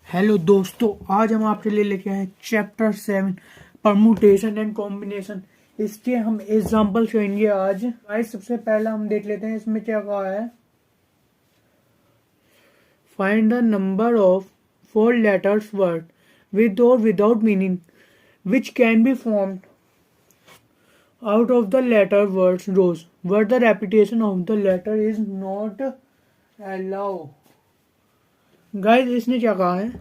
Hello दोस्तों, आज हम आपके लिए लेके आए चैप्टर 7 परमुटेशन एंड कॉम्बिनेशन। इसके हम एग्जांपल करेंगे आज। गाइस सबसे पहला हम देख लेते हैं इसमें क्या कहा है। Find the number of 4 letters word with और without meaning which can be formed out of the letter words rose where the repetition of the letter is not allowed। Guys इसने क्या कहा है,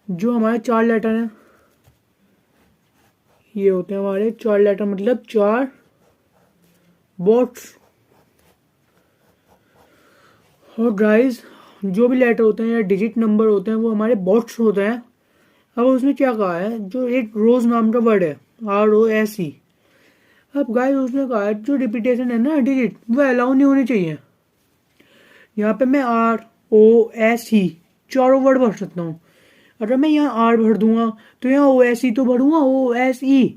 जो हमारे 4 लेटर हैं ये होते हैं हमारे 4 लेटर, मतलब 4 बॉट्स। और गाइस जो भी लेटर होते हैं या डिजिट नंबर होते हैं वो हमारे बॉट्स होते हैं। अब उसने क्या कहा है, जो एक रोज नाम का वर्ड है ROSE। अब गाइस उसने कहा है जो रिपीटेशन है ना डिजिट, वो अलाउ नहीं होनी चाहिए। यहाँ पे मैं ROSE चारों वर्ड भर सकता हूँ। अगर मैं यहाँ R भर दूंगा तो यहाँ OSE तो भरूंगा OSE,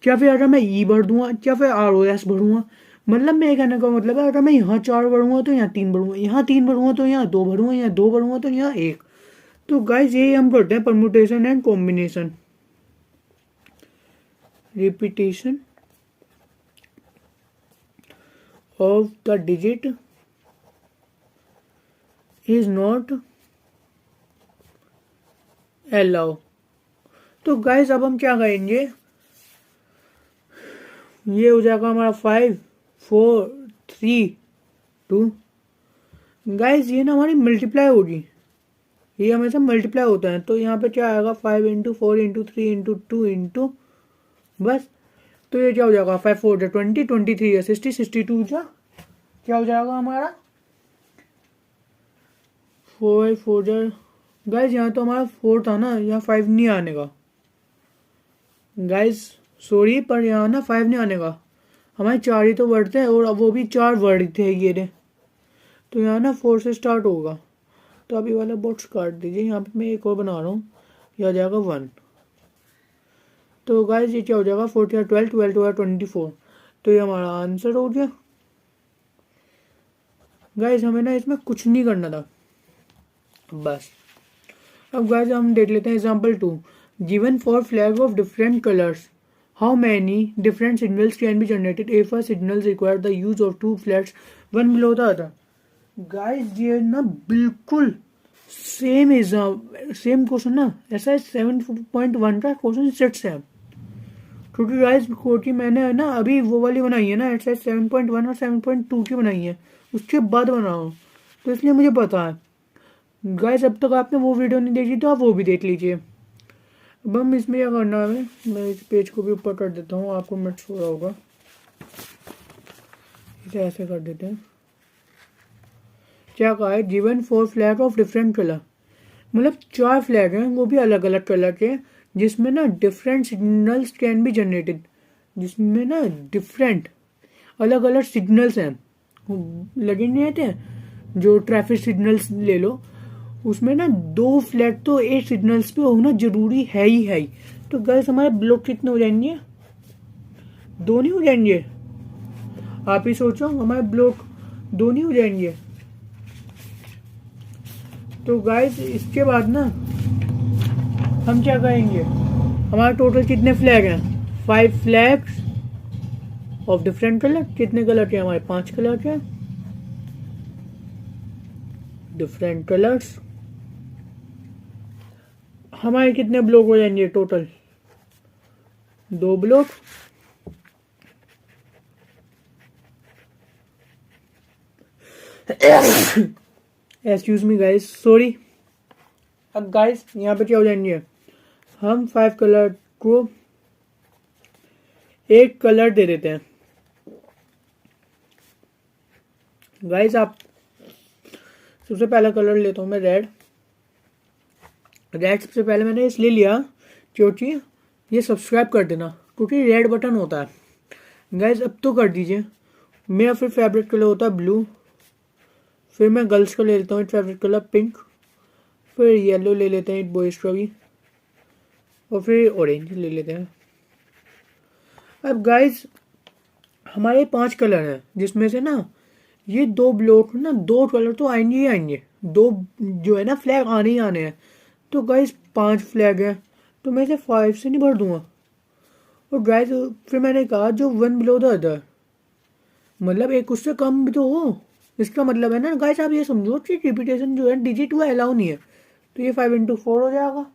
या फिर अगर मैं E भर दूंगा या फिर ROS भरूंगा। मतलब मैं कहने का मतलब है, अगर मैं यहाँ 4 भरूंगा तो यहाँ 3 भरूंगा, यहाँ 3 भरूंगा तो यहाँ 2 भरूंगा, यहाँ 2 भरूंगा तो यहाँ 1। तो गाइस यही हम करते हैं permutation and combination. Repetition of the digit is not allow. तो गाइस अब हम क्या करेंगे, ये हो जाएगा हमारा 5 4 3 2। गाइस ये ना हमारी मल्टीप्लाई होगी, ये हमेशा मल्टीप्लाई होता है। तो यहाँ पे क्या आएगा 5 इंटू 4 इंटू 3 इंटू 2 इंटू बस। तो ये क्या हो जाएगा 5 4 जा 20 23 या 60 62 जा क्या हो जाएगा हमारा 4 4 जा। गाइस यहाँ तो हमारा 4 था ना, यहाँ 5 नहीं आने का गाइस, सॉरी, पर यहाँ ना 5 नहीं आने का। हमारे 4 ही तो वर्ड थे और अब वो भी 4 वर्ड थे ये रे। तो यहाँ ना 4 से स्टार्ट होगा। तो अभी वाला बॉक्स काट दीजिए, यहाँ पे मैं एक और बना रहा हूँ, यह आ जाएगा 1। तो गाइस ये क्या हो जाएगा 4 या 12 12 या 24। तो ये हमारा आंसर हो गया। गाइस हमें ना इसमें कुछ नहीं करना था बस। अब गाइस हम देख लेते हैं example 2। Given 4 flag of different colours, how many different signals can be generated if a signal require the use of 2 flags one below the other। Guys ये ना बिल्कुल सेम क्वेश्चन ना ऐसा 7.1 का क्वेश्चन सेट से है। क्योंकि गाइस क्योंकि मैंने ना अभी वो वाली बनाई है ना एक्सरसाइज 7.1 और 7.2 की बनाई है, उसके बाद बना हूँ, तो इसलिए मुझे पता है। गाइस अब तक आपने वो वीडियो नहीं देखी तो आप वो भी देख लीजिए। अब हम इसमें क्या करना है, मैं इस पेज को भी ऊपर कर देता हूँ, आपको मिनट हो रहा होगा, इसे ऐसे कर देते हैं। क्या कहा है, given 4 flag of different colour, मतलब 4 फ्लैग हैं वो भी अलग अलग कलर के, जिसमें ना different signals can be generated, जिसमें ना डिफरेंट अलग अलग सिग्नल्स हैं लगे नहीं रहते हैं। जो ट्रैफिक सिग्नल्स ले लो, उसमें ना 2 फ्लैग तो 8 सिग्नल्स पे होना जरूरी है ही है ही। तो गर्ल्स हमारे ब्लॉक कितने हो जाएंगे, 2 नहीं हो जाएंगे? आप ही सोचो, हमारे ब्लॉक 2 नहीं हो जाएंगे? तो गाइस इसके बाद ना हम क्या करेंगे, हमारे टोटल कितने फ्लैग हैं, 5 फ्लैग्स ऑफ डिफरेंट कलर। कितने कलर के हमारे, 5 कलर के डिफरेंट कलर्स। हमारे कितने ब्लॉक हो जाएंगे total, 2 block. Excuse me guys, sorry. अब गाइस यहाँ पे क्या हो जाएंगे, हम 5 कलर को एक कलर दे देते हैं। गाइस आप सबसे पहला कलर लेता हूँ मैं रेड। रेड सबसे पहले मैंने इसलिए लिया क्योंकि ये सब्सक्राइब कर देना, क्योंकि रेड बटन होता है। गाइस अब तो कर दीजिए। मेरा फिर फेवरेट कलर होता है ब्लू, फिर मैं गर्ल्स का ले लेता हूँ फेवरेट कलर पिंक, फिर येलो ले लेते हैं बॉयज का भी, और फिर ऑरेंज ले लेते हैं। अब गाइस हमारे 5 कलर हैं, जिसमें से ना ये 2 ब्लॉक ना 2 कलर तो आएंगे ही आएंगे, 2 जो है ना फ्लैग आने ही आने हैं। तो गाइस 5 फ्लैग है, तो मैं इसे 5 से नहीं भर दूंगा। और गाइस फिर मैंने कहा जो 1 बिलो द अदर, मतलब एक उससे कम भी तो हो। इसका मतलब है ना गाइस, आप ये समझो कि रिपीटेशन जो है डिजिट वो अलाउ नहीं है, तो ये 5 into 4 हो जाएगा।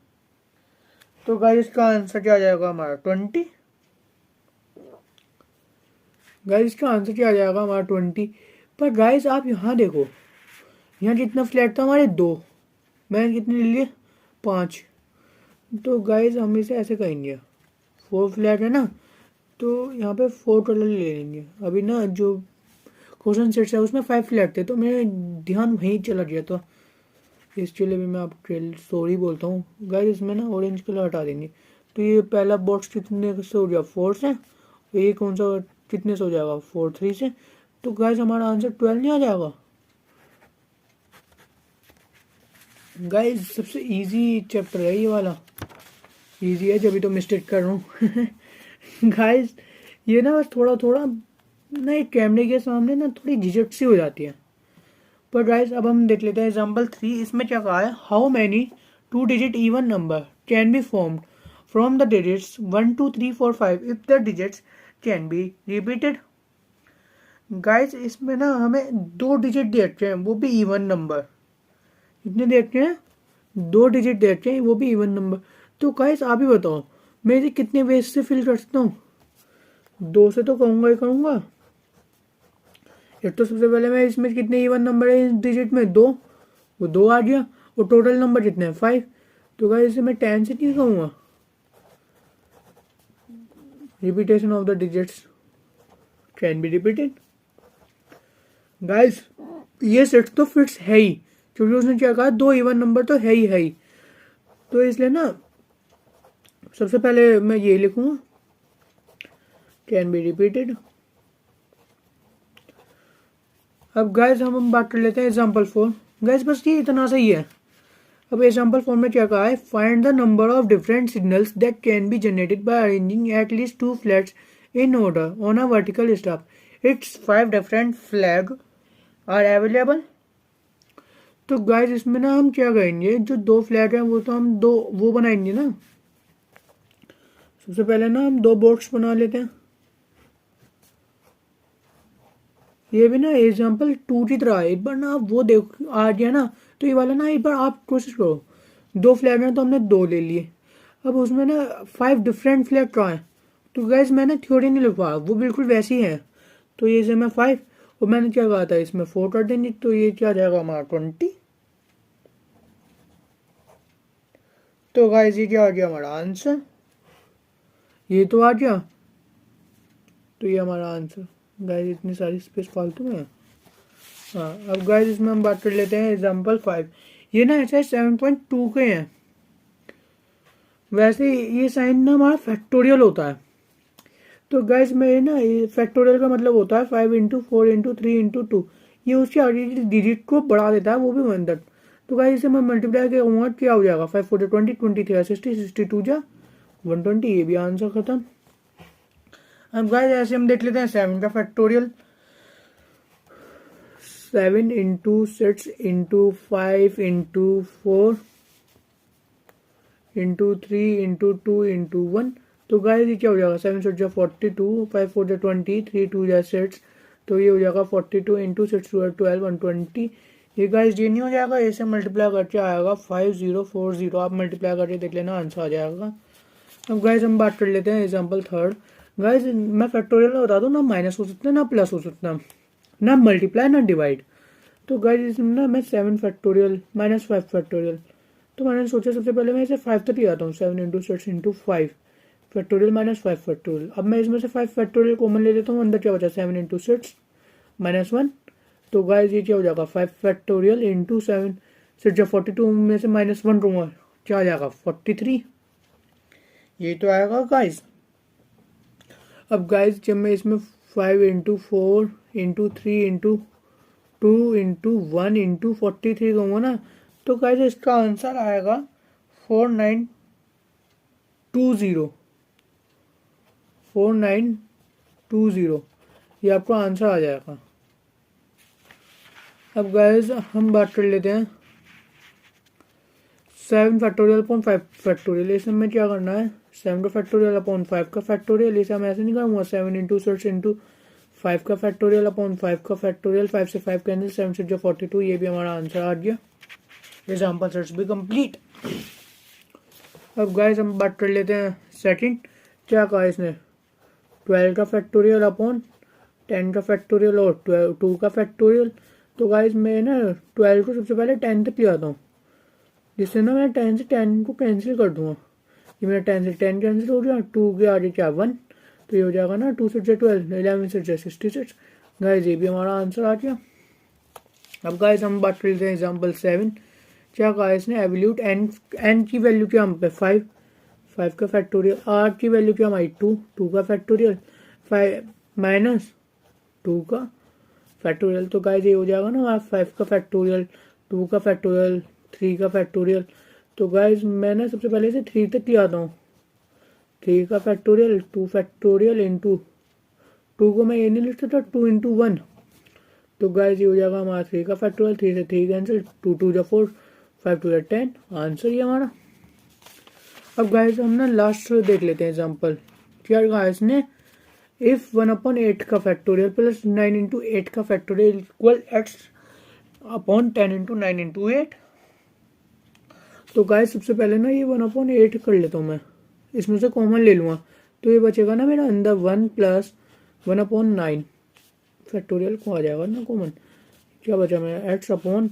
तो गाइस इसका आंसर क्या आ जाएगा हमारा 20। गाइस इसका आंसर क्या आ जाएगा हमारा 20। पर गाइस आप यहाँ देखो, यहाँ कितना फ्लैट था हमारे 2, मैंने कितने ले लिए 5। तो गाइस हम इसे ऐसे करेंगे, 4 फ्लैट है ना, तो यहाँ पे 4 टोटल ले लेंगे। अभी ना जो क्वेश्चन सेट है उसमें 5 फ्लैट थे, तो मेरा ध्यान वहीं चला गया, तो इसके लिए भी मैं आपको सॉरी बोलता हूँ गाइस। इसमें ना ऑरेंज कलर हटा देंगे। तो ये पहला बॉक्स कितने से हो गया 4 से, ये कौन सा कितने से हो जाएगा 4 3 से। तो गाइस हमारा आंसर 12 नहीं आ जाएगा। गाइस सबसे इजी चैप्टर है ये वाला, इजी है जब भी तो मिस्टेक कर रहा हूँ। गाइस ये ना बस थोड़ा थोड़ा ना एक कैमरे के सामने ना थोड़ी झिझक सी हो जाती है। पर गाइस अब हम देख लेते हैं एग्जाम्पल 3। इसमें क्या कहा है, how many 2 digit even number can be formed from the digits 1 2 3 4 5 if the digits can be repeated. Guys इसमें ना हमें 2 डिजिट देखते हैं, वो भी इवन नंबर। कितने देखते हैं, 2 डिजिट देखते हैं, वो भी इवन नंबर। तो गाइस आप ही बताओ मैं इसे कितने वेज से फिल कर सकता हूँ। 2 से तो कहूँगा ही कहूँगा। एक तो सबसे पहले मैं इसमें कितने इवन नंबर है इस डिजिट में 2, वो 2 आ गया। और टोटल नंबर कितने हैं 5। तो गाइस इसे मैं 10 से नहीं कहूँगा। Repetition of the digits can be repeated. Guys ये सेट तो फिक्स है ही, क्योंकि उसने क्या कहा 2 इवन नंबर तो है ही। तो इसलिए ना सबसे पहले मैं ये लिखूंगा कैन बी रिपीटेड। अब गाइस हम बात कर लेते हैं एग्जाम्पल 4। गाइस बस ये इतना सही है। अब एग्जाम्पल 4 में क्या कहा है, find the number of different signals that can be generated by arranging at least 2 flags in order on a vertical stack. It's 5 different flag are available. तो गाइस इसमें ना हम क्या करेंगे, जो 2 फ्लैग हैं वो तो हम 2 वो बनाएंगे ना। सबसे पहले ना हम 2 बॉक्स बना लेते हैं। ये भी ना एग्जाम्पल 2 की तरह है। एक बार ना आप वो देख आ गया ना, तो ये वाला ना एक बार आप कोशिश करो। 2 फ्लैग हैं तो हमने 2 ले लिए। अब उसमें ना 5 डिफरेंट फ्लैग कहाँ हैं, तो गैस मैंने थ्योरी नहीं लिखवा, वो बिल्कुल वैसी है। तो ये से मैं 5 और मैंने क्या कहा था इसमें 4 कर देंगे, तो ये क्या जाएगा हमारा 20। तो गाइस ये क्या आ गया हमारा आंसर, ये तो आ गया। तो ये हमारा आंसर। गाइस इतनी सारी स्पेस फालतू में है। हाँ अब गाइस इसमें हम बात कर लेते हैं एग्जाम्पल 5। ये ना ऐसा 7.2 के हैं। वैसे ये साइन ना हमारा फैक्टोरियल होता है। तो गाइस में ना फैक्टोरियल का मतलब होता है 5 into 4 into 3 into 2। ये उसके आगे की डिजिट को बढ़ा देता है, वो भी 1 तक। तो गाइस इसे मैं मल्टीप्लाई करूँगा क्या हो जाएगा 5 4 20 23 60 62 जा 120। ये भी आंसर खत्म। अब गाइस ऐसे हम देख लेते हैं 7 का factorial. 7 into 6 into 5 into 4 into 3 into 2 into 1। तो गाइस ये क्या हो जाएगा 7 6 42 5 4 20 3 2 6। तो ये हो जाएगा 42 इंटू 6 12 120। ये गाइस ये नहीं हो जाएगा, ऐसे मल्टीप्लाई करके आएगा 5040। आप मल्टीप्लाई करके देख लेना आंसर आ जाएगा। अब गाइस हम बात कर लेते हैं एग्जाम्पल 3। गाइस मैं फैक्टोरियल में बता दूँ ना माइनस हो सकता है ना प्लस हो सकता है, ना मल्टीप्लाई ना डिवाइड। तो गाइस इसमें ना मैं 7 फैक्टोरियल माइनस 5 फैक्टोरियल। तो मैंने सोचा सबसे पहले मैं इसे 5 तक ले आता हूँ। 7 into 6 into 5 factorial minus 5 factorial. अब मैं इसमें से 5 फैक्टोरियल कॉमन ले लेता हूँ, अंदर क्या बचा 7 इंटू 6 माइनस 1। तो गाइस ये क्या हो जाएगा 5 फैक्टोरियल इंटू 7 6 42 में से माइनस 1 दूंगा, क्या आ जाएगा 43। ये तो आएगा गाइस। अब गाइस जब मैं इसमें 5 into 4 into 3 into 2 into 1 into 43 दूंगा ना, तो गाइस इसका आंसर आएगा 4920। 4920 ये आपका आंसर आ जाएगा। अब गाइस हम बात कर लेते हैं 7 फैक्टोरियल अपॉन 5 फैक्टोरियल। इसमें हमें क्या करना है, 7 का फैक्टोरियल अपॉन 5 का फैक्टोरियल। इसे हम ऐसे नहीं करूँगा, 7 इंटू 6 इंटू 5 का फैक्टोरियल अपॉन 5 का फैक्टोरियल। 5 से 5 कैंसिल, 7 से जो 42। ये भी हमारा आंसर आ गया। एग्जाम्पल सेट्स भी कंप्लीट। अब गाइस हम बात कर लेते हैं सेकंड। क्या कहा इसने, 12 का फैक्टोरियल अपॉन 10 का फैक्टोरियल और 2 का फैक्टोरियल। तो गाइस मैं ना 12 को सबसे पहले 10 तक ले आता हूँ, जिससे ना मैं 10 से 10 को कैंसिल कर दूंगा। ये मेरा 10 से 10 कैंसिल हो गया, 2 के आगे क्या 1, तो ये हो जाएगा ना 2 से 12, 11 से 66। गाइस ये भी हमारा आंसर आ गया। अब गाइस हम बात कर लेते हैं एग्जाम्पल 7। क्या कहा इसने, एवल्यूट एन की वैल्यू क्या हम पे 5 का फैक्टोरियल। आर की वैल्यू क्या हमारी 2 का फैक्टोरियल, 5 माइनस 2 का फैक्टोरियल। तो गाइस ये हो जाएगा ना 5 का फैक्टोरियल, 2 का फैक्टोरियल, 3 का फैक्टोरियल। तो गाइस मैं ना सबसे पहले से 3 तक ले आता हूँ। 3 का फैक्टोरियल, 2 फैक्टोरियल इंटू 2 को मैं ये नहीं लिख सकता, 2 इंटू 1। तो गाइस ये हो जाएगा हमारा 3 का फैक्टोरियल, 3 से 3 कैंसिल, 2 2 जा 4, 5 2 जा 10। आंसर ये हमारा। अब गाइस हम ना लास्ट देख लेते हैं एग्जाम्पल। क्या कहा इसने, इफ 1/8 का फैक्टोरियल प्लस 9 इंटू 8 का factorial equal x upon 10 into 9 into 8। तो गाइस सबसे पहले ना ये 1/8 कर लेता हूँ मैं, इसमें से कॉमन ले लूँगा। तो ये बचेगा ना मेरा अंदर 1 प्लस 1/9 फैक्टोरियल को आ जाएगा ना कॉमन। क्या बचा मेरा x अपॉन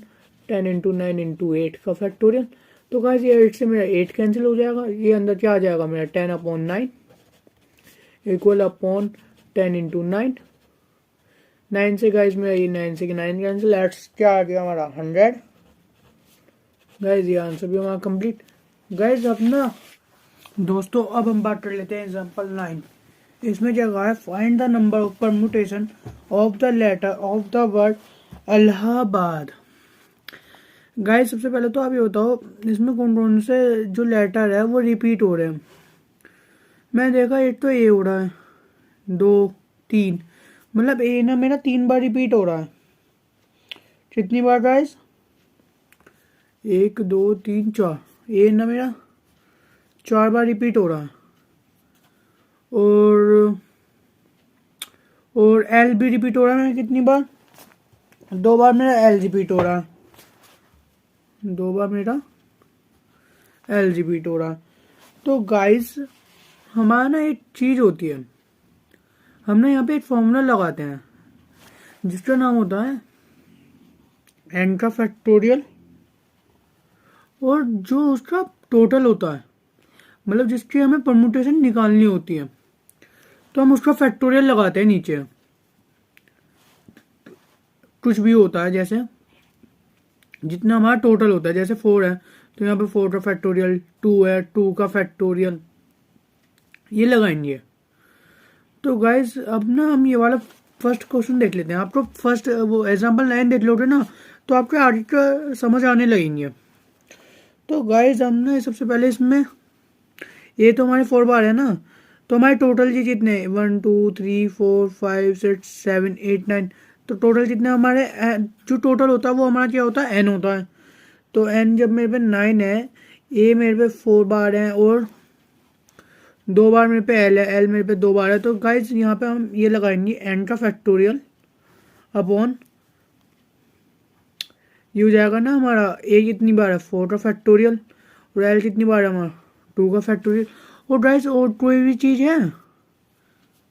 10 इंटू 9 इंटू 8 का फैक्टोरियल। तो गाइस ये 8 से मेरा 8 कैंसिल हो जाएगा। ये अंदर क्या आ जाएगा मेरा 10/9 इक्वल अपॉन 10 इंटू 9। 9 से गाइस मेरा ये 9 से 9 कैंसिल, एट्स क्या आ गया हमारा 100। गाइस ये आंसर भी हमारा कंप्लीट। गाइस अब ना दोस्तों अब हम बात कर लेते हैं एग्जांपल 9। इसमें क्या कहा है, find the number of permutation of the letter of the word Allahabad. Guys सबसे पहले तो आप ये बताओ इसमें कौन कौन से जो लेटर है वो रिपीट हो रहे हैं। मैं देखा एक तो ए हो रहा है, 2 3, मतलब ए ना मेरा 3 बार रिपीट हो रहा है। कितनी बार गाइस, 1 2 3 4। ए ना मेरा 4 बार रिपीट हो रहा है। और एल भी रिपीट हो रहा है। कितनी बार, 2 बार मेरा एल रिपीट हो रहा है। 2 बार मेरा एल रिपीट हो रहा है। तो गाइस हमारा ना एक चीज होती है, हम ना यहाँ पे एक फॉर्मूला लगाते हैं जिसका नाम होता है एन का फैक्टोरियल, और जो उसका टोटल होता है, मतलब जिसकी हमें परम्यूटेशन निकालनी होती है, तो हम उसका फैक्टोरियल लगाते हैं नीचे। कुछ भी होता है, जैसे जितना हमारा टोटल होता है, जैसे 4 है तो यहाँ पे 4 का फैक्टोरियल, 2 है 2 का फैक्टोरियल, ये लगाएंगे। तो गाइस अब ना हम ये वाला फर्स्ट क्वेश्चन देख लेते हैं। आपको फर्स्ट वो एग्जांपल 9 देख लोगे ना तो आपको आगे का समझ आने लगेंगे। तो गाइस हम ना सबसे पहले इसमें ये तो हमारे 4 बार है ना, तो हमारे टोटल जी जितने 1 2 3 4 5 6 7 8 9, तो टोटल जितने हमारे जो टोटल होता है वो हमारा क्या होता है, एन होता है। तो एन जब मेरे पे 9 है, ए मेरे पे 4 बार है और 2 बार मेरे पे एल है, एल मेरे पे 2 बार है। तो गाइज यहाँ पे हम ये लगाएंगे एन का फैक्टोरियल अपॉन ये हो जाएगा ना हमारा ए कितनी बार है 4 का फैक्टोरियल, और एल कितनी बार है हमारा 2 का फैक्टोरियल। और गाइज और कोई भी चीज़ है,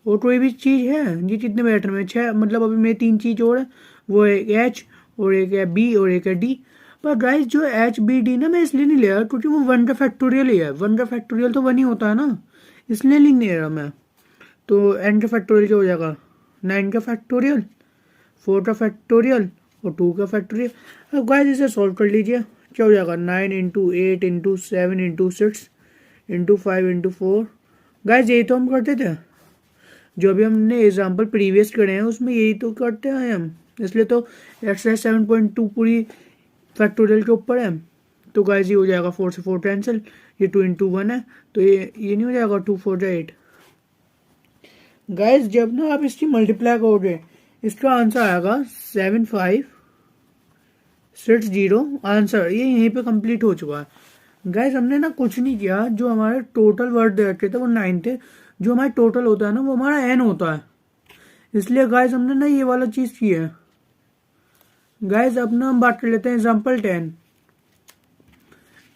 और कोई भी चीज़ है, ये कितने बैटर में 6, मतलब अभी मेरे 3 चीज़ और है, वो एक एच और एक है बी और एक है डी। पर गाइज जो एच बी डी ना मैं इसलिए नहीं ले रहा क्योंकि वो 1 का फैक्टोरियल ही है, 1 का फैक्टोरियल तो 1 ही होता है ना, इसलिए नहीं ले रहा मैं। तो एन का फैक्टोरियल क्या हो जाएगा 9 का फैक्टोरियल, 4 का फैक्टोरियल और 2 का फैक्टोरियल। अब गाइस इसे सॉल्व कर लीजिए। क्या हो जाएगा 9 into 8 into 7 into 6 into 5 into 4। Guys यही तो हम करते थे, जो भी हमने एग्जाम्पल प्रीवियस करे हैं उसमें यही तो करते हैं हम, इसलिए तो एक्सरसाइज 7.2 पूरी फैक्टोरियल के ऊपर है। तो गाइस ये हो जाएगा 4 से 4 कैंसिल, ये 2 इंटू 1 है, तो ये नहीं हो जाएगा 2 4 8। गाइस जब ना आप इसकी मल्टीप्लाई करोगे इसका आंसर आएगा 7560। आंसर ये यहीं पे कंप्लीट हो चुका है। गाइस हमने ना कुछ नहीं किया, जो हमारे टोटल वर्ड दे रखे थे वो 9 थे, जो हमारा टोटल होता है ना वो हमारा n होता है, इसलिए गाइस हमने ना ये वाला चीज की है। गाइस अब ना हम बात कर लेते हैं एग्जाम्पल 10।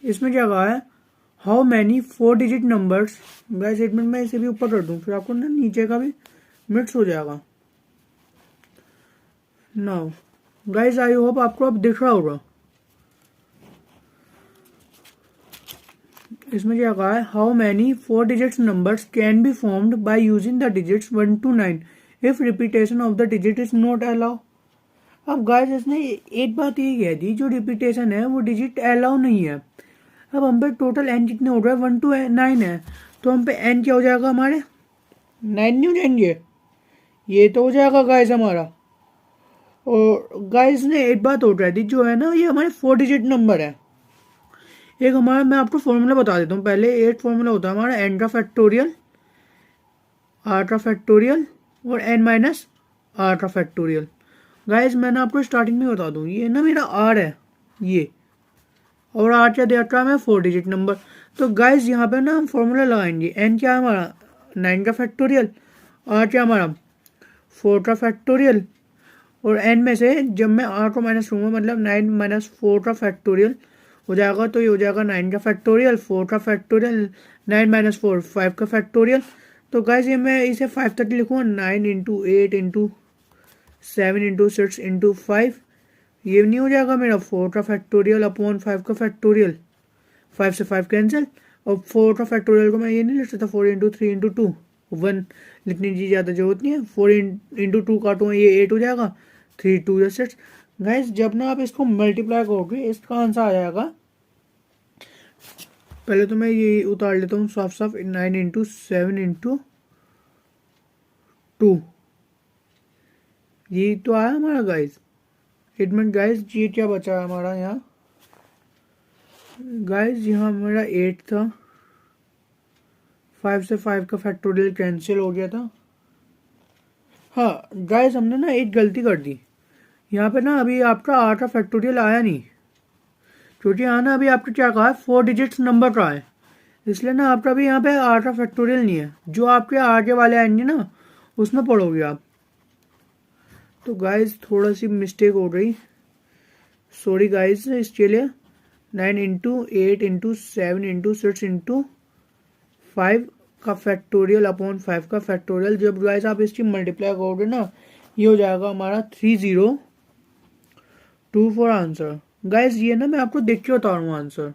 इसमें क्या कहा है, how many 4 digit numbers. Guys एक मिनट मैं इसे भी ऊपर कर दूं, फिर आपको ना नीचे का भी मिक्स हो जाएगा। नाउ गाइस आई होप आपको अब दिख रहा होगा। इसमें क्या कहा है, how many 4 digits numbers can be formed by using the digits 1 to 9 if repetition of the digit is not allow. अब गाइस इसने एक बात ये कह दी, जो रिपीटेशन है वो डिजिट अलाउ नहीं है। अब हम पे टोटल एन कितने हो रहे हैं, 1 to 9 है, तो हम पे एन क्या हो जाएगा, हमारे 9 नहीं हो जाएंगे, ये तो हो जाएगा गाइस हमारा। और गाइस ने एक बात और कह दी, जो है ना ये हमारे 4 डिजिट नंबर है। एक हमारा मैं आपको फॉर्मूला बता देता हूँ पहले। एक फॉर्मूला होता है हमारा एन का फैक्टोरियल, आर का फैक्टोरियल और एन माइनस आर का फैक्टोरियल। गाइस मैंने आपको स्टार्टिंग में बता दूं, ये ना मेरा आर है ये, और आर क्या दे रखा है, 4 डिजिट नंबर। तो गाइस यहाँ पे ना हम फॉर्मूला लगाएंगे, एन क्या है हमारा 9 का फैक्टोरियल, आर क्या हमारा 4 का फैक्टोरियल, और एन में से जब मैं आर को माइनस करूँगा मतलब 9 माइनस 4 का फैक्टोरियल हो जाएगा, तो ये हो जाएगा 9 का फैक्टोरियल, 4 का फैक्टोरियल, 9 माइनस 4 5 का फैक्टोरियल। तो गाइस ये मैं इसे 5 तक लिखूँगा, 9 इंटू 8 इंटू 7 इंटू 6 इंटू 5, ये नहीं हो जाएगा मेरा 4 का फैक्टोरियल अपॉन 5 का फैक्टोरियल, 5 से 5 कैंसिल, और 4 का फैक्टोरियल को मैं ये नहीं लिख सकता 4 इंटू 3 इंटू 2, 1 लिखने की ज़्यादा जरूरत नहीं है, 4 इंटू 2 काटूँ ये 8 हो जाएगा, 3 2 या 6। गाइस जब ना आप इसको मल्टीप्लाई करोगे इसका आंसर आ जाएगा, पहले तो मैं ये उतार लेता हूँ साफ साफ, 9 इंटू 7 इंटू 2, ये तो आया हमारा गाइस। एक मिनट गाइस, ये क्या बचा है हमारा यहाँ, गाइस यहाँ मेरा 8 था, 5 से 5 का फैक्टोरियल कैंसिल हो गया था। हाँ गाइस हमने ना एक गलती कर दी, यहाँ पे ना अभी आपका 8 का फैक्टोरियल आया नहीं, क्योंकि यहाँ ना अभी आपका क्या कहा है 4 डिजिट्स नंबर का है, इसलिए ना आपका भी यहाँ पे 8 का फैक्टोरियल नहीं है। जो आपके आगे वाले आएंगे ना उसमें पढ़ोगे आप। तो गाइस थोड़ा सी मिस्टेक हो गई, सॉरी गाइस इसके लिए। 9 इंटू 8 इंटू 7 इंटू 6 इंटू 5 का फैक्टोरियल अपॉन 5 का फैक्टोरियल, जब गाइस आप इसकी मल्टीप्लाई करोगे ना ये हो जाएगा हमारा 3024 आंसर। गाइस ये ना मैं आपको देख के बता रहा हूँ आंसर,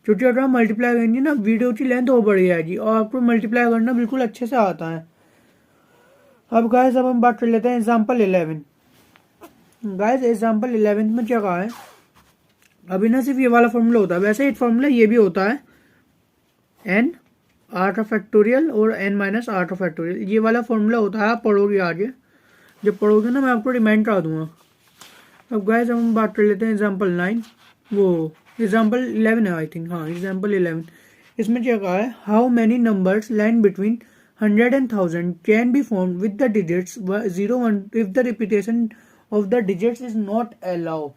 क्योंकि अगर आप मल्टीप्लाई करेंगे ना वीडियो की लेंथ और बढ़ जाएगी, और आपको मल्टीप्लाई करना बिल्कुल अच्छे से आता है। अब गाइस अब हम बात कर लेते हैं एग्जाम्पल 11। गाइस एग्जाम्पल 11 में क्या कहा है, अभी ना सिर्फ ये वाला फॉर्मूला होता है, वैसे एक फॉर्मूला ये भी होता है, एन आर का फैक्टोरियल और एन माइनस आर का फैक्टोरियल, ये वाला फॉर्मूला होता है। आप पढ़ोगे आगे, जब पढ़ोगे ना मैं आपको रिमाइंड करा दूंगा। अब गाइस हम बात कर लेते हैं एग्जाम्पल 9, वो एग्जाम्पल 11 है आई थिंक, हाँ एग्जाम्पल 11। इसमें क्या कहा है, how many numbers line between 100 and 1000 can be formed with the digits 0 1 if the repetition of the digits is not allowed।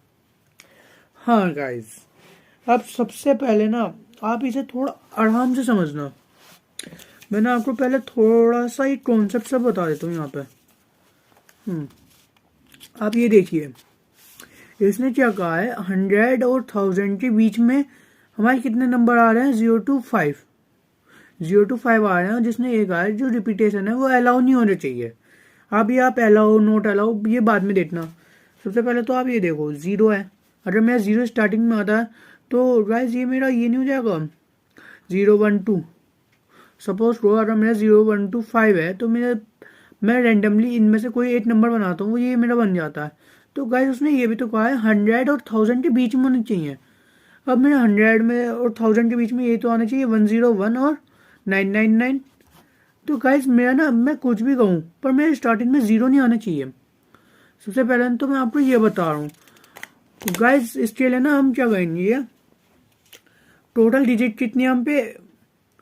हाँ गाइस अब सबसे पहले ना आप इसे थोड़ा आराम से समझना, मैंने आपको पहले थोड़ा सा ही कॉन्सेप्ट सब बता देता हूँ यहाँ पे। आप ये देखिए, इसने क्या कहा है 100 और 1000 के बीच में हमारे कितने नंबर आ रहे हैं, 0 to 5, 0 to 5 आ रहे हैं, जिसने ये कहा है जो रिपीटेशन है वो अलाउ नहीं होने चाहिए। अब ये आप अलाउ नोट अलाउ ये बाद में देखना, सबसे पहले तो आप ये देखो 0 है, अगर मेरा 0 स्टार्टिंग में आता है तो गाइस ये मेरा ये नहीं हो जाएगा 0 1 2। सपोज करो अगर मेरा 0 1 2 5 है, तो मैं रेंडमली इनमें से कोई एक नंबर बनाता हूँ, वो ये मेरा बन जाता है। तो गाइस उसने ये भी तो कहा है 100 और 1000 के बीच में होनी चाहिए। अब मेरा 100 में और 1000 के बीच में ये तो आना चाहिए 101 और 999। तो गाइस मेरा ना मैं कुछ भी कहूँ पर मेरे स्टार्टिंग में 0 नहीं आना चाहिए। सबसे पहले तो मैं आपको ये बता रहा हूँ। तो गाइस इसके लिए ना हम क्या करेंगे, टोटल डिजिट कितनी हम पे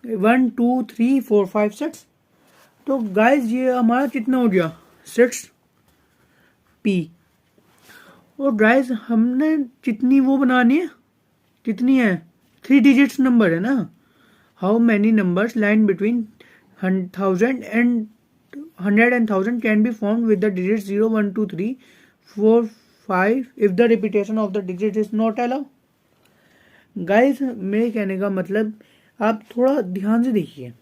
1 2 3 4 5 6। तो गाइस ये हमारा कितना हो गया 6p। और गाइस हमने कितनी वो बनानी है, कितनी है 3 डिजिट्स नंबर है ना। How many numbers line between 1000 and 100 and 1000 can be formed with the digits 0, 1, 2, 3, 4, 5 if the repetition of the digit is not allowed। Guys मेरे कहने का मतलब आप थोड़ा ध्यान से देखिए।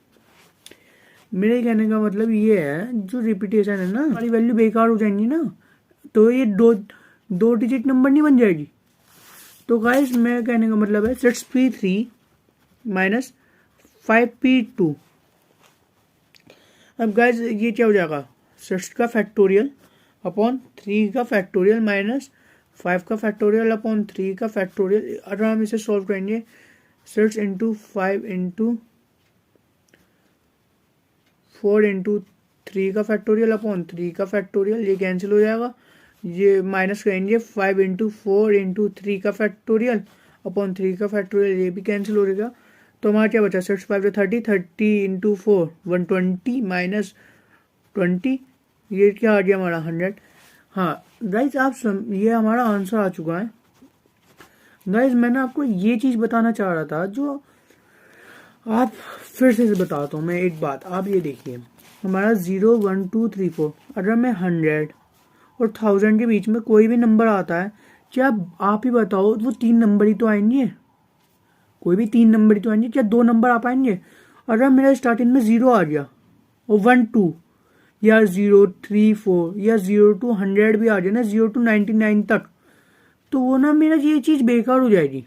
मेरे कहने का मतलब ये है, जो रिपीटेशन है ना, हमारी वैल्यू बेकार हो जाएंगी ना, तो ये दो डिजिट नंबर नहीं बन जाएगी। तो गाइस मेरे कहने का मतलब है 6p3 माइनस 5p2। अब गाइस ये क्या हो जाएगा, 6 का फैक्टोरियल अपॉन 3 का फैक्टोरियल माइनस 5 का फैक्टोरियल अपॉन 3 का फैक्टोरियल। अगर हम इसे सॉल्व करेंगे 6 इंटू 5 इंटू 4 इंटू 3 का फैक्टोरियल अपॉन 3 का फैक्टोरियल, ये कैंसिल हो जाएगा। ये माइनस करेंगे 5 इंटू 4 इंटू 3 का फैक्टोरियल अपॉन 3 का फैक्टोरियल, ये भी कैंसिल हो जाएगा। तो हमारा क्या बचा, 6 5 30, 30 इंटू 4 120 माइनस 20, ये क्या आ गया हमारा 100। हाँ गाइज आप ये हमारा आंसर आ चुका है। गाइज मैंने आपको ये चीज़ बताना चाह रहा था, जो आप फिर से बताता हूँ मैं एक बात। आप ये देखिए, हमारा 0 1 2 3 4, अगर मैं 100 और 1000 के बीच में कोई भी नंबर आता है, क्या आप ही बताओ, वो 3 नंबर ही तो आएंगे, कोई भी 3 नंबर ही तो आएंगे, क्या 2 नंबर आ पाएंगे? अगर मेरा स्टार्टिंग में 0 आ गया और 1 2 या 0 3 4 या 0 to 100 भी आ जाए ना, 0 to 99 तक, तो वो ना मेरा ये चीज़ बेकार हो जाएगी।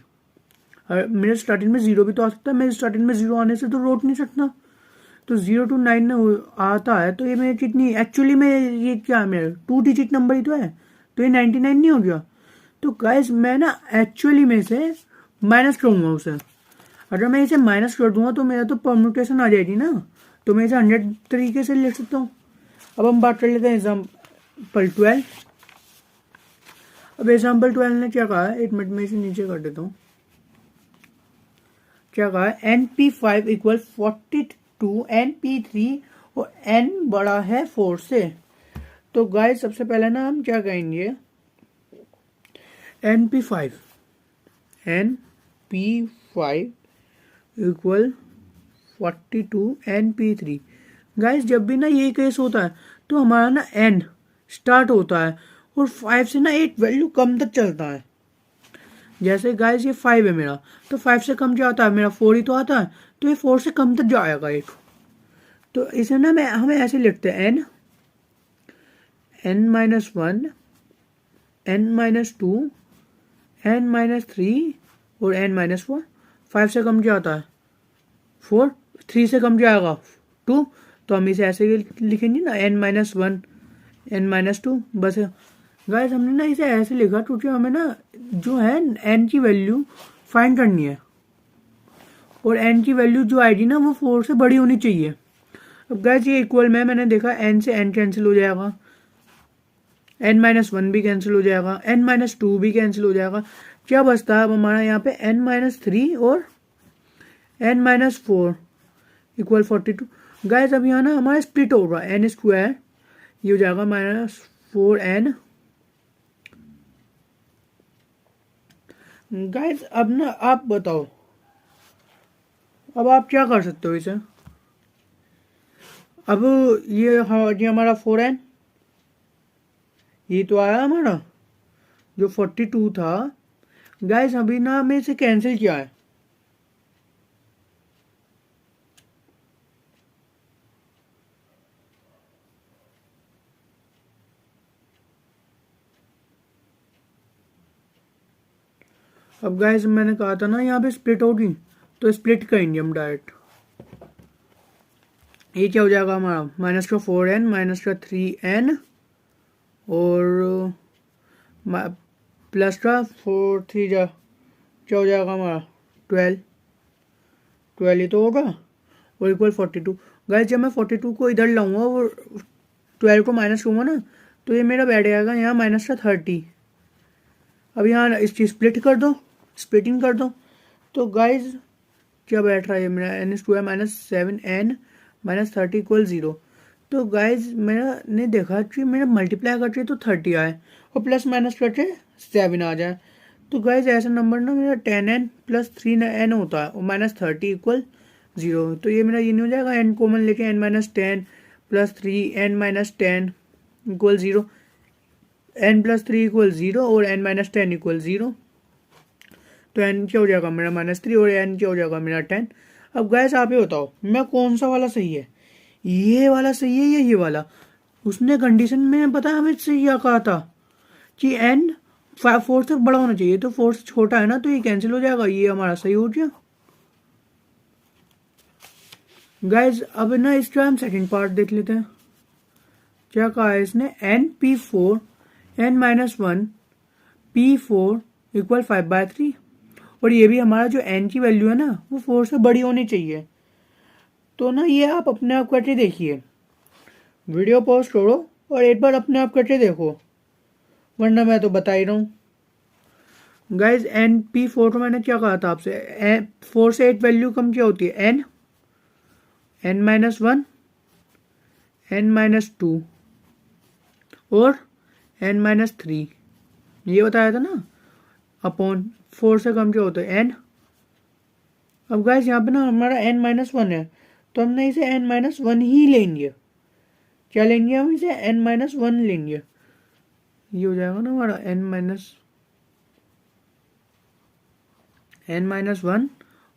मेरे स्टार्टिंग में 0 भी तो आ सकता है, मेरे स्टार्टिंग में 0 आने से तो रोक नहीं सकता। तो 0 to 9 आता है, तो ये मेरे कितनी एक्चुअली में ये क्या है, मेरा 2 डिजिट नंबर ही तो है, तो ये 99 नहीं हो गया। तो गाइस मैं ना एक्चुअली में से माइनस करूँगा उसे। अगर मैं इसे माइनस कर दूंगा तो मेरा तो परम्यूटेशन आ जाएगी ना, तो मैं इसे 100 तरीके से लिख सकता हूँ। अब हम बात कर लेते हैं एग्जाम्पल 12। अब एग्जाम्पल 12 ने क्या कहा है, एक मिनट में इसे नीचे कर देता हूँ। क्या कहा है, NP5 इक्वल 42 NP3 और N बड़ा है 4 से। तो गाइस सबसे पहले ना हम क्या कहेंगे, NP5 इक्वल 42 NP3। गाइस जब भी ना ये केस होता है तो हमारा ना N स्टार्ट होता है और 5 से ना एक वैल्यू कम तक चलता है। जैसे गाइस ये 5 है मेरा, तो 5 से कम क्या आता है, मेरा 4 ही तो आता है, तो ये 4 से कम तक जाएगा एक। तो इसे ना हमें ऐसे लिखते हैं, n minus 1 n minus 2 n minus 3 और n माइनस 4। 5 से कम क्या आता है 4, 3 से कम जाएगा 2, तो हम इसे ऐसे लिखेंगे ना, n माइनस 1 n माइनस 2। बस गाइस हमने ना इसे ऐसे लिखा क्योंकि हमें ना जो है n की वैल्यू फाइंड करनी है, और n की वैल्यू जो आएगी ना वो 4 से बड़ी होनी चाहिए। अब गाइस ये इक्वल में मैंने देखा n से n कैंसिल हो जाएगा, n माइनस 1 भी कैंसिल हो जाएगा, n माइनस 2 भी कैंसिल हो जाएगा। क्या बचता है अब हमारा यहाँ पे, n माइनस 3 और n माइनस 4 इक्वल 42। गाइस अब यहाँ ना हमारा स्प्लिट होगा, n स्क्वायर ये हो जाएगा माइनस 4n। गाइस अब ना आप बताओ, अब आप क्या कर सकते हो इसे। अब ये हमारा 4n, ये तो आया हमारा जो 42 था। गाइस अभी ना हमें इसे कैंसिल किया है, अब गाइस मैंने कहा था ना यहाँ पे स्प्लिट होगी, तो स्प्लिट करेंगे हम डायरेक्ट। ये क्या हो जाएगा हमारा, माइनस का 4n माइनस का 3n और प्लस का 4 3 क्या हो जाएगा हमारा 12 ही तो होगा, और इक्वल 42। गाइस जब मैं 42 को इधर लाऊंगा और 12 को माइनस करूँगा ना, तो ये मेरा बैठ जाएगा यहाँ माइनस का 30। अब यहाँ इस चीज़ स्प्लिटिंग कर दो, तो गाइज क्या बैठ रहा है मेरा, n square minus 7n minus 30 equal 0। तो गाइज मैंने देखा कि मेरा मल्टीप्लाई करके तो 30 आए और प्लस माइनस करके 7 आ जाए। तो गाइज ऐसा नंबर ना मेरा 10n प्लस 3n होता है और -30 इक्वल 0। तो ये मेरा ये नहीं हो जाएगा, n कॉमन लेके n-10 plus 3n-10 equal 0, n+3 equal 0 और n-10 इक्वल 0। तो n क्या हो जाएगा मेरा -3 और n क्या हो जाएगा मेरा 10। अब गाइस आप ये बताओ मैं कौन सा वाला सही है, ये वाला सही है या ये वाला। उसने कंडीशन में पता है हमें सही क्या कहा था कि n 4 से बड़ा होना चाहिए, तो 4 से छोटा है ना, तो ये कैंसिल हो जाएगा, ये हमारा सही हो गया। गाइज अब ना इसका हम सेकंड पार्ट देख लेते हैं। क्या कहा है इसने, n+4 n-1 p4 इक्वल 5/3। और ये भी हमारा जो n की वैल्यू है ना वो 4 से बड़ी होनी चाहिए। तो ना ये आप अपने आप करके देखिए, वीडियो पॉज करो और एक बार अपने आप करके देखो, वरना मैं तो बता ही रहा हूँ। गाइज n+4 को मैंने क्या कहा था आपसे, 4 से 8 वैल्यू कम क्या होती है, n-1 n-2 और n-3, ये बताया था ना, अपॉन 4 से कम क्या होता है n। अब गाइस यहाँ पे ना हमारा n-1 है, तो हमने इसे n-1 ही लेंगे। क्या लेंगे हम इसे, n-1 लेंगे। ये हो जाएगा ना हमारा n-1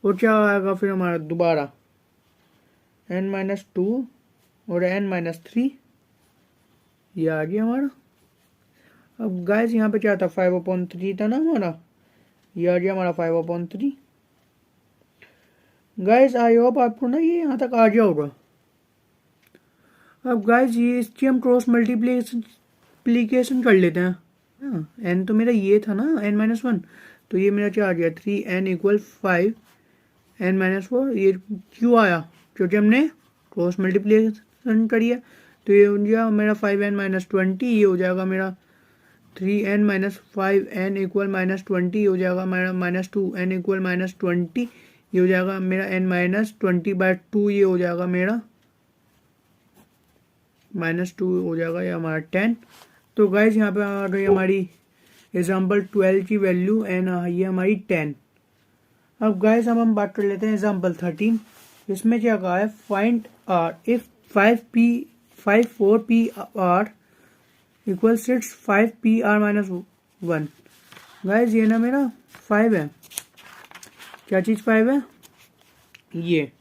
और क्या आएगा फिर हमारा दोबारा n-2 और n-3, ये आ गया हमारा। अब गाइस यहाँ पे क्या था, 5/3 था ना हमारा, ये आ गया हमारा 5/3। गाइस आई होप आपको ना ये यहाँ तक आ गया होगा। अब गाइस ये इसकी हम क्रॉस मल्टीप्लिकेशन कर लेते हैं। n तो मेरा ये था ना n-1, तो ये मेरा क्या आ गया 3n इक्वल 5 n-4। ये क्यों आया, क्योंकि हमने क्रॉस मल्टीप्लिकेशन करी है। तो ये हो गया मेरा 5n-20, ये हो जाएगा मेरा 3n-5n इक्वल -20, हो जाएगा मेरा -2n इक्वल -20, ये हो जाएगा मेरा n-20/2, ये हो जाएगा मेरा -2 हो जाएगा, ये हमारा 10। तो गाइज यहाँ पे आ गई हमारी एग्जाम्पल 12 की वैल्यू एंड ये हमारी 10। अब गाइज अब हम बात कर लेते हैं एग्जाम्पल 13। इसमें क्या कहा है, find r if 4pr equal 6 5pr-1। Guys ये ना मेरा 5 है, क्या चीज़ 5 है ये।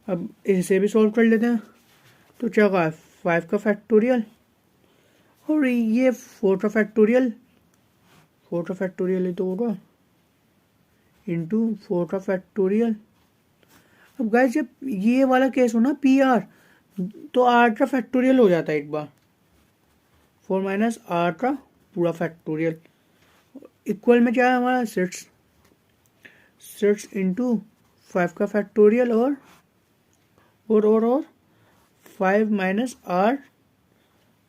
अब इसे भी सॉल्व कर लेते हैं। तो क्या कहा है, 5 का फैक्टोरियल और ये 4 का फैक्टोरियल, 4 का फैक्टोरियल ही तो होगा इंटू 4 का फैक्टोरियल। अब गाइस जब ये वाला केस हो ना PR, तो R का फैक्टोरियल हो जाता है एक बार, 4 माइनस R का पूरा फैक्टोरियल इक्वल में क्या है हमारा 6 इंटू 5 का फैक्टोरियल और 5 माइनस R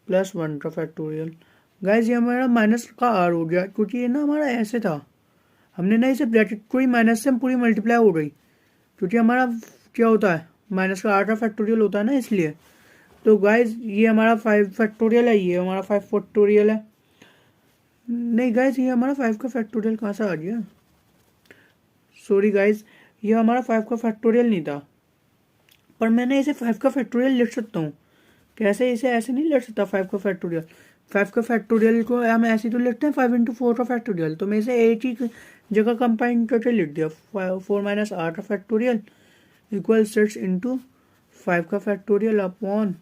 प्लस 1 का फैक्टोरियल। गाइज ये हमारा माइनस का R हो गया, क्योंकि ये ना हमारा ऐसे था, हमने ना इसे ब्रैकेट कोई माइनस से हम पूरी मल्टीप्लाई हो गई, क्योंकि हमारा क्या होता है माइनस का R का फैक्टोरियल होता है ना, इसलिए। तो गाइज ये हमारा 5 फैक्टोरियल है, ये हमारा 5 फैक्टोरियल है। नहीं गाइज ये हमारा 5 का फैक्टोरियल कहाँ से आ गया, सॉरी गाइज ये हमारा 5 का फैक्टोरियल नहीं था, पर मैंने इसे 5 का फैक्टोरियल लिख सकता हूँ। कैसे, इसे ऐसे नहीं लिख सकता 5 का फैक्टोरियल। 5 का फैक्टोरियल को हम ऐसे तो लिखते हैं 5 इंटू 4 का फैक्टोरियल, तो मैं इसे एक ही जगह कंबाइन करके लिख दिया, 4 माइनस R का फैक्टोरियल इक्वल 6 इंटू 5 का factorial upon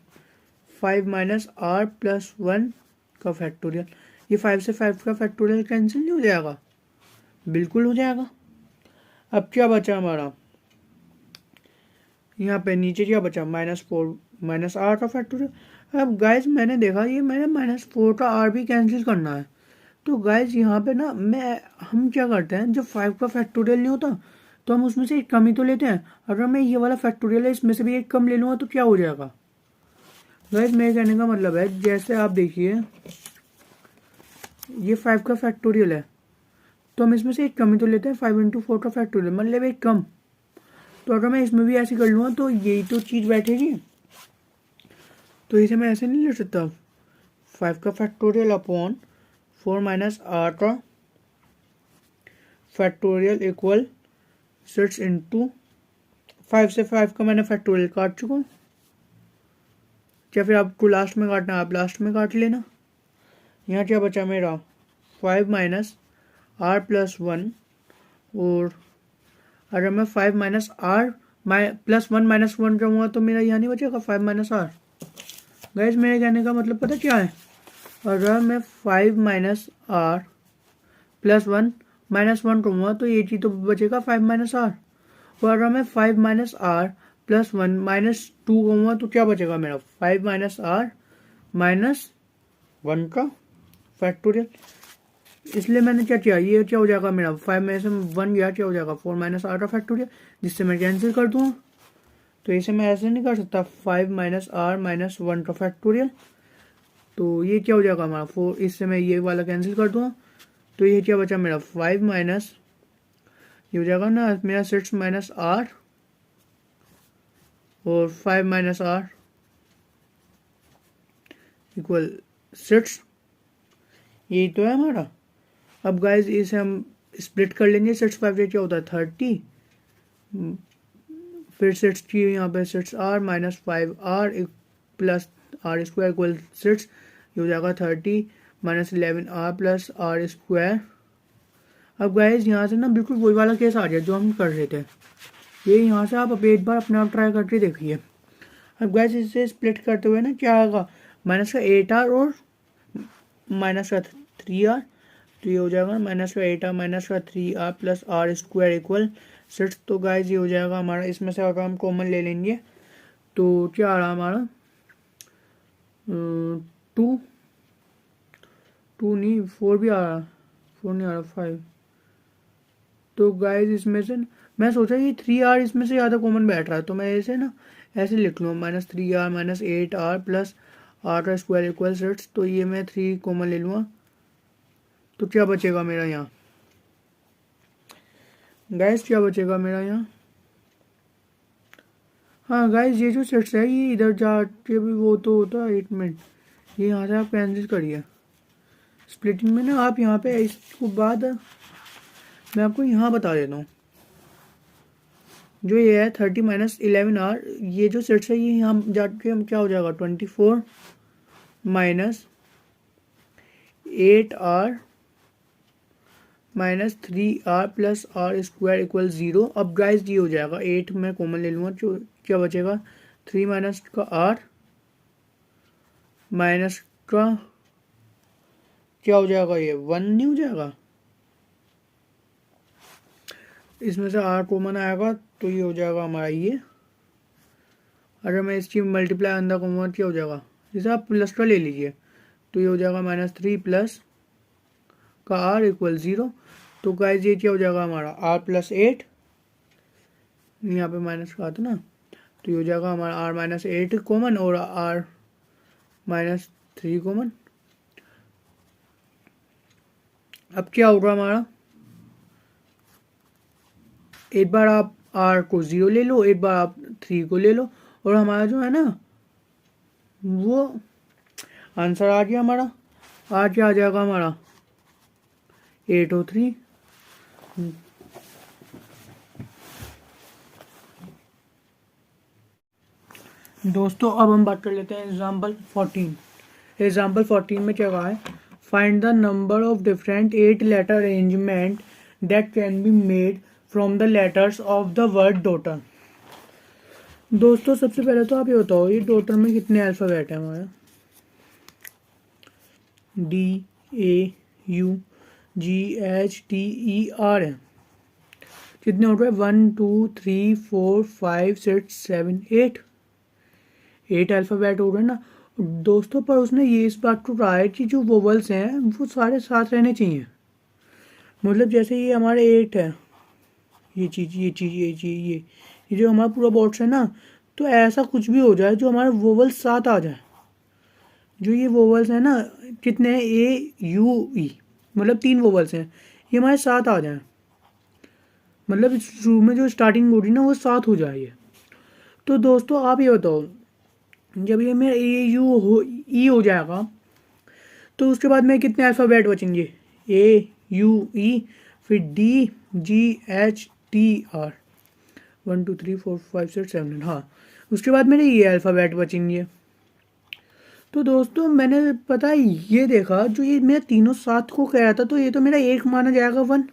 5 minus R plus 1 का फैक्टोरियल। ये 5 से 5 का फैक्टोरियल कैंसिल नहीं हो जाएगा, बिल्कुल हो जाएगा। अब क्या बचा हमारा, यहाँ पे नीचे क्या बचा, -4 माइनस R का फैक्टोरियल। अब गाइज मैंने देखा ये मैंने -4 का R भी कैंसिल करना है। तो गाइज यहाँ पे ना हम क्या करते हैं, जब 5 का फैक्टोरियल नहीं होता तो हम उसमें से एक कम ही तो लेते हैं। अगर मैं ये वाला फैक्टोरियल है इसमें से भी एक कम ले लूँगा तो क्या हो जाएगा। गाइज मेरे कहने का मतलब है, जैसे आप देखिए ये 5 का फैक्टोरियल है, तो हम इसमें से एक कम ही तो लेते हैं, 5 इंटू 4 का फैक्टोरियल मतलब एक कम। तो अगर मैं इसमें भी ऐसे कर लूँगा तो यही तो चीज़ बैठेगी, तो इसे मैं ऐसे नहीं लिख सकता, 5 का फैक्टोरियल अपॉन 4 माइनस R का फैक्टोरियल इक्वल 6 इंटू 5 से 5 का मैंने फैक्टोरियल काट चुका हूँ। क्या फिर आपको लास्ट में काटना है, आप लास्ट में काट लेना। यहाँ क्या बचा मेरा 5 माइनस आर प्लस 1, और अगर मैं 5 माइनस आर प्लस 1 माइनस 1 करूँगा तो मेरा यहाँ नहीं बचेगा 5 माइनस आर। गाइस मेरे कहने का मतलब पता क्या है, अगर मैं 5 माइनस आर प्लस 1 माइनस 1 करूँगा तो ये चीज़ तो बचेगा 5 माइनस आर, और अगर मैं 5 माइनस आर प्लस 1 माइनस 2 करूँगा तो क्या बचेगा मेरा 5 माइनस आर माइनस 1 का फैक्टोरियल। इसलिए मैंने क्या किया, ये क्या हो जाएगा मेरा 5 में से 1 गया, क्या हो जाएगा 4 माइनस आर का फैक्टोरियल, जिससे मैं कैंसिल कर दूँगा। तो इसे मैं ऐसे नहीं कर सकता 5 माइनस आर माइनस 1 का फैक्टोरियल, तो ये क्या हो जाएगा हमारा 4, इससे मैं ये वाला कैंसिल कर दूँगा। तो ये क्या बचा मेरा 5 माइनस, ये हो जाएगा ना मेरा 6 माइनस आर और 5 माइनस आर इक्वल 6, यही तो है हमारा। अब गाइस इसे हम स्प्लिट कर लेंगे, 6 5 क्या होता है 30, फिर 6 की यहाँ पे 6 r minus 5 r plus r square equal 6, ये हो जाएगा 30 minus 11 r plus r square. अब गाइस यहाँ से ना बिल्कुल वही वाला केस आ गया जो हम कर रहे थे, ये यहाँ से आप एक बार अपने आप ट्राई करके देखिए। अब गाइस इसे स्प्लिट करते हुए ना क्या आएगा, माइनस का 8 आर और माइनस का 3 आर, तो ये हो जाएगा माइनस का 8 आर माइनस का 3 r plus r square equal 6। तो गाइस ये हो जाएगा हमारा, इसमें से अगर हम कॉमन ले लेंगे तो क्या आ रहा हमारा 2 नहीं 4 भी आ रहा, 4 नहीं आ रहा 5। तो गाइस इसमें से मैं सोचा ये 3 आर इसमें से ज़्यादा कॉमन बैठ रहा है, तो मैं इसे ना ऐसे लिख लूँ minus 3 r minus 8 r plus r का स्क्वायर इक्वल 6। तो ये मैं 3 कॉमन ले लूँगा, तो क्या बचेगा मेरा यहाँ गाइस, क्या बचेगा मेरा यहाँ, हाँ गाइस ये जो 6 है ये इधर जाके भी वो तो होता है 8 मिनट, ये यहाँ से आप कैंसिल करिए स्प्लिटिंग में ना। आप यहाँ पे इसको बाद मैं आपको यहाँ बता देता हूँ, जो ये है 30 माइनस 11 आर, ये जो 6 है ये यहाँ जाके हम क्या हो जाएगा 24 minus 8 r minus 3 r plus r square equal 0। अब गाइस ये हो जाएगा 8 में कॉमन ले लूँगा, जो क्या बचेगा 3 माइनस का आर माइनस का क्या हो जाएगा, ये 1 नहीं हो जाएगा, इसमें से आर कॉमन आएगा तो ये हो जाएगा हमारा ये। अगर मैं इसकी मल्टीप्लाई अंदर करूँगा क्या हो जाएगा, जैसे आप प्लस का ले लीजिए तो ये हो जाएगा माइनस 3 प्लस का आर इक्वल 0। तो गाइस ये क्या हो जाएगा हमारा आर प्लस 8, यहाँ पे माइनस का आता ना, तो ये हो जाएगा हमारा आर माइनस 8 कॉमन और आर माइनस 3 कॉमन। अब क्या होगा हमारा, एक बार आप आर को 0 ले लो, एक बार आप 3 को ले लो, और हमारा जो है ना वो आंसर आ गया हमारा। आज क्या आ जाएगा हमारा 803। दोस्तों अब हम बात कर लेते हैं एग्जाम्पल 14। एग्जाम्पल 14 में क्या कहा है, find the number of different 8 letter arrangement that can be made from the letters of the word daughter. दोस्तों सबसे पहले तो आप ये बताओ ये डॉटर में कितने अल्फ़ाबेट है हमारा, DAUGHTER है, कितने हो गए 1 2 3 4 5 6 7 8 अल्फ़ाबेट हो गए ना दोस्तों। पर उसने ये इस बात को कहा है कि जो वोवल्स हैं वो सारे साथ रहने चाहिए, मतलब जैसे ये हमारे 8 है, ये चीज़ ये जो हमारा पूरा बॉक्स है ना, तो ऐसा कुछ भी हो जाए जो हमारे वोवल्स साथ आ जाए। जो ये वोवल्स हैं ना कितने हैं AUE, मतलब 3 वोवल्स हैं, ये हमारे साथ आ जाए, मतलब शुरू में जो स्टार्टिंग हो रही ना वो साथ हो जाए ये। तो दोस्तों आप ये बताओ जब ये मेरा AUE हो जाएगा तो उसके बाद में कितने अल्फ़ाबेट बचेंगे AUE, फिर DGHTR 1 2 3 4 5 6 7 हाँ, उसके बाद मेरे ये अल्फ़ाबेट बचेंगे। तो दोस्तों मैंने पता है ये देखा, जो ये मेरा तीनों साथ को कह रहा था, तो ये तो मेरा एक माना जाएगा 1,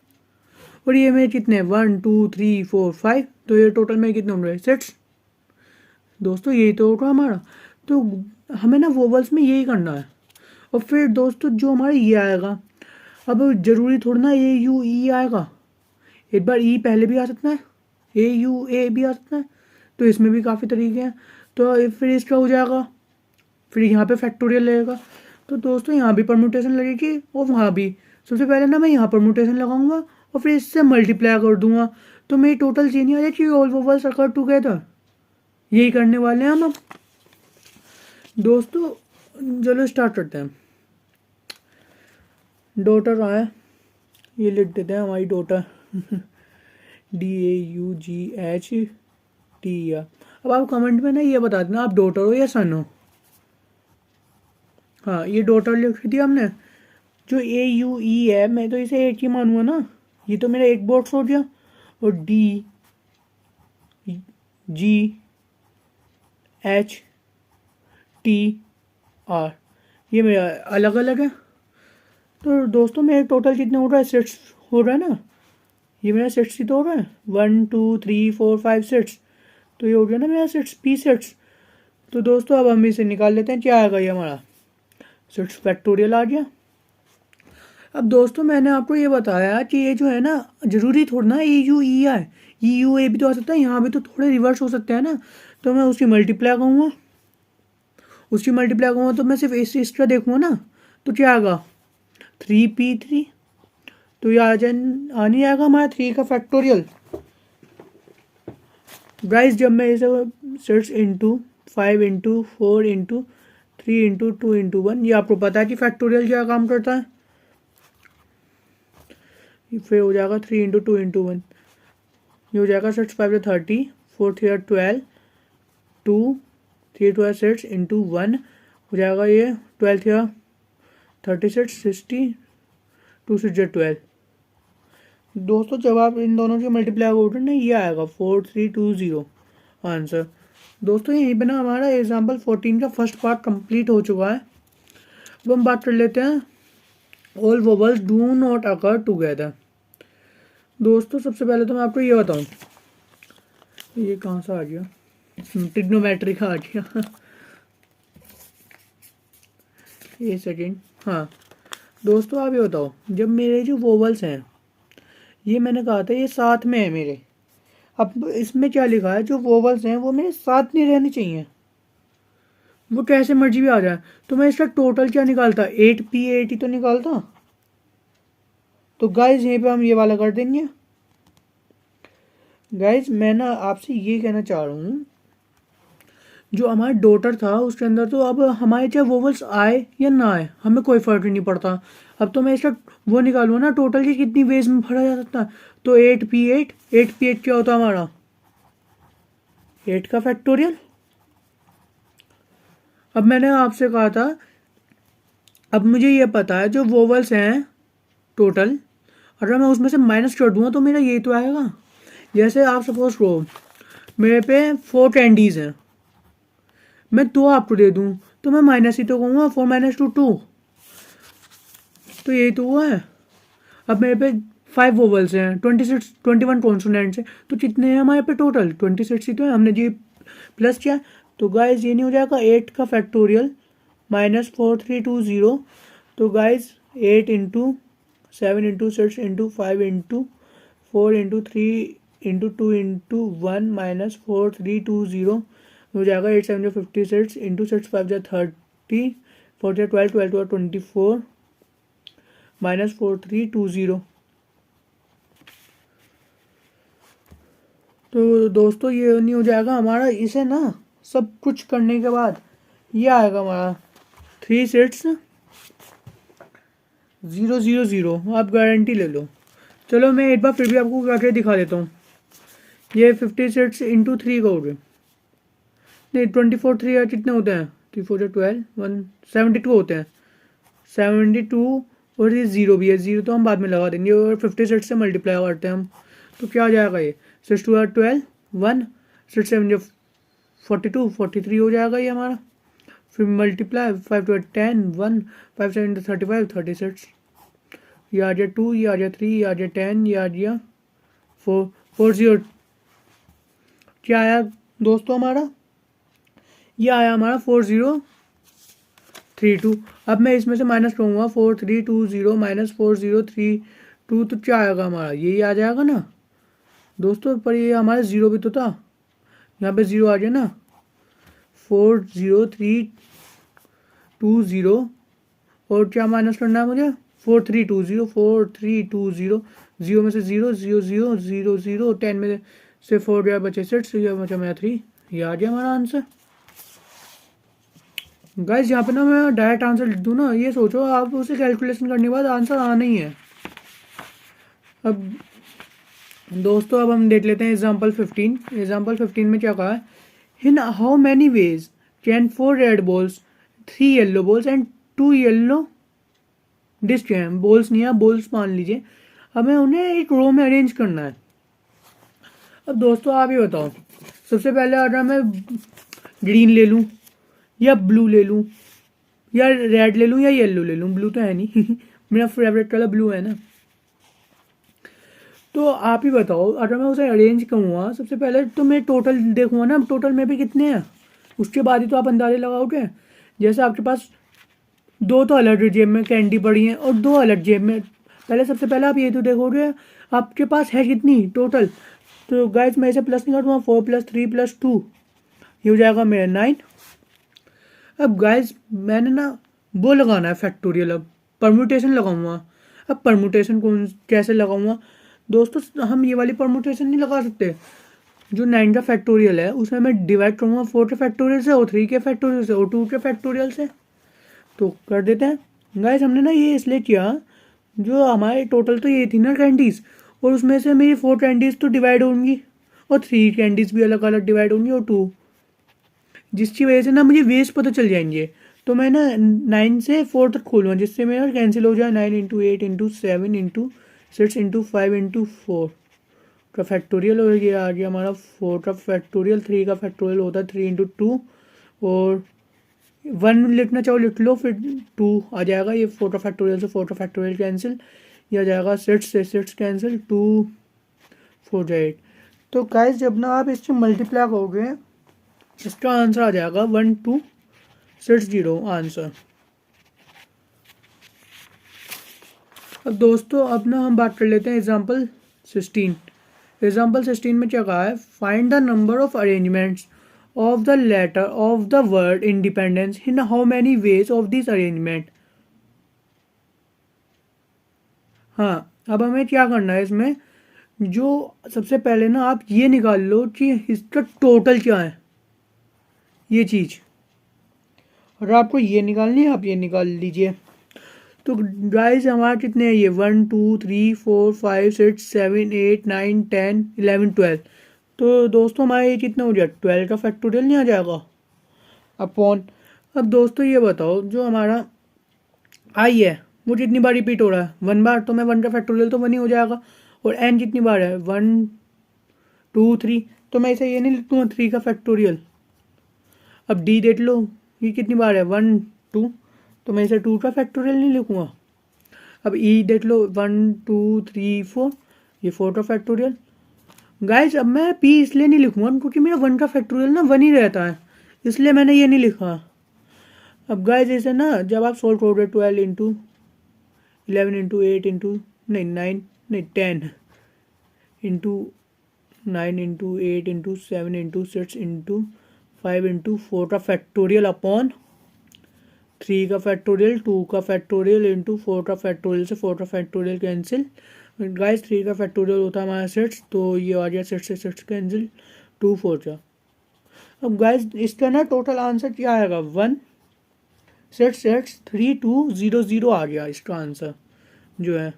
और ये मेरे कितने 1 2 3 4 5, तो ये टोटल में कितने होंगे 6। दोस्तों यही तो होगा हमारा। तो हमें ना वोवल्स में यही करना है। और फिर दोस्तों जो हमारा ये आएगा, अब जरूरी थोड़ा ना ए यू ई आएगा, एक बार ई पहले भी आ सकता है, ए यू ए भी आ सकता है, तो इसमें भी काफ़ी तरीके हैं। तो फिर इसका हो जाएगा, फिर यहाँ पे फैक्टोरियल लगेगा। तो दोस्तों यहाँ भी परम्यूटेशन लगेगी और वहाँ भी। सबसे पहले ना मैं यहाँ परम्यूटेशन लगाऊंगा और फिर इससे मल्टीप्लाई कर दूंगा, तो मेरी टोटल चेंज आ जाएगी ऑल वोवल्स अकर टुगेदर। यही करने वाले हैं हम अब। दोस्तों चलो स्टार्ट करते हैं। डॉटर आए, ये लिख देते हैं हमारी डॉटर DAUGHT। अब आप कमेंट में ना ये बता देना आप डॉटर हो या सन हो। हाँ, ये डॉटर लिख दिया हमने। जो AUE है, मैं तो इसे एक ही मानूंगा ना, ये तो मेरा एक बॉक्स हो गया। और DGHTR ये मेरा अलग अलग है। तो दोस्तों मेरे टोटल कितने हो रहा है, 6 हो रहा है ना, ये मेरा 6 ही तो हो रहा है, 1 2 3 4 5 6, तो ये हो गया ना मेरा 6P6। तो दोस्तों अब हम इसे निकाल लेते हैं, क्या आएगा ये हमारा 6 फैक्टोरियल आ गया। अब दोस्तों मैंने आपको ये बताया कि ये जो है ना, ज़रूरी थोड़ा ना EUE है, EUA भी तो आ सकता है, यहाँ भी तो थोड़े रिवर्स हो सकते हैं ना। तो मैं उसकी मल्टीप्लाई कहूँगा, तो मैं सिर्फ इसका देखूँगा ना, तो क्या आएगा 3P3। तो ये आ नहीं आएगा हमारा 3 का फैक्टोरियल। गाइस जब मैं इसे 6 into 5 into 4 into 3 into 2 into 1, ये आपको पता है कि फैक्टोरियल क्या काम करता है। फिर हो जाएगा 3 इंटू 2 इंटू 1, ये हो जाएगा 6 5 30, 4 3 12, 2 3 12 6 इंटू 1 हो जाएगा ये 12 3 36 60, 2 6 12। दोस्तों जब आप इन दोनों की मल्टीप्लाई करोगे ना, ये आएगा 4320 आंसर। दोस्तों यहीं पे ना हमारा एग्जाम्पल 14 का फर्स्ट पार्ट कंप्लीट हो चुका है। अब हम बात कर लेते हैं all vowels do not occur together. दोस्तों सबसे पहले तो मैं आपको ये बताऊं, ये कहाँ से आ गया, ट्रिग्नोमेट्री का आ गया ये सेकेंड। हाँ दोस्तों आप ये बताओ, जब मेरे जो वोवल्स हैं, ये मैंने कहा था ये साथ में है मेरे, अब इसमें क्या लिखा है, जो वोवल्स हैं वो मेरे साथ नहीं रहनी चाहिए, वो कैसे मर्जी भी आ जाए। तो मैं इसका टोटल क्या निकालता, 8P8 ही तो निकालता। तो गाइज यहीं पे हम ये वाला कर देंगे। गाइज मैं ना आपसे ये कहना चाह रहा हूँ, जो हमारा डॉटर था उसके अंदर तो अब हमारे चाहे वोवल्स आए या ना आए हमें कोई फर्क नहीं पड़ता। अब तो मैं इसका वो निकालूँ ना, टोटल की कितनी वेज में भरा जा सकता है। तो 8P8, 8P8 क्या होता है हमारा 8 का फैक्टोरियल। अब मैंने आपसे कहा था, अब मुझे ये पता है जो वोवल्स हैं टोटल, अगर मैं उसमें से माइनस कर दूंगा तो मेरा ये तो आएगा। जैसे आप सपोज करो मेरे पे 4 कैंडीज़ हैं, मैं 2 आपको दे दूं तो मैं माइनस ही तो कहूँगा, 4 - 2 2, तो यही तो हुआ है। अब मेरे पे 5 वोवल्स हैं, 21 कॉन्सोनेंट्स हैं, तो कितने हैं हमारे पे टोटल 26 ही तो है, हमने जी प्लस किया। तो गाइज ये नहीं हो जाएगा 8 का फैक्टोरियल -4320। तो guys 8 into 7 into 6 into 5 into 4 into 3 into 2 into 1 -4320 हो जाएगा 8 7 56 इंटू 6 5 30, 4 12 12 24 -4320। तो दोस्तों ये नहीं हो जाएगा हमारा, इसे ना सब कुछ करने के बाद ये आएगा हमारा 3 6 0 0 0। आप गारंटी ले लो। चलो मैं एक बार फिर भी आपको करके दिखा देता हूँ। ये 56 इंटू 3 का हो गया, नहीं 24 3 कितने होते हैं, 3 4 12 1 72 होते हैं, 72 और ये जीरो भी है, जीरो तो हम बाद में लगा देंगे। और 56 से मल्टीप्लाई करते हैं हम, तो क्या आ जाएगा ये 6 2 8 12 1 6 7 जो 42 43 हो जाएगा ये हमारा। फिर मल्टीप्लाई 5 2 8 10 1 5 7 35 36, ये आ जाए 2, ये आ जाए 3, ये आ जाए 10, ये आ गया 4 4 0। क्या आया दोस्तों हमारा, ये आया हमारा 4032। अब मैं इसमें से माइनस करूँगा 4320 माइनस 4032, तो क्या आएगा हमारा, यही आ जाएगा ना दोस्तों। पर ये हमारा ज़ीरो भी तो था, यहाँ पे ज़ीरो आ गया ना। 40320 और क्या माइनस करना है मुझे, 4320 जीरो में से zero zero zero zero zero 10 में से 4 गया बचे 6, ये बचा मेरा 3, ये आ गया हमारा आंसर। गाइस यहाँ पे ना मैं डायरेक्ट आंसर लिख दूँ ना, ये सोचो आप उसे कैलकुलेशन करने के बाद आंसर आना ही है। अब दोस्तों अब हम देख लेते हैं एग्जाम्पल 15। एग्जाम्पल 15 में क्या कहा है, in how many ways can 4 red balls 3 yellow balls and 2 yellow disc हैं, बॉल्स नहीं है बॉल्स मान लीजिए, हमें उन्हें एक रो में अरेंज करना है। अब दोस्तों आप ही बताओ, सबसे पहले अगर मैं ग्रीन ले लूँ या ब्लू ले लूँ या रेड ले लूँ या येलो ले लूँ, ब्लू तो है नहीं मेरा फेवरेट कलर ब्लू है ना। तो आप ही बताओ अगर मैं उसे अरेंज करूँगा, सबसे पहले तो मैं टोटल देखूँगा ना, टोटल में भी कितने हैं, उसके बाद ही तो आप अंदाजे लगाओगे। जैसे आपके पास 2 तो अलग जेब में कैंडी पड़ी हैं और 2 अलग जेब में, पहले सबसे पहले आप ये तो देखोगे आपके पास है कितनी टोटल। तो गाइस मैं इसे प्लस नहीं करूँगा, 4 + 3 + 2 ये हो जाएगा मेरा 9। अब गाइस मैंने ना वो लगाना है फैक्टोरियल, अब परम्यूटेशन लगाऊंगा। अब परम्यूटेशन कौन कैसे लगाऊंगा दोस्तों, हम ये वाली परम्यूटेशन नहीं लगा सकते। जो 9 का फैक्टोरियल है उसमें मैं डिवाइड करूँगा 4 के फैक्टोरियल से और 3 के फैक्टोरियल से और 2 के फैक्टोरियल से, तो कर देते हैं। गाइस हमने ना ये इसलिए किया, जो हमारे टोटल तो ये थी ना कैंडीज़, और उसमें से मेरी 4 कैंडीज़ तो डिवाइड होंगी और 3 कैंडीज़ भी अलग अलग डिवाइड होंगी और 2, जिसकी वजह से ना मुझे वेस्ट पता चल जाएंगे। तो मैं ना 9 से 4 तक खोलूँगा, जिससे मेरा कैंसिल हो जाए। 9 × 8 × 7 × 6 × 5 × 4 का फैक्टोरियल, और ये आ गया हमारा 4 का फैक्टोरियल। 3 का फैक्टोरियल होता है 3 × 2, और 1 लिखना चाहो लिख लो, फिर 2 आ जाएगा। ये 4 का फैक्टोरियल से 4 का फैक्टोरियल कैंसिल, ये आ जाएगा 6 से 6 कैंसिल, 2 4 8। तो गाइस जब ना आप इससे मल्टीप्लाई करोगे इसका आंसर आ जाएगा 1260 आंसर। अब दोस्तों अब ना हम बात कर लेते हैं एग्जाम्पल 16। एग्जाम्पल 16 में क्या कहा है, find the number of arrangements of the letter of the word independence in how many ways of this arrangement. हाँ अब हमें क्या करना है इसमें, जो सबसे पहले ना आप ये निकाल लो कि इसका टोटल क्या है ये चीज़, और आपको ये निकालनी है, आप ये निकाल लीजिए। तो गाइस हमारा कितने हैं ये 1 2 3 4 5 6 7 8 9 10 11 12। तो दोस्तों हमारा ये कितना हो गया, 12 का फैक्टोरियल नहीं आ जाएगा अपॉन। अब दोस्तों ये बताओ जो हमारा आई है वो कितनी बार रिपीट हो रहा है, 1 बार, तो मैं 1 का फैक्टोरियल तो 1 ही हो जाएगा। और एन कितनी बार है, 1 2 3, तो मैं इसे ये नहीं लिख दूँगा 3 का फैक्टोरियल। अब डी देख लो ये कितनी बार है, 1 2, तो मैं इसे 2 का फैक्टोरियल नहीं लिखूँगा। अब ई देख लो 1 2 3 4, ये 4 का फैक्टोरियल। गाइस अब मैं पी इसलिए नहीं लिखूँगा क्योंकि मेरा 1 का फैक्टोरियल ना 1 ही रहता है, इसलिए मैंने ये नहीं लिखा। अब गाइस इसे ना जब आप सोल्व करोगे 12 × 11 × 8 × नहीं 9 नहीं 10 × 9 × 8 × 7 × 6 × 5 × 4 का फैक्टोरियल अपॉन 3 का फैक्टोरियल, 2 का फैक्टोरियल इंटू 4 का फैक्टोरियल से 4 का फैक्टोरियल कैंसिल। गाइस 3 का फैक्टोरियल होता है हमारा 6, तो ये आ गया 6 से 6 कैंसिल, 2 4 का। अब गाइस इसका ना टोटल आंसर क्या आएगा, 1 6 6 3 2 0 0 आ गया इसका आंसर जो है।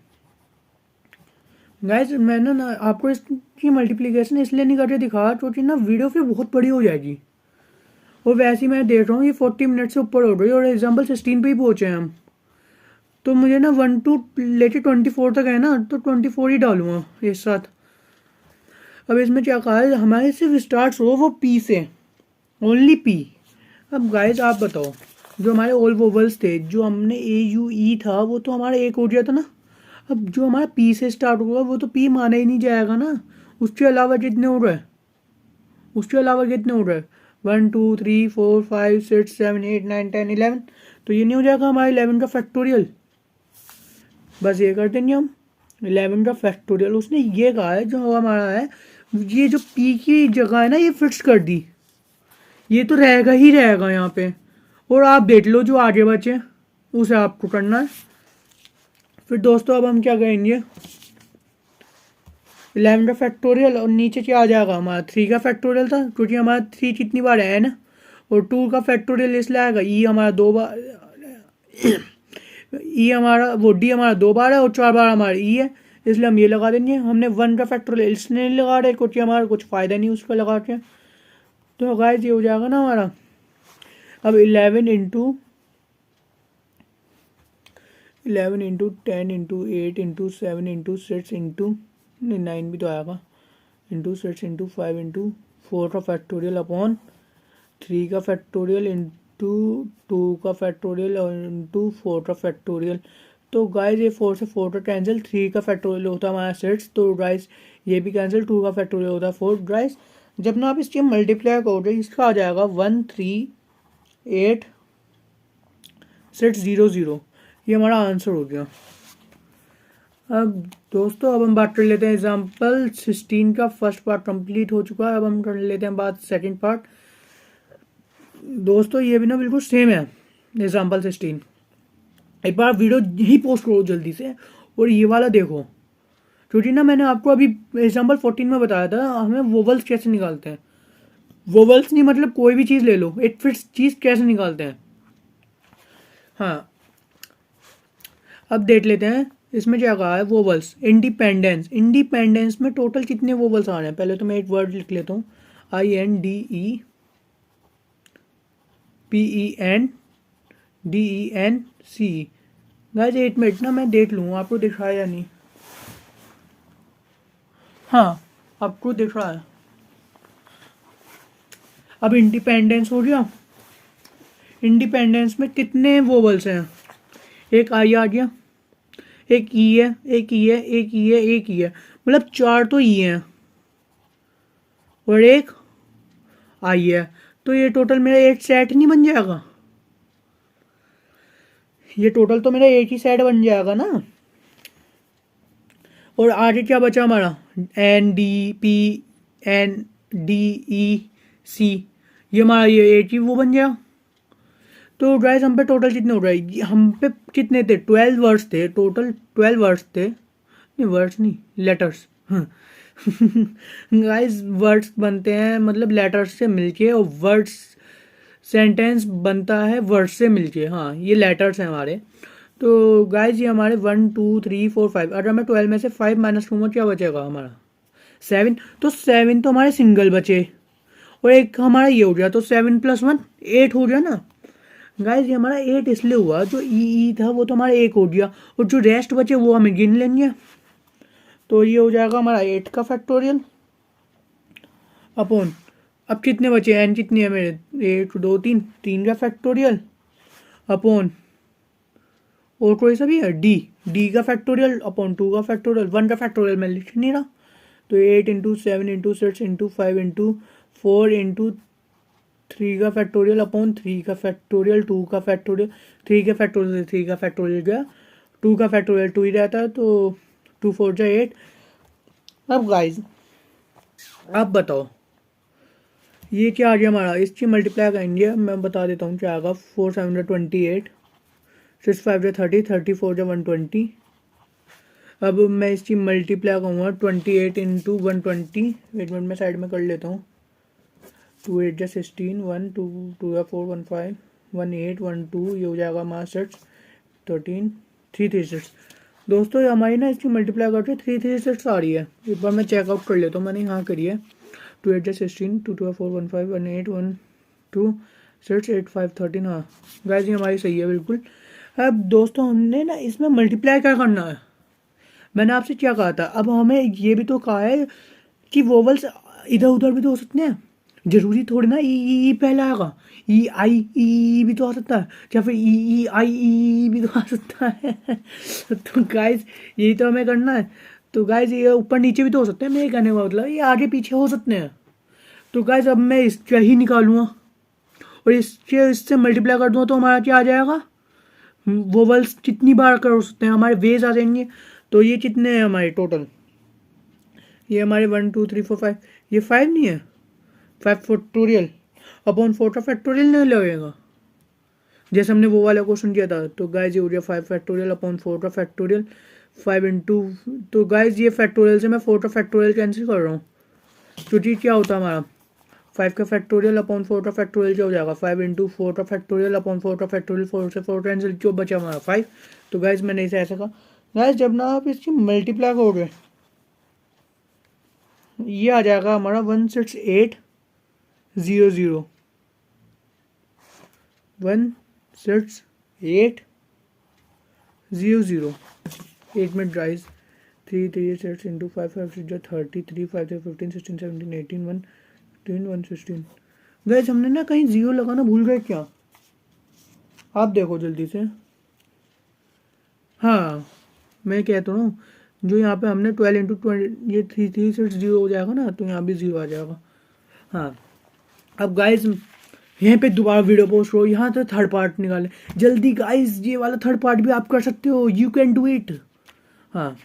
गाइस मैंने ना आपको इसकी मल्टीप्लिकेशन इसलिए नहीं करके दिखाया क्योंकि ना वीडियो फिर बहुत बड़ी हो जाएगी, और वैसे ही मैं देख रहा हूँ ये 40 मिनट से ऊपर हो रही है और एग्जाम्पल 16 पे ही पहुँचे हैं हम। तो मुझे ना 1 टू लेके 24 तक है ना, तो 24 ही डालूंगा एक साथ। अब इसमें क्या कहा है, हमारे सिर्फ स्टार्ट हो वो पी से, ओनली पी। अब गाइस आप बताओ, जो हमारे ऑल वोवल्स थे, जो हमने ए यू ई था, वो तो हमारा एक हो गया था ना। अब जो हमारा पी से स्टार्ट होगा वो तो पी माना ही नहीं जाएगा ना। उसके अलावा कितने हो रहे हैं, उसके अलावा कितने हो रहे हैं, 1 2 3 4 5 6 7 8 9 10 11। तो ये नहीं हो जाएगा हमारा 11 का फैक्टोरियल। बस ये कर देंगे हम 11 का फैक्टोरियल। उसने ये कहा है जो हमारा है, ये जो पी की जगह है ना, ये फिक्स कर दी, ये तो रहेगा ही रहेगा यहाँ पे। और आप देख लो जो आगे बचे उसे आपको करना है। फिर दोस्तों अब हम क्या करेंगे, 11 का फैक्टोरियल और नीचे क्या आ जाएगा, हमारा 3 का फैक्टोरियल था, क्योंकि हमारा 3 कितनी बार है ना। और 2 का फैक्टोरियल इसलिए आएगा, ई हमारा 2 बार, ई हमारा वो डी हमारा 2 बार है और 4 बार हमारा ई है, इसलिए हम ये लगा देंगे। हमने 1 का फैक्टोरियल इसलिए नहीं लगा रहे क्योंकि हमारा कुछ फ़ायदा नहीं उसका लगा के। तो गाइस ये हो जाएगा ना हमारा। अब 11 into 10 into 8 into 7 into 6 into 9 भी तो आएगा, इंटू 6 इंटू 5 इंटू 4 का फैक्टोरियल अपॉन 3 का फैक्टोरियल इंटू 2 का फैक्टोरियल और इंटू 4 का फैक्टोरियल। तो गाइस ये 4 से 4 का कैंसिल, 3 का फैक्टोरियल होता है हमारा 6, तो गाइस ये भी कैंसिल, 2 का फैक्टोरियल होता है 4। गाइस जब ना आप इसके मल्टीप्लाई करोगे इसका आ जाएगा 1 3 8 6 0 0। ये हमारा आंसर हो गया। अब दोस्तों अब हम बात कर लेते हैं एग्जाम्पल 16 का। फर्स्ट पार्ट कंप्लीट हो चुका है, अब हम कर लेते हैं बात सेकंड पार्ट। दोस्तों ये भी ना बिल्कुल सेम है एग्जाम्पल 16। एक बार वीडियो ही पोस्ट करो जल्दी से और ये वाला देखो, क्योंकि ना मैंने आपको अभी एग्जाम्पल 14 में बताया था हमें वोवल्स कैसे निकालते हैं। वोवल्स नहीं मतलब कोई भी चीज़ ले लो, एक फिक्स चीज़ कैसे निकालते हैं। हाँ अब देख लेते हैं इसमें क्या कहा है, वोवल्स इंडिपेंडेंस। इंडिपेंडेंस में टोटल कितने वोवल्स आ रहे हैं, पहले तो मैं एक वर्ड लिख लेता हूँ, INDEPENDENCE। गाइस 8 मिनट ना मैं देख लूँ आपको दिख रहा है या नहीं। हाँ आपको दिख रहा है। अब इंडिपेंडेंस हो गया। इंडिपेंडेंस में कितने वोवल्स हैं, एक आई आ गया, एक ई है, एक ई है, एक ई है, एक ई है, मतलब 4 तो ई हैं और एक आई है। तो ये टोटल मेरा एक सेट नहीं बन जाएगा, ये टोटल तो मेरा एक ही सेट बन जाएगा ना। और आगे क्या बचा हमारा, NDPNDEC, ये हमारा ये एक ही वो बन गया। तो गाइस हम पे टोटल कितने हो रहे हैं, हम पे कितने थे, 12 वर्ड्स थे टोटल, 12 वर्ड्स थे, नहीं वर्ड्स नहीं लेटर्स। गाइस वर्ड्स बनते हैं मतलब लेटर्स से मिलके, और वर्ड्स सेंटेंस बनता है वर्ड्स से मिलके। हाँ ये लेटर्स हैं हमारे। तो गाइस ये हमारे 1 2 3 4 5, अगर मैं 12 में से 5 माइनस करूँगा क्या बचेगा हमारा 7। तो 7 तो हमारे सिंगल बचे और एक हमारा ये हो गया, तो 7 + 1 8 हो गया ना। गाइस ये हमारा 8 इसलिए हुआ, जो ई था वो तो हमारा 1 हो गया और जो रेस्ट बचे वो हमें गिन लेंगे। तो ये हो जाएगा हमारा 8 का फैक्टोरियल अपॉन, अब कितने बचे एन कितनी है मेरे, 1 2 3, 3 का फैक्टोरियल अपॉन, और कोई सा भी है डी का फैक्टोरियल अपॉन 2 का फैक्टोरियल। 1 का फैक्टोरियल मैं लिख नहीं रहा, तो 8 into 7 into 6 into 5 into 4 into 3 का फैक्टोरियल अपॉन 3 का फैक्टोरियल, 2 का फैक्टोरियल, 3 के फैक्टोरियल से 3 का फैक्टोरियल गया, 2 का फैक्टोरियल 2 ही रहता है, तो 2 4 जा 8। अब गाइज आप बताओ ये क्या आ गया हमारा, इसकी मल्टीप्लाई करेंगे, मैं बता देता हूँ क्या आएगा। 4 7 28, 6 5 30, 34 120। अब मैं इसकी मल्टीप्लाई करूँगा 28 इंटू 120, वेट मिनट में साइड में कर लेता हूँ। 2 8 16, 1 2 2 4 1 5 1 8 1 2, ये हो जाएगा हमारा 6 13 3 3 6। दोस्तों ये हमारी ना इसकी मल्टीप्लाई करके 3 3 6 आ रही है। एक बार मैं चेकआउट कर लेता हूँ, मैंने यहाँ करी है। 2 8 16, 2 2 4 1 5 1 8 1 2 6 8 5 13। हाँ गाइस ये हमारी सही है बिल्कुल। अब दोस्तों हमने ना इसमें मल्टीप्लाई क्या करना है, मैंने आपसे क्या कहा था। अब हमें ये भी तो कहा है कि वोवल्स इधर उधर भी तो हो सकते हैं, जरूरी थोड़ी ना ई पहले आएगा, ई आई ई भी तो आ सकता है, या फिर ई आई ई भी तो आ सकता है। तो गाइज यही तो हमें करना है। तो गाइज ये ऊपर नीचे भी तो हो सकते हैं, मेरे कहने का मतलब ये आगे पीछे हो सकते हैं। तो गाइज अब मैं इसका ही निकालूंगा और इससे मल्टीप्लाई कर दूंगा तो हमारा क्या आ जाएगा, वोवल्स कितनी बार कर सकते हैं, हमारे वेज आ जाएंगे। तो ये कितने हैं हमारे टोटल, ये हमारे 1 2 3 4 5, ये 5 नहीं है, 5 फैक्टोरियल अपॉन 4 का फैक्टोरियल नहीं लगेगा जैसे हमने वो वाला क्वेश्चन किया था। तो गाइज ये हो गया 5 फैक्टोरियल अपॉन 4 का फैक्टोरियल 5 इंटू, तो गाइज ये फैक्टोरियल से मैं 4 का फैक्टोरियल कैंसिल कर रहा हूँ, तो जी क्या होता है हमारा 5 का फैक्टोरियल अपॉन 4 का फैक्टोरियल क्या हो जाएगा, 5 इंटू 4 का फैक्टोरियल अपॉन 4 का फैक्टोरियल, 4 से 4 कैंसिल, जो बचा हमारा 5। तो गाइज मैंने इसे ऐसा कहा। गाइज जब ना आप इसकी मल्टीप्लाई करोगे ये आ जाएगा हमारा 168 0 168 0 8 में ड्राइज 3 3 6 इंटू 5 5 6 30 3 5 से 15 16 17 18 1 15 1 16। गैस हमने ना कहीं जीरो लगाना भूल गए क्या, आप देखो जल्दी से। हाँ मैं कहता हूँ जो यहाँ पे हमने 12 इंटू 20 ये 3 3 6 0 हो जाएगा ना, तो यहाँ भी 0 आ जाएगा। हाँ अब गाइस यहाँ पे दोबारा वीडियो पोस्ट हो, यहाँ से थर्ड पार्ट निकाले जल्दी गाइस, ये वाला थर्ड पार्ट भी आप कर सकते हो, यू कैन डू इट। हाँ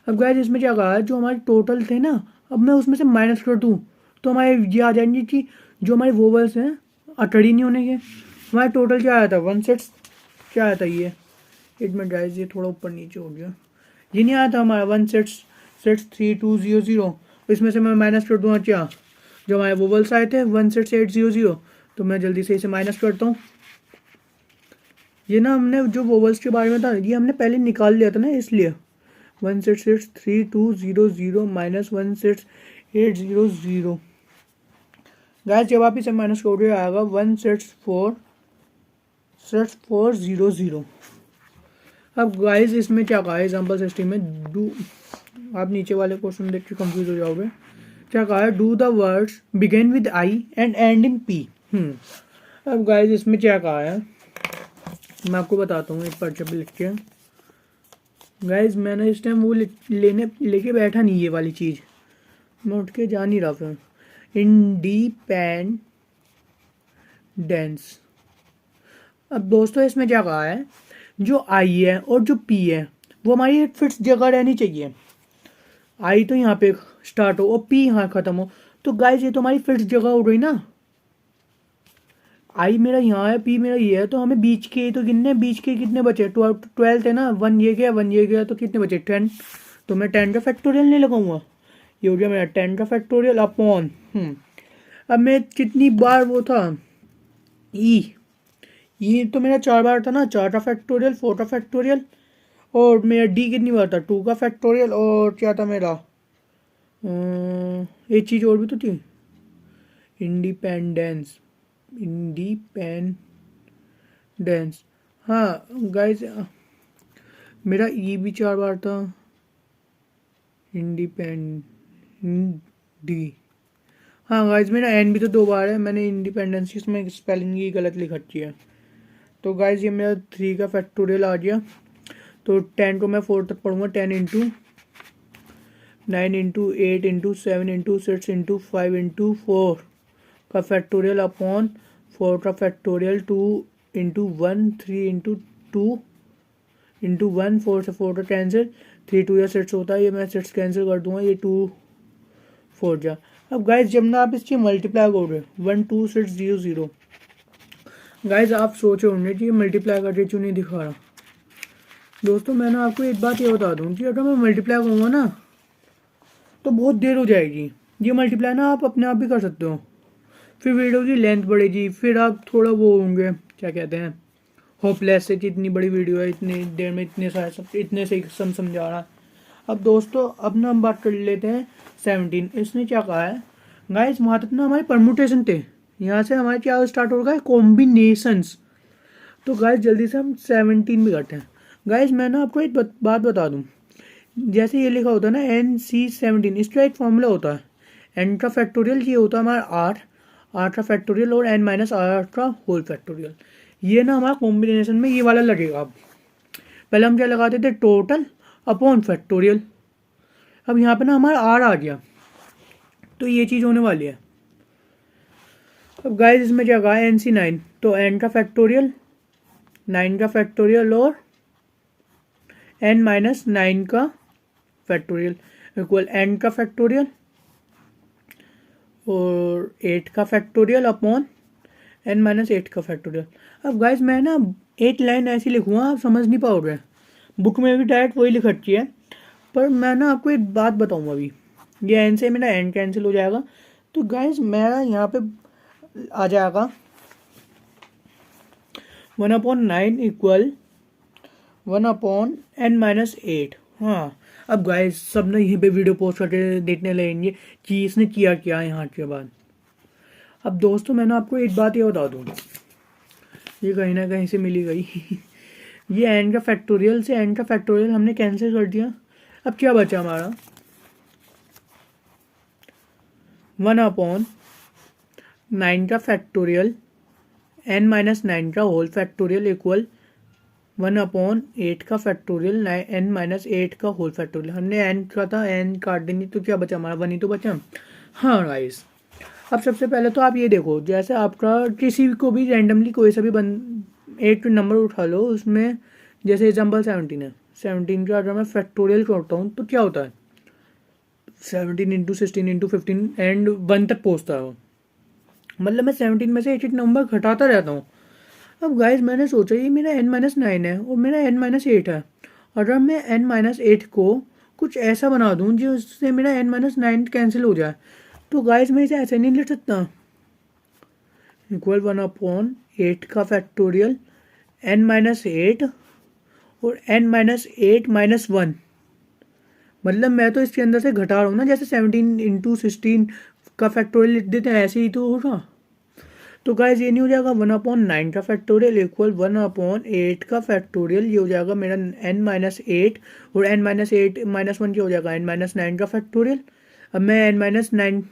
अब गाइस इसमें क्या कहा है, जो हमारे टोटल थे ना अब मैं उसमें से माइनस कर दूँ तो हमारे ये आ जाएंगे कि जो हमारे वोवल्स हैं अटड़ी नहीं होने के, हमारा टोटल क्या आया था 1 सेट्स, क्या आया था ये 8 में गाइस ये थोड़ा ऊपर नीचे हो गया, ये नहीं आया था हमारा 1 सेट्स 3 2 0 0, इसमें से मैं माइनस कर दूँगा क्या, जो हमारे वोवल्स आए थे 1 6 8 0 0, तो मैं जल्दी से इसे माइनस करता हूँ। ये ना हमने जो वोवल्स के बारे में था ये हमने पहले निकाल लिया था ना, इसलिए 1 6 6 3 2 0 0 माइनस 1 6 8 0 0। गाइस जब आप इसे माइनस करोगे आएगा 1 6 4 0 0। अब गाइस इसमें क्या कहा है एग्जाम्पल सिस्टम में, डू, आप नीचे वाले क्वेश्चन देख के कंफ्यूज हो जाओगे, क्या कहा है do the words begin with I and and in P. अब गाइस इसमें क्या कहा है मैं आपको बताता हूँ, एक पर्चे पे लिख के। गाइस मैंने इस टाइम वो लेके बैठा नहीं, ये वाली चीज़ मैं उठ के जा नहीं रहा फिर। इंडिपेंडेंस। अब दोस्तों इसमें क्या कहा है, जो आई है और जो पी है वो हमारी एक फिक्स जगह रहनी चाहिए, आई तो यहाँ पे स्टार्ट हो और पी यहाँ ख़त्म हो। तो गाइस ये तो हमारी फिक्स जगह हो गई ना, आई मेरा यहाँ है पी मेरा ये है, तो हमें बीच के तो गिनने, बीच के कितने बचे 12 थे ना, 1 ये गया 1 ये गया, तो कितने बचे 10, तो मैं 10 का फैक्टोरियल नहीं लगाऊंगा, ये हो गया मेरा 10 का फैक्टोरियल अपॉन अब मैं कितनी बार वो था ई तो मेरा 4 बार था ना, 4 का फैक्टोरियल 4 का फैक्टोरियल, और मेरा डी कितनी बार था 2 का फैक्टोरियल, और क्या था मेरा एक चीज़ और भी तो थी, इंडिपेंडेंस। हाँ गाइस मेरा ई भी 4 बार था, डी। हाँ गाइस मेरा एन भी तो 2 बार है, मैंने इंडिपेंडेंस इसमें स्पेलिंग ही गलत लिख रखी है। तो गाइस ये मेरा 3 का फैक्टोरियल आ गया, तो 10 को मैं 4 तक पढ़ूंगा, 10 into 9 into 8 into 7 into 6 into 5 into 4 का फैक्टोरियल अपॉन 4 का फैक्टोरियल 2 इंटू 1 3 इंटू 2 इंटू 1 4 से 4 का कैंसिल, 3 2 या 6 होता है, ये मैं 6 कैंसिल कर दूंगा, ये 2 4 जा। अब गाइस जब ना आप इसकी मल्टीप्लाई करोगे 1 2 6 0 0, गाइस आप सोचे होंगे कि ये मल्टीप्लाई करके क्यों नहीं दिखा रहा। दोस्तों मैं ना आपको एक बात ये बता दूँ कि अगर मैं मल्टीप्लाई करूँगा ना तो बहुत देर हो जाएगी, ये मल्टीप्लाई ना आप अपने आप भी कर सकते हो, फिर वीडियो की लेंथ बढ़ेगी, फिर आप थोड़ा वो होंगे क्या कहते हैं होपलेस से कि इतनी बड़ी वीडियो है, इतनी देर में इतने सारे सब इतने से समझा रहा है। अब दोस्तों अब ना हम बात कर लेते हैं 17, इसने क्या कहा है गाइस, वहाँ तक ना हमारे परमुटेशन थे, यहाँ से हमारे क्या स्टार्ट होगा कॉम्बिनेशंस। तो गाइस जल्दी से हम 17 भी करते हैं। गाइस मैं ना आपको एक बात बता दूं, जैसे ये लिखा होता है ना NC17, इसका एक फॉर्मूला होता है एन का फैक्टोरियल, ये होता है हमारा आर का फैक्टोरियल और n माइनस आर का होल फैक्टोरियल। ये ना हमारा कॉम्बिनेशन में ये वाला लगेगा। अब पहले हम क्या लगाते थे, टोटल अपॉन फैक्टोरियल। अब यहाँ पे ना हमारा आर आ गया, तो ये चीज़ होने वाली है। अब गाइस इसमें क्या कहा, NC9, तो n का फैक्टोरियल, 9 का फैक्टोरियल और n माइनस 9 का फैक्टोरियल इक्वल n का फैक्टोरियल और 8 का फैक्टोरियल अपॉन n माइनस 8 का फैक्टोरियल। अब गाइस मैं ना 8 लाइन ऐसी लिखूँगा, आप समझ नहीं पाओगे, बुक में भी डायरेक्ट वही लिख रखी है, पर मैं ना आपको एक बात बताऊँ। अभी ये n से मेरा n कैंसिल हो जाएगा, तो गाइस मेरा यहाँ पे आ जाएगा 1/9 इक्वल 1/n माइनस 8। हाँ, अब गाइस सब ना यहीं पे वीडियो पोस्ट करके देखने लगेंगे कि इसने किया क्या यहाँ के बाद। अब दोस्तों मैं ना आपको एक बात ये बता दूँ, ये कहीं ना कहीं से मिली गई ये n का फैक्टोरियल से n का फैक्टोरियल हमने कैंसिल कर दिया। अब क्या बचा हमारा, 1/9 का फैक्टोरियल n माइनस 9 का होल फैक्टोरियल इक्वल 1/8 का फैक्टोरियल n माइनस 8 का होल फैक्टोरियल। हमने n का था, n काट देंगे तो क्या बचा हमारा, 1 ही तो बचा। हाँ गाइस, अब सबसे पहले तो आप ये देखो, जैसे आपका किसी को भी रैंडमली कोई सा भी एक नंबर उठा लो, उसमें जैसे एग्जाम्पल 17 है, 17 का अगर मैं फैक्टोरियल करता हूँ तो क्या होता है, 17 इंटू 16 इंटू 15 एंड 1 तक पहुँचता है वो। मतलब मैं 17 में से एक एक नंबर घटाता रहता हूँ। अब गाइस मैंने सोचा ये मेरा n माइनस 9 है और मेरा n माइनस 8 है, अगर मैं n माइनस 8 को कुछ ऐसा बना दूँ जिससे मेरा n माइनस 9 कैंसिल हो जाए, तो गाइस मैं इसे ऐसे नहीं लिख सकता, इक्वल 1/8 का फैक्टोरियल n माइनस 8 और n माइनस 8 माइनस 1। मतलब मैं तो इसके अंदर से घटा रहा हूँ ना, जैसे 17 इंटू 16 का फैक्टोरियल लिख देते हैं, ऐसे ही तो होगा। तो गाइस ये नहीं हो जाएगा 1/9 का फैक्टोरियल इक्वल 1/8 का फैक्टोरियल, ये हो जाएगा मेरा n माइनस 8 और n माइनस 8 माइनस 1 क्या हो जाएगा, n माइनस 9 का फैक्टोरियल। अब मैं n माइनस 9,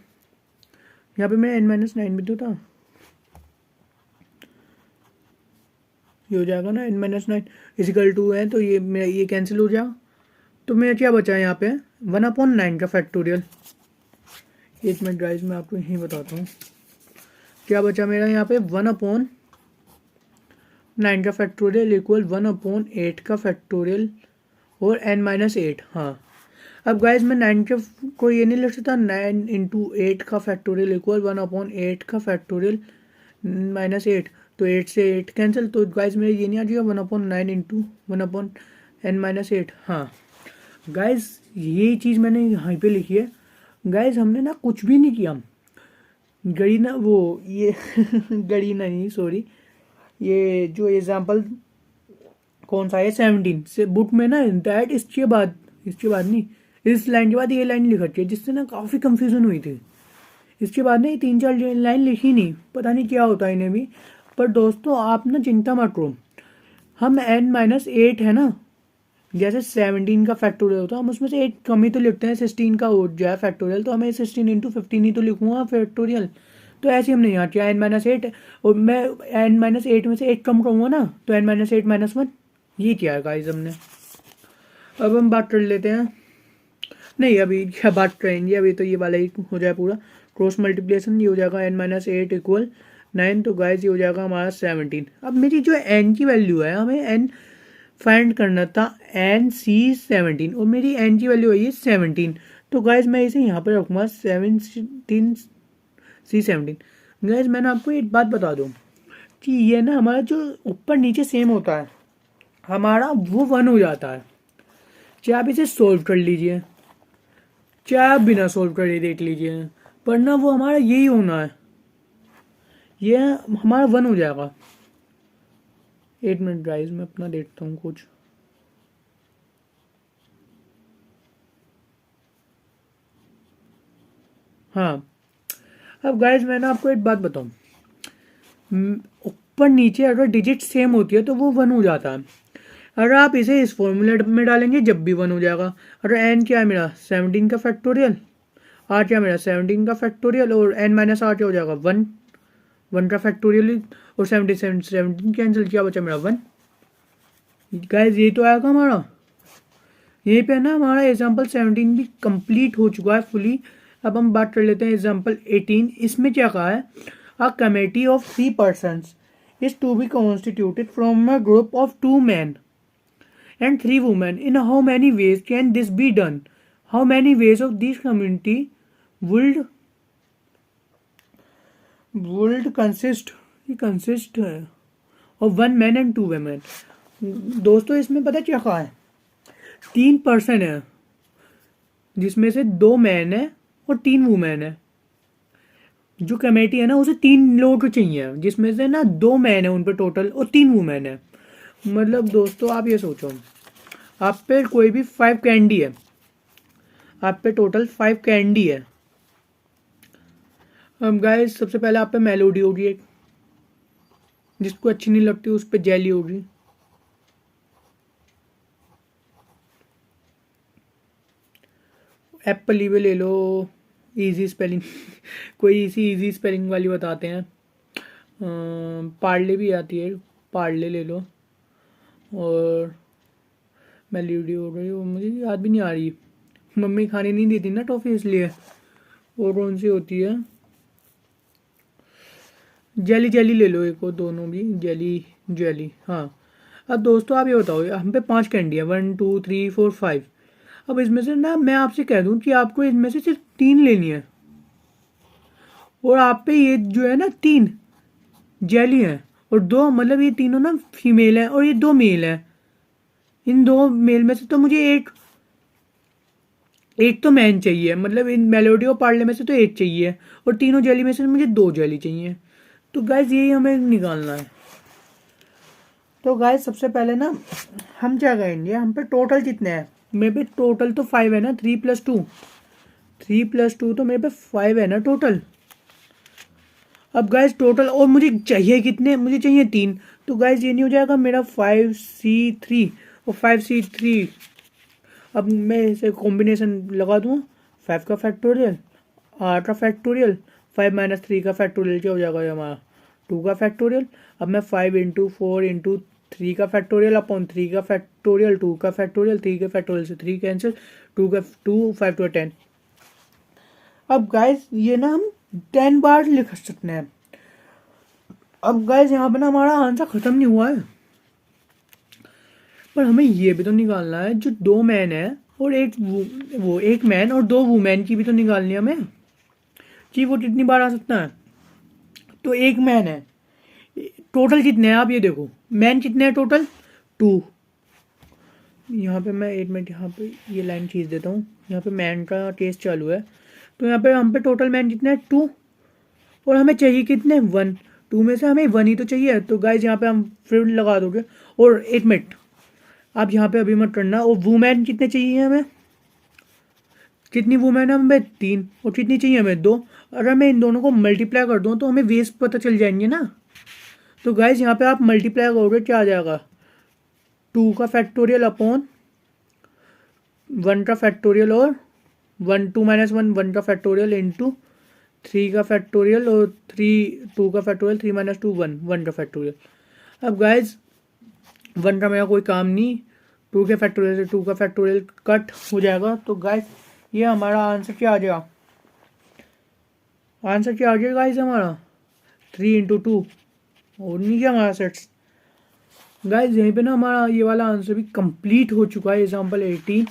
यहाँ पे मेरा n माइनस 9 भी तो था, ये हो जाएगा ना n माइनस 9 इजिकल टू है, तो ये मेरा ये कैंसिल हो जाएगा। तो मेरा क्या बचा है यहाँ पे 1/9 का फैक्टोरियल। एक मिनट गाइस मैं आपको यही बताता हूँ क्या बचा मेरा यहाँ पे, 1/9 का फैक्टोरियल इक्वल 1/8 का फैक्टोरियल और n माइनस 8। हाँ, अब गाइस मैं 9 के को ये नहीं लिख सकता, 9 इंटू 8 का फैक्टोरियल इक्वल 1/8 का फैक्टोरियल माइनस 8, तो 8 से 8 कैंसिल, तो गाइस मेरे ये नहीं आ जाएगा 1/9 इंटू 1/n माइनस 8। हाँ गाइस ये चीज़ मैंने यहाँ पे लिखी है। गाइस हमने ना कुछ भी नहीं किया, गड़ी ना वो ये गड़ी नहीं सॉरी, ये जो एग्जाम्पल कौन सा है 17 से बुक में ना डायरेक्ट इसके बाद नहीं, इस लाइन के बाद ये लाइन लिख रखी है, जिससे ना काफ़ी कंफ्यूजन हुई थी। इसके बाद ना ये 3-4 लाइन लिखी नहीं, पता नहीं क्या होता है इन्हें भी। पर दोस्तों आप ना चिंता मत करो, हम n माइनस 8 है ना, जैसे 17 का फैक्टोरियल होता है, हम उसमें से 8 कम ही तो लिखते हैं, 16 का हो जाए फैक्टोरियल, तो हमें 16 इंटू 15 ही तो लिखूंगा फैक्टोरियल। तो ऐसे हमने यहाँ किया n माइनस 8, और मैं n माइनस 8 में से 8 कम करूँगा ना, तो n माइनस 8 माइनस 1, ये किया है गाइस हमने। अब हम बात कर लेते हैं, नहीं अभी क्या बात करेंगे, अभी तो ये वाला ही हो जाए पूरा क्रॉस मल्टीप्लिकेशन, ये हो जाएगा n माइनस 8 इक्वल 9, तो गाइस ये हो जाएगा हमारा 17। अब मेरी जो n की वैल्यू है, हमें n फाइंड करना था NC17 और मेरी n की वैल्यू आई है 17, तो गाइज मैं इसे यहाँ पर रखूँगा 17C17। गाइज मैंने आपको एक बात बता दूँ कि ये ना हमारा जो ऊपर नीचे सेम होता है, हमारा वो 1 हो जाता है, चाहे आप इसे सोल्व कर लीजिए, चाहे आप बिना सोल्व करे देख लीजिए, पर ना वो हमारा यही होना है, ये हमारा 1 हो जाएगा। 8 मिनट गाइस मैं अपना देखता हूँ कुछ। हाँ, अब गाइस मैं ना आपको एक बात बताऊँ, ऊपर नीचे अगर डिजिट सेम होती है तो वो 1 हो जाता है। अगर आप इसे इस फॉर्मूले में डालेंगे जब भी 1 हो जाएगा। अगर n क्या है मेरा 17 का फैक्टोरियल, r क्या है मेरा 17 का फैक्टोरियल, और n माइनस r क्या हो जाएगा 1, 1 का फैक्टोरियल, और 17 कैंसिल, क्या बचा मेरा 1। गाइस ये तो आएगा हमारा, यहीं पे ना हमारा एग्जाम्पल 17 भी कंप्लीट हो चुका है फुली। अब हम बात कर लेते हैं एग्जाम्पल 18। इसमें क्या कहा है, a committee of 3 persons is to be constituted from a group of 2 men and 3 women. In how many ways can this be done? How many ways of this community would consist of 1 man and 2 women? दोस्तों इसमें पता क्या कहा है, 3 person है जिसमें से 2 man है और 3 वुमेन है। जो कमेटी है ना उसे 3 लोग चाहिए जिसमें से ना 2 मैन है उन पर टोटल और 3 वुमेन है। मतलब दोस्तों आप ये सोचो, आप पे कोई भी 5 कैंडी है, आप पे टोटल 5 कैंडी है। अब गाइस सबसे पहले आप पे मेलोडी होगी एक, जिसको अच्छी नहीं लगती उस पे जेली होगी। एप्पल ही ले लो, इजी स्पेलिंग कोई इजी स्पेलिंग वाली बताते हैं। पार्ले भी आती है, पार्ले ले लो। और मेलोडी हो गई, वो मुझे याद भी नहीं आ रही, मम्मी खाने नहीं देती ना टॉफी इसलिए। और कौन सी होती है, जेली ले लो एक, और दोनों भी जेली हाँ। अब दोस्तों आप ये बताओ, हम पे 5 कैंडी है, 1 2 3 4 5। अब इसमें से ना मैं आपसे कह दूं कि आपको इनमें से सिर्फ 3 लेनी है, और आप पे ये जो है ना 3 जेली है और 2, मतलब ये तीनों ना फीमेल है और ये 2 मेल है। इन 2 मेल में से तो मुझे एक तो मैन चाहिए, मतलब इन मेलोडी और पार्ले में से तो एक चाहिए, और तीनों जेली में से मुझे 2 जेली चाहिए। तो गाइज यही हमें निकालना है। तो गाइज सबसे पहले ना हम क्या करेंगे, हम पे टोटल कितने हैं, मेरे पे टोटल तो 5 है ना, 3 + 2, 3 + 2 तो मेरे पे 5 है ना टोटल। अब गाइज टोटल और मुझे चाहिए कितने, मुझे चाहिए 3। तो गाइज ये नहीं हो जाएगा मेरा 5C3 और 5C3। अब मैं इसे कॉम्बिनेशन लगा दूँ, 5 का फैक्टोरियल, 8 का फैक्टोरियल, 5 - 3 का फैक्टोरियल, क्या हो जाएगा ये हमारा 2 का फैक्टोरियल। अब मैं 5 × 4 × 3 का फैक्टोरियल अपॉन 3 का फैक्टोरियल, 2 का फैक्टोरियल, 3 के फैक्टोरियल से 3 कैंसिल, 2 5 × 10। अब गाइज ये ना हम 10 बार लिख सकते हैं। अब गाइज यहाँ पे ना हमारा आंसर खत्म नहीं हुआ है, पर हमें ये भी तो निकालना है जो 2 मैन है और एक मैन और 2 वुमेन की भी तो निकालनी है हमें कि वो कितनी बार आ सकता है। तो एक मैन है, टोटल कितने हैं आप ये देखो, मैन कितने हैं टोटल 2। यहाँ पे मैं 1 मिनट यहाँ पे ये लाइन खींच देता हूँ, यहाँ पे मैन का केस चालू है। तो यहाँ पे हम पे टोटल मैन कितने हैं 2, और हमें चाहिए कितने 1, 2 में से हमें 1 ही तो चाहिए। तो गाइज यहाँ पे हम फिर लगा दोगे। और 1 मिनट आप यहाँ पे अभी मत करना। और वुमेन कितने चाहिए हमें, कितनी वुमेन है हमें 3, और कितनी चाहिए हमें 2। अगर मैं इन दोनों को मल्टीप्लाई कर दूँ तो हमें वेस्ट पता चल जाएंगे ना। तो गाइज यहाँ पे आप मल्टीप्लाई करोगे क्या आ जाएगा, 2 का फैक्टोरियल अपॉन 1 का फैक्टोरियल, और 1 2 - 1 1 का फैक्टोरियल इंटू 3 का फैक्टोरियल, और 2 का फैक्टोरियल, 3 - 2 1 1 का फैक्टोरियल। अब गाइज 1 का मेरा कोई काम नहीं, 2 के फैक्टोरियल से 2 का फैक्टोरियल कट हो जाएगा। तो गाइज ये हमारा आंसर क्या आ जाएगा, आंसर क्या आ गया गाइज हमारा 3 × 2, और नहीं क्या हमारा सेट्स। गाइज यहीं पे ना हमारा ये वाला आंसर भी कंप्लीट हो चुका है, एग्जाम्पल 18।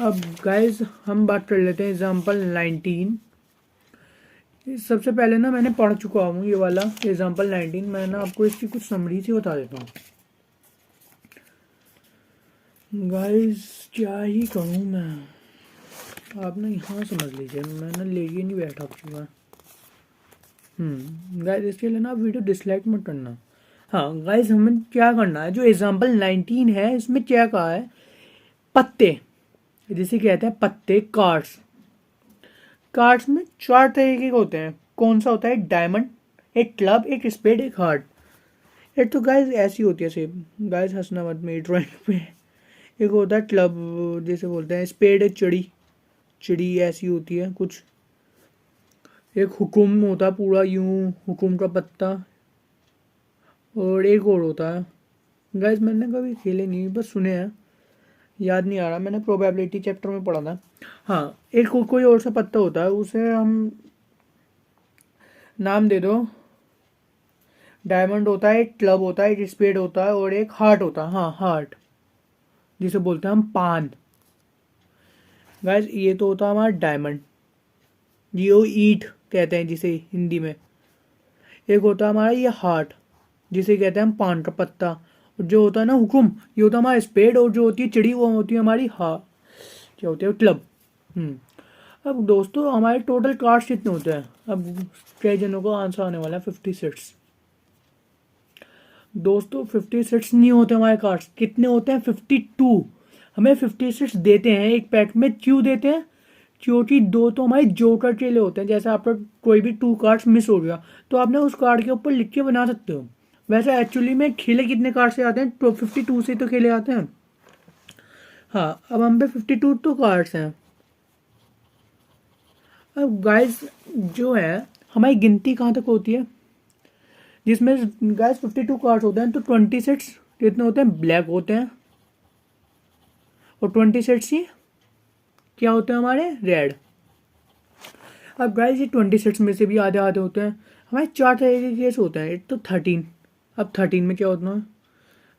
अब गाइज हम बात कर लेते हैं एग्जाम्पल 19। सबसे पहले ना मैंने पढ़ चुका हूँ ये वाला एग्जाम्पल 19, मैं ना आपको इसकी कुछ समरी से बता देता हूँ। गाइज क्या ही कहूँ मैं, आप ना यहाँ समझ लीजिए, मैं ना लेके नहीं बैठा चुका। गाइज इसके लिए ना आप वीडियो डिसलाइक मत करना। हाँ गाइज हमें क्या करना है, जो एग्जाम्पल 19 है इसमें क्या कहा है, पत्ते जिसे कहते हैं पत्ते, कार्ड्स। कार्ड्स में 4 तरीके के होते हैं। कौन सा होता है, डायमंड, एक क्लब, एक स्पेड, एक हार्ट। ये तो गाइस ऐसी होती है सेम। गाइस हंसना मत मेरी ड्राइंग पे। एक होता है क्लब जैसे बोलते हैं, स्पेड एक चिड़ी, चिड़ी ऐसी होती है कुछ। एक हुकुम होता है पूरा यूं, हुकुम का पत्ता। और एक और होता है गाइस, मैंने कभी खेले नहीं, बस सुने हैं, याद नहीं आ रहा, मैंने प्रोबेबिलिटी चैप्टर में पढ़ा था। हाँ, एक कोई और सा पत्ता होता है, उसे हम नाम दे दो। डायमंड होता है, एक क्लब होता है, एक स्पेड होता है और एक हार्ट होता है। हाँ, हार्ट, जिसे बोलते हैं हम पान। गाइस ये तो होता है हमारा डायमंड, जियो ईट कहते हैं जिसे हिंदी में। एक होता है हमारा ये हार्ट, जिसे कहते हैं हम पान का पत्ता। और जो होता है ना हुकुम, ये होता है हमारा स्पेड। और जो होती है चिड़ी, वो होती है हमारी क्या होती है, क्लब। अब दोस्तों हमारे टोटल कार्ड्स कितने होते हैं? अब कई जनों को आंसर आने वाला है 56। दोस्तों 56 नहीं होते हमारे कार्ड्स, कितने होते हैं? 52। हमें 56 देते हैं एक पैक में। क्यों देते हैं? क्योंकि दो तो हमारे जोकर के लिए होते हैं। जैसे आपका कोई भी 2 कार्ड्स मिस हो गया तो आपने उस कार्ड के ऊपर लिख के बना सकते हो। वैसे एक्चुअली में खेले कितने कार्ड से आते हैं? तो 52 से तो खेले आते हैं। हाँ, अब हम पे 52 तो कार्ड्स हैं। अब गाइस जो है हमारी गिनती कहाँ तक होती है? जिसमें गाइस 52 कार्ड्स होते हैं तो 26 कितने होते हैं? ब्लैक होते हैं। और 26 ही क्या होते हैं हमारे? रेड। अब गाइस ये 26 में से भी आधे आधे होते हैं। हमारे 4 तरह के केस होते हैं। एक तो 13। अब 13 में क्या होता है?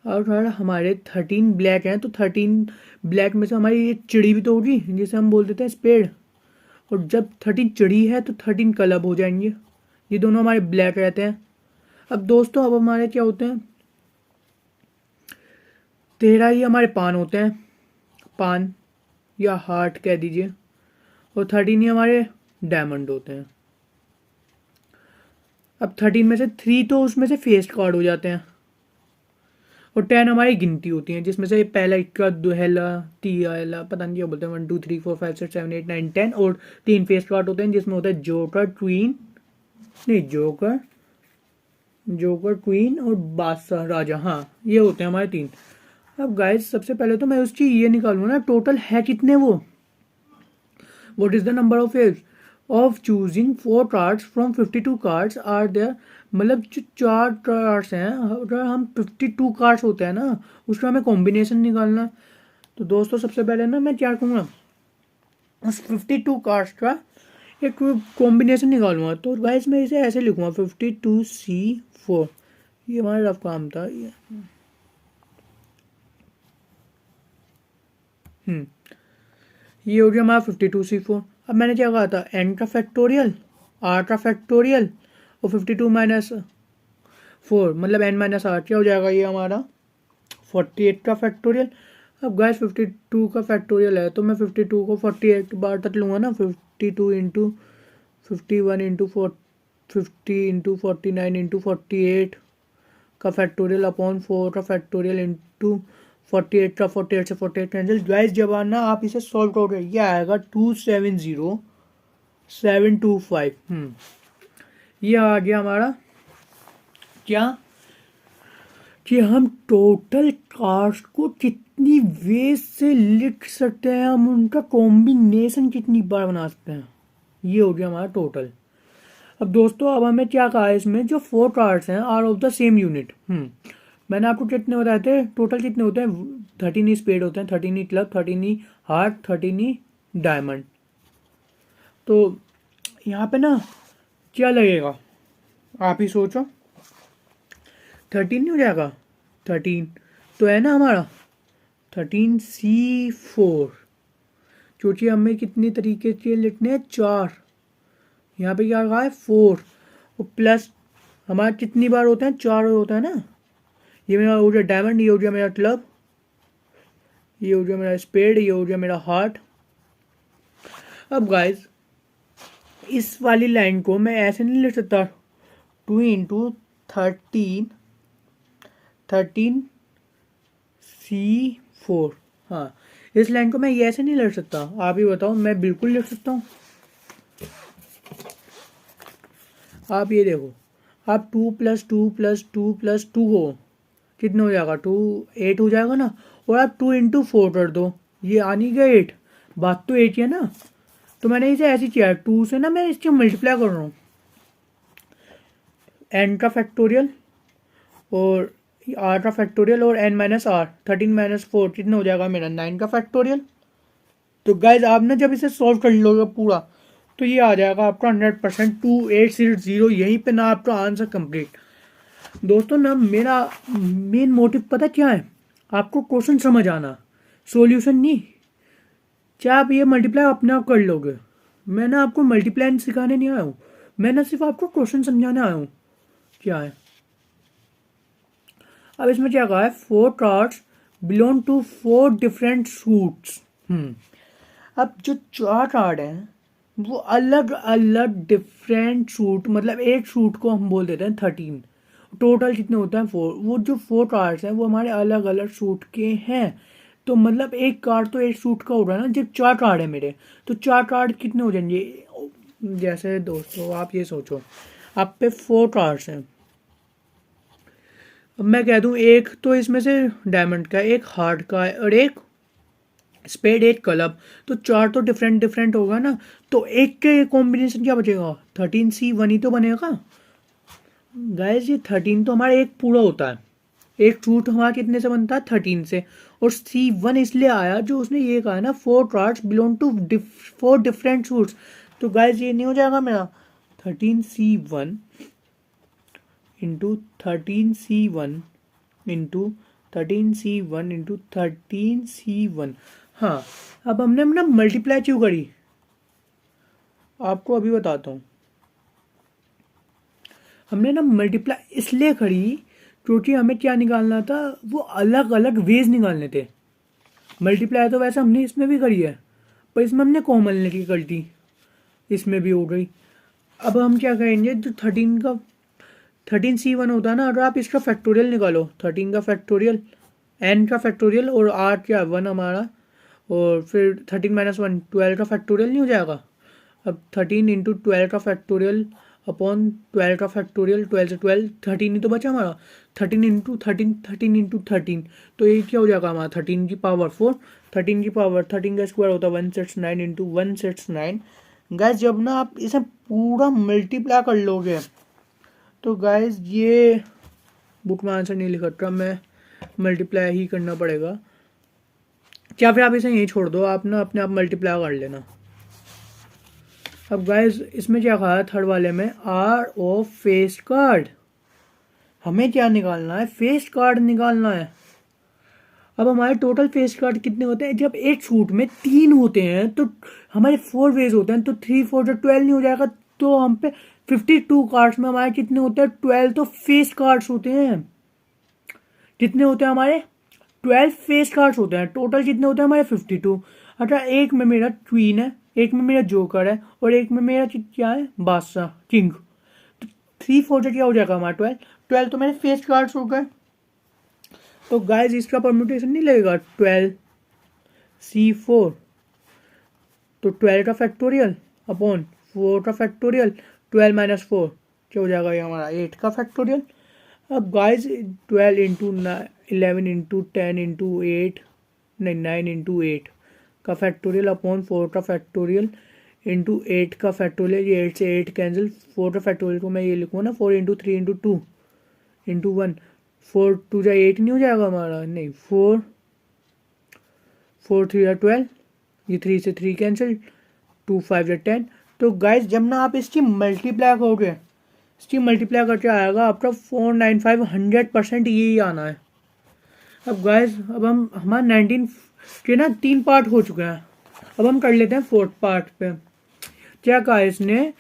और अगर हमारे 13 ब्लैक हैं तो 13 ब्लैक में से हमारी ये चिड़ी भी तो होगी, जिसे हम बोल देते हैं स्पेड। और जब 13 चिड़ी है तो 13 क्लब हो जाएंगे। ये दोनों हमारे ब्लैक रहते हैं। अब दोस्तों अब हमारे क्या होते हैं? 13 ही हमारे पान होते हैं, पान या हार्ट कह दीजिए। और 13 ही हमारे डायमंड होते हैं। अब 13 में से 3 तो उसमें से फेस कार्ड हो जाते हैं। और 10 हमारी गिनती होती है, जिसमें से पहला, इक्का, दुहेला, तिहला, पता नहीं क्या बोलते हैं, 1 2 3 4 5 6 7 8 9 10। और 3 फेस कार्ड होते हैं, जिसमें होता है जोकर, क्वीन, नहीं जोकर, जोकर, क्वीन और बादशाह, राजा। हाँ, ये होते हैं हमारे 3। अब गाइस सबसे पहले तो मैं उसकी ये निकालूंगा ना, टोटल है कितने वो। What is the number of age of choosing 4 cards from 52 cards are there. मतलब जो 4 कार्ड्स हैं, अगर हम 52 कार्ड्स होते हैं ना, उसका हमें कॉम्बिनेशन निकालना है। तो दोस्तों सबसे पहले ना मैं क्या करूँगा, उस 52 कार्ड्स का एक कॉम्बिनेशन निकालूंगा। तो गाइस मैं इसे ऐसे लिखूंगा 52C4। ये हमारा रफ काम था ये। ये हो गया हमारा 52C4। अब मैंने क्या कहा था? n का फैक्टोरियल, r का फैक्टोरियल और 52 माइनस 4 मतलब n माइनस आर, क्या हो जाएगा ये हमारा 48 का फैक्टोरियल। अब गाइस 52 का फैक्टोरियल है तो मैं 52 को 48 बार तक लूँगा ना। 52 इंटू 51 इंटू 50 इंटू 49 इंटू 48 का फैक्टोरियल अपॉन 4 का फैक्टोरियल इंटू 48 का 48 से 48 कैंसिल। गाइस जब आना आप इसे सॉल्व करोगे, ये आएगा 270725। ये आ गया हमारा क्या, कि हम टोटल कार्ड्स को कितनी वेज से लिख सकते हैं, हम उनका कॉम्बिनेशन कितनी बार बना सकते हैं। ये हो गया हमारा टोटल। अब दोस्तों अब हमें क्या कहा है इसमें, जो 4 कार्ड्स हैं are of the same unit. मैंने आपको कितने बताए थे? टोटल कितने होते हैं? 13 ही स्पेड होते हैं, 13 ही क्लब, 13 ही हार्ट, 13 ही डायमंड। तो यहाँ पे ना क्या लगेगा, आप ही सोचो। 13 नहीं हो जाएगा? 13 तो है ना हमारा 13C4, क्योंकि हमें कितनी तरीके के लिखने हैं? 4। यहाँ पे क्या रखा है? 4 और प्लस हमारा कितनी बार होते हैं? 4 होता है ना। ये मेरा हो गया डायमंड, ये हो गया मेरा क्लब, ये हो गया मेरा स्पेड, ये हो गया मेरा हार्ट। अब गाइस इस वाली लाइन को मैं ऐसे नहीं लिख सकता 2 इंटू 13C4। हाँ, इस लाइन को मैं ये ऐसे नहीं लिख सकता। आप ही बताओ, मैं बिल्कुल लिख सकता हूँ। आप ये देखो, आप 2 + 2 + 2 + 2 हो, कितना हो जाएगा 2 8 हो जाएगा ना। और आप 2 × 4 कर दो, ये आ नहीं गया 8, बात तो 8 है ना। तो मैंने इसे ऐसे किया 2 से ना मैं इसके मल्टीप्लाई कर रहा हूँ, n का फैक्टोरियल और r का फैक्टोरियल और n - r 13 - 4 कितना हो जाएगा मेरा 9 का फैक्टोरियल। तो गाइज आप ना जब इसे सॉल्व कर लोगे पूरा तो ये आ जाएगा आपका 100% 2860, यहीं पे ना आपका आंसर कंप्लीट। दोस्तों ना मेरा मेन मोटिव पता क्या है, आपको क्वेश्चन समझ आना, सॉल्यूशन नहीं। क्या आप ये मल्टीप्लाई अपने आप कर लोगे, मैं ना आपको मल्टीप्लाई सिखाने नहीं आया हूँ, मैं ना सिर्फ आपको क्वेश्चन समझाने आया हूँ। क्या है अब इसमें क्या कहा है, 4 cards belong to 4 different suits. अब जो 4 कार्ड हैं वो अलग अलग डिफरेंट सूट, मतलब एक सूट को हम बोल देते हैं 13, टोटल कितने होते हैं 4। वो जो 4 कार्ड्स हैं वो हमारे अलग अलग सूट के हैं। तो मतलब एक कार्ड तो एक सूट का हो रहा है ना, जब 4 कार्ड है मेरे तो 4 कार्ड कितने हो जाएंगे। जैसे दोस्तों आप ये सोचो, आप पे 4 कार्ड्स हैं, अब मैं कह दूं एक तो इसमें से डायमंड का, एक हार्ट का है और एक स्पेड, एक क्लब, तो 4 तो डिफरेंट डिफरेंट होगा ना। तो एक के कॉम्बिनेशन क्या बचेगा, 13C1 ही तो बनेगा। गाइस ये 13 तो हमारा एक पूरा होता है, एक सूट हमारा कितने से बनता है 13 से। और C1 इसलिए आया जो उसने ये कहा ना 4 cards belong to 4 different suits. तो गाइस ये नहीं हो जाएगा मेरा 13C1 into 13C1 into 13C1 into 13C1। हाँ अब हमने ना मल्टीप्लाई क्यों करी, आपको अभी बताता हूँ। हमने ना मल्टीप्लाई इसलिए करी क्योंकि हमें क्या निकालना था, वो अलग अलग वेज निकालने थे। मल्टीप्लाई तो वैसे हमने इसमें भी करी है, पर इसमें हमने कॉमन लेने की गलती इसमें भी हो गई। अब हम क्या करेंगे, जो 13C1 होता है ना, अगर आप इसका फैक्टोरियल निकालो, 13 का फैक्टोरियल, n का फैक्टोरियल और r क्या 1 हमारा, और फिर 13 - 1 12 का फैक्टोरियल नहीं हो जाएगा। अब 13 इंटू 12 का फैक्टोरियल अपॉन 12 का फैक्टोरियल, 12 से 12 13 ही तो बचा हमारा, 13 इंटू 13 13 इंटू 13, तो ये क्या हो जाएगा हमारा 13 की पावर 4, 13 की पावर 13 का स्क्वायर होता है 169 इंटू 169। गैस जब ना आप इसे पूरा मल्टीप्लाई कर लोगे तो गाइज ये बुक में आंसर नहीं लिखा, मैं मल्टीप्लाई ही करना पड़ेगा, क्या फिर आप इसे यहीं छोड़ दो, आप ना अपने आप मल्टीप्लाई कर लेना। अब गाइज इसमें क्या कहा है थर्ड वाले में, आर ऑफ फेस कार्ड, हमें क्या निकालना है, फेस कार्ड निकालना है। अब हमारे टोटल फेस कार्ड कितने होते हैं, जब एक सूट में 3 होते हैं तो हमारे 4 वेज होते हैं, तो 3 4 12 नहीं हो जाएगा। तो हम पे 52 कार्ड्स में हमारे कितने होते हैं 12 तो फेस कार्ड्स होते हैं। कितने होते हैं हमारे 12 फेस कार्ड्स होते हैं, टोटल कितने होते हैं हमारे 52। अच्छा एक में मेरा क्वीन है, एक में मेरा जोकर है और एक में मेरा क्या है बादशाह किंग। तो 3 4 क्या हो जाएगा हमारा 12 12 तो मेरे फेस कार्ड्स हो गए। तो गाइस इसका परम्यूटेशन नहीं लगेगा 12C4, तो 12 का फैक्टोरियल अपॉन 4 का फैक्टोरियल, 12 - 4 क्या हो जाएगा ये हमारा 8 का फैक्टोरियल। अब गाइस 12 इंटू 11 इंटू 10 इंटू 8 नहीं 9 इंटू 8 का फैक्टोरियल अपॉन 4 का फैक्टोरियल इंटू 8 का फैक्टोरियल, ये 8 से 8 कैंसिल, 4 का फैक्टोरियल को मैं ये लिखूँ ना 4 इंटू 3 इंटू 2 इंटू 1, 4 2 जा 8 नहीं हो जाएगा हमारा, नहीं 4 4 3 जा 12, ये 3 से 3 कैंसिल, 2 5 जा 10। तो गाइस जब ना आप इसकी मल्टीप्लाई करोगे, इसकी मल्टीप्लाई करके आएगा आपका 495, 100% यही आना है। अब गाइस अब हम हमारा 19 के ना 3 पार्ट हो चुके हैं, अब हम कर लेते हैं 4th पार्ट पे। क्या कहा इसने,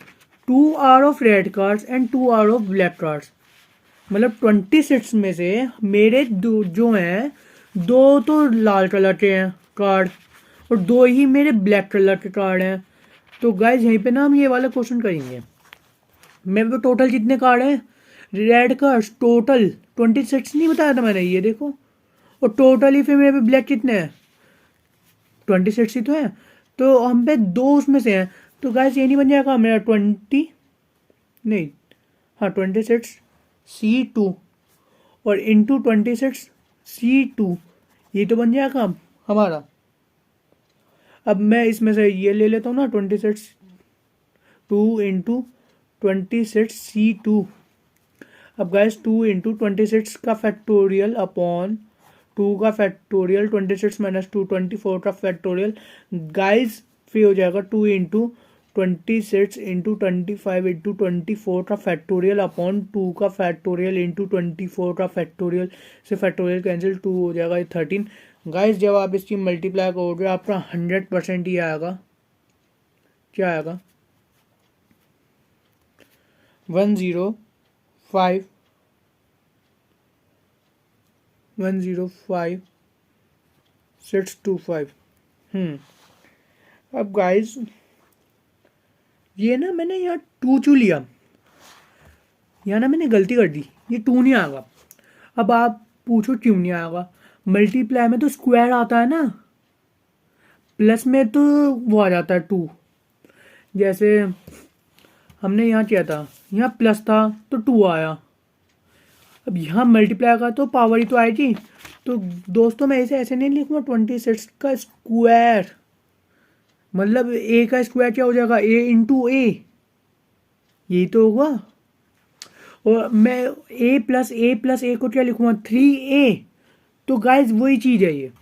2 are of red cards and 2 are of black cards, मतलब 26 में से मेरे दो जो हैं 2 तो लाल कलर के हैं कार्ड और 2 ही मेरे ब्लैक कलर के कार्ड हैं। तो गाइज यहीं पे ना हम ये वाला क्वेश्चन करेंगे। मेरे को टोटल कितने कार्ड हैं रेड कार्ड, टोटल 26 नहीं बताया था मैंने, ये देखो, और टोटल ही फिर मेरे पे ब्लैक कितने हैं 26 ही तो है, तो हम पे 2 उसमें से हैं। तो गाइज ये नहीं बन जाएगा मेरा 20 नहीं, हाँ 26 C2 और इंटू 26 C2, ये तो बन जाएगा हमारा। अब मैं इसमें से ये ले लेता हूँ ना 26 2 इंटू 26 C2। अब गाइस 2 इंटू 26 का फैक्टोरियल अपॉन 2 का फैक्टोरियल 26 माइनस 2 24 का फैक्टोरियल गाइस, फिर हो जाएगा 2 इंटू 26 इंटू 25 इंटू 24 का फैक्टोरियल अपॉन 2 का फैक्टोरियल इंटू 24 का फैक्टोरियल से फैक्टोरियल कैंसिल 2 हो जाएगा 13। गाइस जब आप इसकी मल्टीप्लाई करोगे आपका 100% ही आएगा। क्या आएगा 105 625। अब गाइस ये ना मैंने यहाँ 2 क्यों लिया, यहाँ ना मैंने गलती कर दी, ये 2 नहीं आएगा। अब आप पूछो क्यों नहीं आएगा, मल्टीप्लाई में तो स्क्वायर आता है ना, प्लस में तो वो आ जाता है 2। जैसे हमने यहाँ किया था, यहाँ प्लस था तो 2 आया। अब यहाँ मल्टीप्लाई का तो पावर ही तो आएगी। तो दोस्तों मैं इसे ऐसे नहीं लिखूँगा 26 का स्क्वायर, मतलब ए का स्क्वायर क्या हो जाएगा ए इंटू ए, यही तो होगा। और मैं ए प्लस ए को क्या लिखूँगा 3a। तो गाइज वही चीज़ है ये।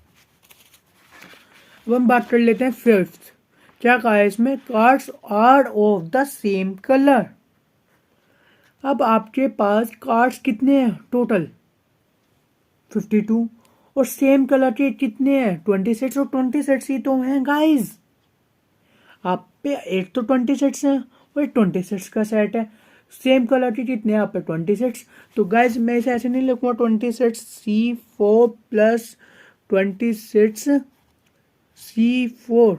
अब हम बात कर लेते हैं फिफ्थ। क्या कहा है इसमें, cards are of the same colour. अब आपके पास कार्ड्स कितने हैं टोटल 52 और सेम कलर के कितने हैं 26 और 26 ही तो हैं गाइज। आप पे एक तो 26 है और 26 का सेट है, सेम कलर के कितने हैं आप पे 26। तो गाइज मैं इसे ऐसे नहीं लिखूंगा 26 C4 प्लस 26 C4।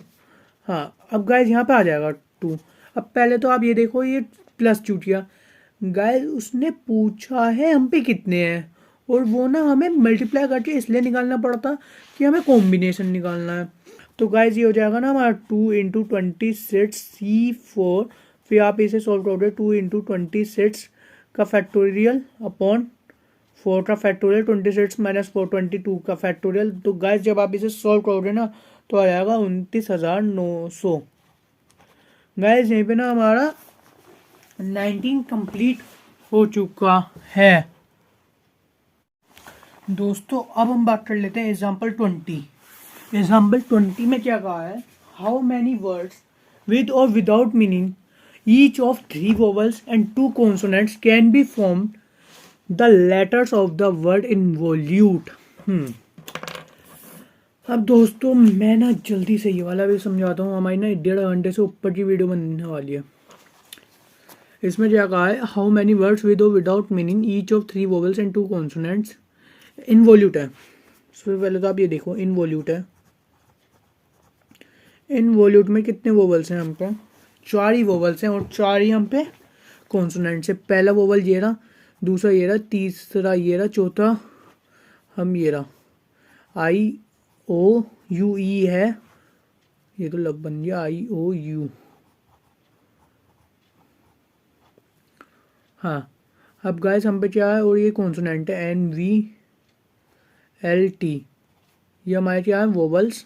हाँ अब गाइज यहाँ पे आ जाएगा 2। अब पहले तो आप ये देखो ये प्लस चूटिया गाइज उसने पूछा है हम पे कितने हैं, और वो ना हमें मल्टीप्लाई करके इसलिए निकालना पड़ता कि हमें कॉम्बिनेशन निकालना है। तो गाइज ये हो जाएगा ना हमारा 2 इंटू 26 C4, फिर आप इसे सॉल्व करोगे 2 इंटू 26 का फैक्टोरियल अपॉन 4 का फैक्टोरियल 26 माइनस 4 22 का फैक्टोरियल। तो गाइज जब आप इसे सॉल्व करोगे ना तो आ जाएगा 29,900। गाइज यहीं पे ना हमारा 19 कंप्लीट हो चुका है। दोस्तों अब हम बात कर लेते हैं एग्जाम्पल 20। एग्जाम्पल 20 में क्या कहा है, हाउ मैनी वर्ड्स विद और without meaning each of 3 vowels and 2 consonants can be formed the letters of the word involute. अब दोस्तों मैं ना जल्दी से ये वाला भी समझाता हूँ, हमारी ना 1.5 घंटे से ऊपर की वीडियो बनने वाली है। इसमें क्या कहा है, हाउ मैनी वर्ड्स विद और without meaning each of 3 vowels and 2 consonants involute है। सबसे पहले तो आप ये देखो इनवॉल्यूट है, इनवॉल्यूट में कितने वोवल्स हैं हम पे 4 ही वोवल्स हैं और 4 ही हम पे कॉन्सोनेंट्स है। पहला वोवल ये रहा, दूसरा ये रहा, तीसरा ये रहा, चौथा हम ये रहा IOU है, ये तो लब बन गया IOU। हाँ अब गाइस हम पे क्या है, और ये कॉन्सोनेंट है NVLT, ये हमारे क्या है वोवल्स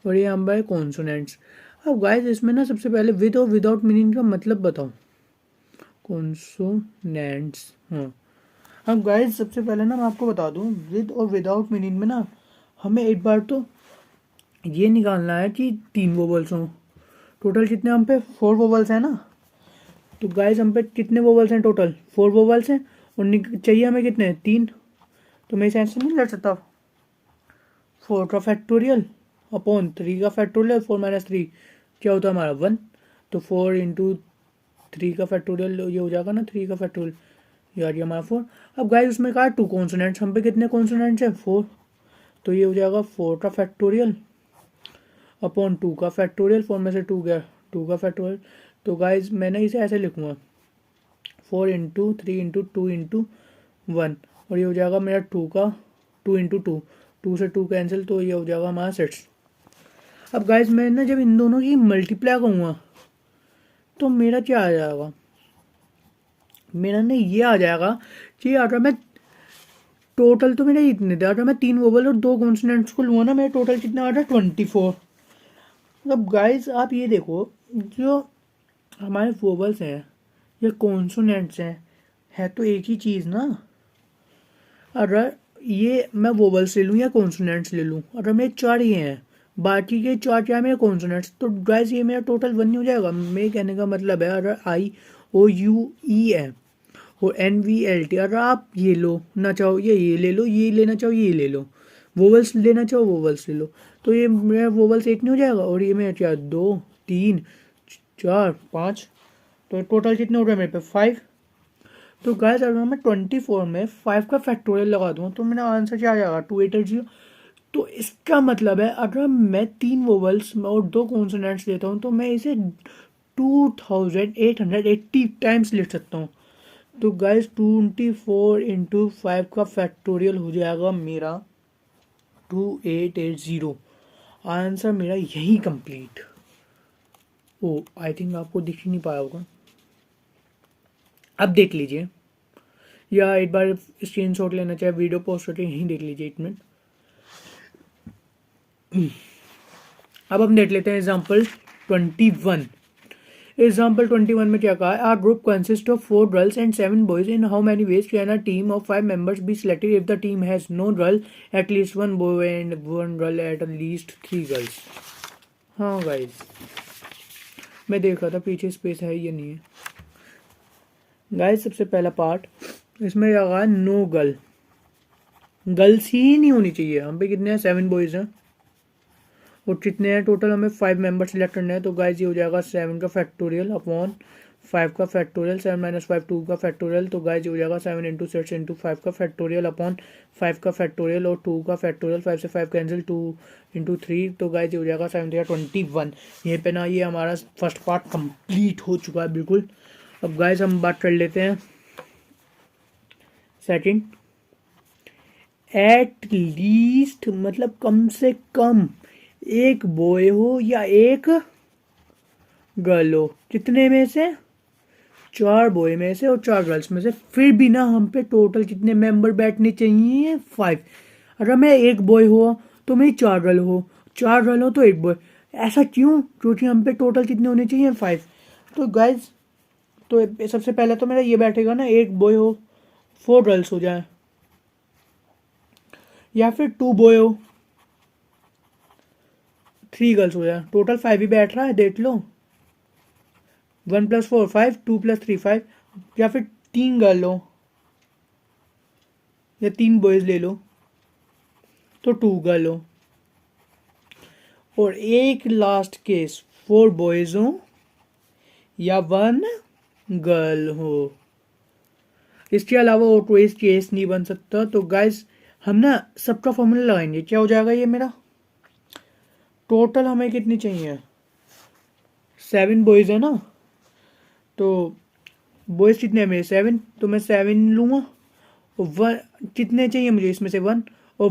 और ये हमारे कॉन्सोनेंट्स। अब गाइस इसमें ना सबसे पहले विद और विदाउट मीनिंग का मतलब बताओ, कॉन्सोनेंट्स। हाँ अब गाइस सबसे पहले ना मैं आपको बता दूं विद और विदाउट मीनिंग में ना हमें एक बार तो ये निकालना है कि 3 वोवल्स हों। टोटल कितने हम पे 4 वोवल्स हैं ना, तो गाइस हम पे कितने वोवल्स हैं टोटल 4 वोवल्स हैं और चाहिए हमें कितने 3। तो मैं इसे ऐसे नहीं लड़ सकता 4 का फैक्टोरियल अपॉन 3 का फैक्टोरियल 4 माइनस 3 क्या होता है हमारा 1। तो 4 इंटू 3 का फैक्टोरियल ये हो जाएगा ना 3 का फैक्टोरियल यार ये हमारा 4। अब गाइस उसमें कहा 2 कॉन्सोनेंट्स, हम पे कितने कॉन्सोनेंट्स हैं 4, तो ये हो जाएगा 4 का फैक्टोरियल अपॉन 2 का फैक्टोरियल, 4 में से 2 गया 2 का फैक्टोरियल। तो गाइज मैंने इसे ऐसे लिखूँगा 4 इंटू 3 इंटू 2 इंटू 1 और ये हो जाएगा मेरा 2 का 2 इंटू 2, 2 से 2 कैंसिल, तो ये हो जाएगा हमारा 6। अब गाइज मैं ना जब इन दोनों की मल्टीप्लाई करूँगा तो मेरा क्या आ जाएगा मेरा ना ये आ जाएगा कि अगर मैं टोटल तो मेरे इतने थे, अगर मैं 3 वोवल और 2 कॉन्सोनेंट्स को लूँगा ना, मेरा टोटल कितना आ रहा है 24। अब गाइस आप ये देखो, जो हमारे वोवल्स हैं या कॉन्सोनेंट्स हैं, है तो एक ही चीज़ ना। अगर ये मैं वोवल्स ले लूँ या कॉन्सोनेंट्स ले लूँ, अगर मेरे 4 ये हैं, बाकी के 4 क्या है मेरे कॉन्सोनेंट्स, तो गाइस ये मेरा टोटल 1 नहीं हो जाएगा। मेरे कहने का मतलब है, अगर IOUE है और NVLT, अगर आप ये लो ना चाहो ये ले लो, ये लेना चाहो ये ले लो, वोवल्स लेना चाहो वोवल्स ले लो, तो ये मेरा वोवल्स 8 नहीं हो जाएगा। और ये मेरा क्या 2 3 4 5, तो टोटल कितने हो रहे हैं मेरे पे 5। तो गाइस अगर मैं 24 में 5 का फैक्टोरियल लगा दूँ तो मेरा आंसर क्या आ जाएगा 2880। तो इसका मतलब है अगर मैं 3 वोवल्स और 2 कॉन्सोनेंट्स लेता हूँ तो मैं इसे 2880 टाइम्स लिख सकता हूँ। तो गाइस 24 इंटू 5 का फैक्टोरियल हो जाएगा मेरा 2880। आंसर मेरा यही कंप्लीट। ओ आई थिंक आपको दिख ही नहीं पाया होगा, अब देख लीजिए, या एक बार स्क्रीन शॉट लेना चाहे वीडियो पोस्ट करके यहीं देख लीजिए 1 मिनट। अब हम देख लेते हैं एग्जाम्पल 21। एग्जाम्पल 21 में क्या कहा है, a group consist of 4 girls and 7 boys, in how many ways can a team of 5 members be selected if the team has no girl at least 1 boy and 1 girl at least 3 girls. हाँ guys, मैं देख रहा था पीछे space है या नहीं है। गाइज सबसे पहला पार्ट इसमें लगा नो गर्ल, गर्ल्स ही नहीं होनी चाहिए। हम पे कितने हैं 7 बॉयज हैं और कितने हैं टोटल, हमें 5 मेंबर सिलेक्ट करने हैं। तो गाइज ये हो जाएगा 7 का फैक्टोरियल अपॉन 5 का फैक्टोरियल, 7 माइनस 5 2 का फैक्टोरियल। तो गाइज ये हो जाएगा 7 इंटू 6 इंटू 5 का फैक्टोरियल अपॉन 5 का फैक्टोरियल और 2 का फैक्टोरियल। 5 से 5 कैंसिल, 2 इंटू 3, तो गाइज ये हो जाएगा 7 21। यहीं पे ना ये हमारा फर्स्ट पार्ट कंप्लीट हो चुका है बिल्कुल। अब गाइज हम बात कर लेते हैं सेकंड। एट लीस्ट मतलब कम से कम एक बॉय हो या एक गर्ल हो, कितने में से 4 बॉय में से और 4 गर्ल्स में से। फिर भी ना हम पे टोटल कितने मेंबर बैठने चाहिए 5। अगर मैं एक बॉय हो तो मेरी 4 गर्ल हो, 4 गर्ल हो तो एक बॉय। ऐसा क्यों, क्योंकि हम पे टोटल कितने होने चाहिए 5। तो गाइज तो सबसे पहले तो मेरा ये बैठेगा ना, एक बॉय हो 4 गर्ल्स हो जाए, या फिर 2 बॉय हो 3 गर्ल्स हो जाए, टोटल 5 ही बैठ रहा है देख लो। 1 + 4 5, 2 + 3 5, या फिर 3 गर्ल हो या 3 बॉयज ले लो तो 2 गर्ल हो, और एक लास्ट केस 4 बॉयज हो या 1 गर्ल हो। इसके अलावा और कोई केस नहीं बन सकता। तो गाइज हम ना सबका फॉर्मूला लगाएंगे, क्या हो जाएगा ये मेरा टोटल हमें कितनी चाहिए 7 बॉयज है ना, तो बॉयज कितने हैं मेरे 7, तो मैं 7 लूँगा और 1 कितने चाहिए मुझे इसमें से 1, और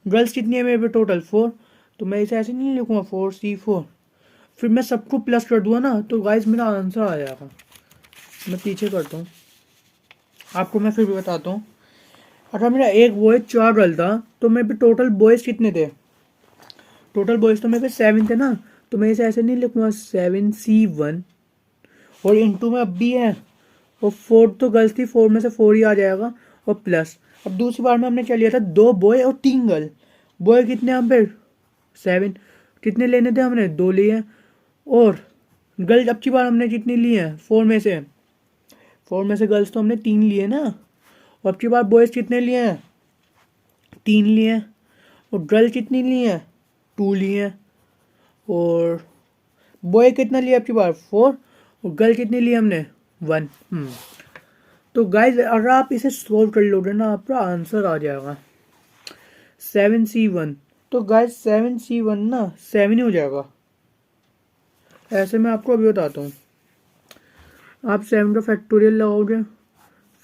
गर्ल्स कितनी है मेरे पे टोटल 4, तो मैं इसे ऐसे नहीं लिखूँगा 4C4, फिर मैं सबको प्लस कर दूँगा ना, तो गाइज मेरा आंसर आ जाएगा। मैं पीछे करता हूँ आपको, मैं फिर भी बताता हूँ। अगर मेरा एक बॉय 4 गर्ल था तो मेरे पे टोटल बॉयज़ कितने थे, टोटल बॉयज़ तो मेरे पे 7 थे ना, तो मैं इसे ऐसे नहीं लिखूँगा 7C1 और इंटू में अब भी है, और 4 तो गर्ल्स थी, 4 में से 4 ही आ जाएगा और प्लस। अब दूसरी बार में हमने क्या लिया था 2 बॉय और 3 गर्ल। बॉय कितने हम पे 7, कितने लेने थे हमने 2 लिए, और गर्ल्स अब की बार हमने कितनी ली है 4 में से, 4 में से गर्ल्स तो हमने 3 लिए ना, और अब की बार बॉयज़ कितने लिए हैं 3 लिए हैं, और गर्ल कितनी ली हैं 2 लिए हैं, और बॉय कितना लिया अब की बार 4, और गर्ल कितनी ली हमने 1। तो गाइज अगर आप इसे सोल्व कर लोगे ना आपका आंसर आ जाएगा 7C1। तो गाइज 7C1 ना 7 ही हो जाएगा। ऐसे मैं आपको अभी बताता हूँ, आप 7 का फैक्टोरियल लगाओगे,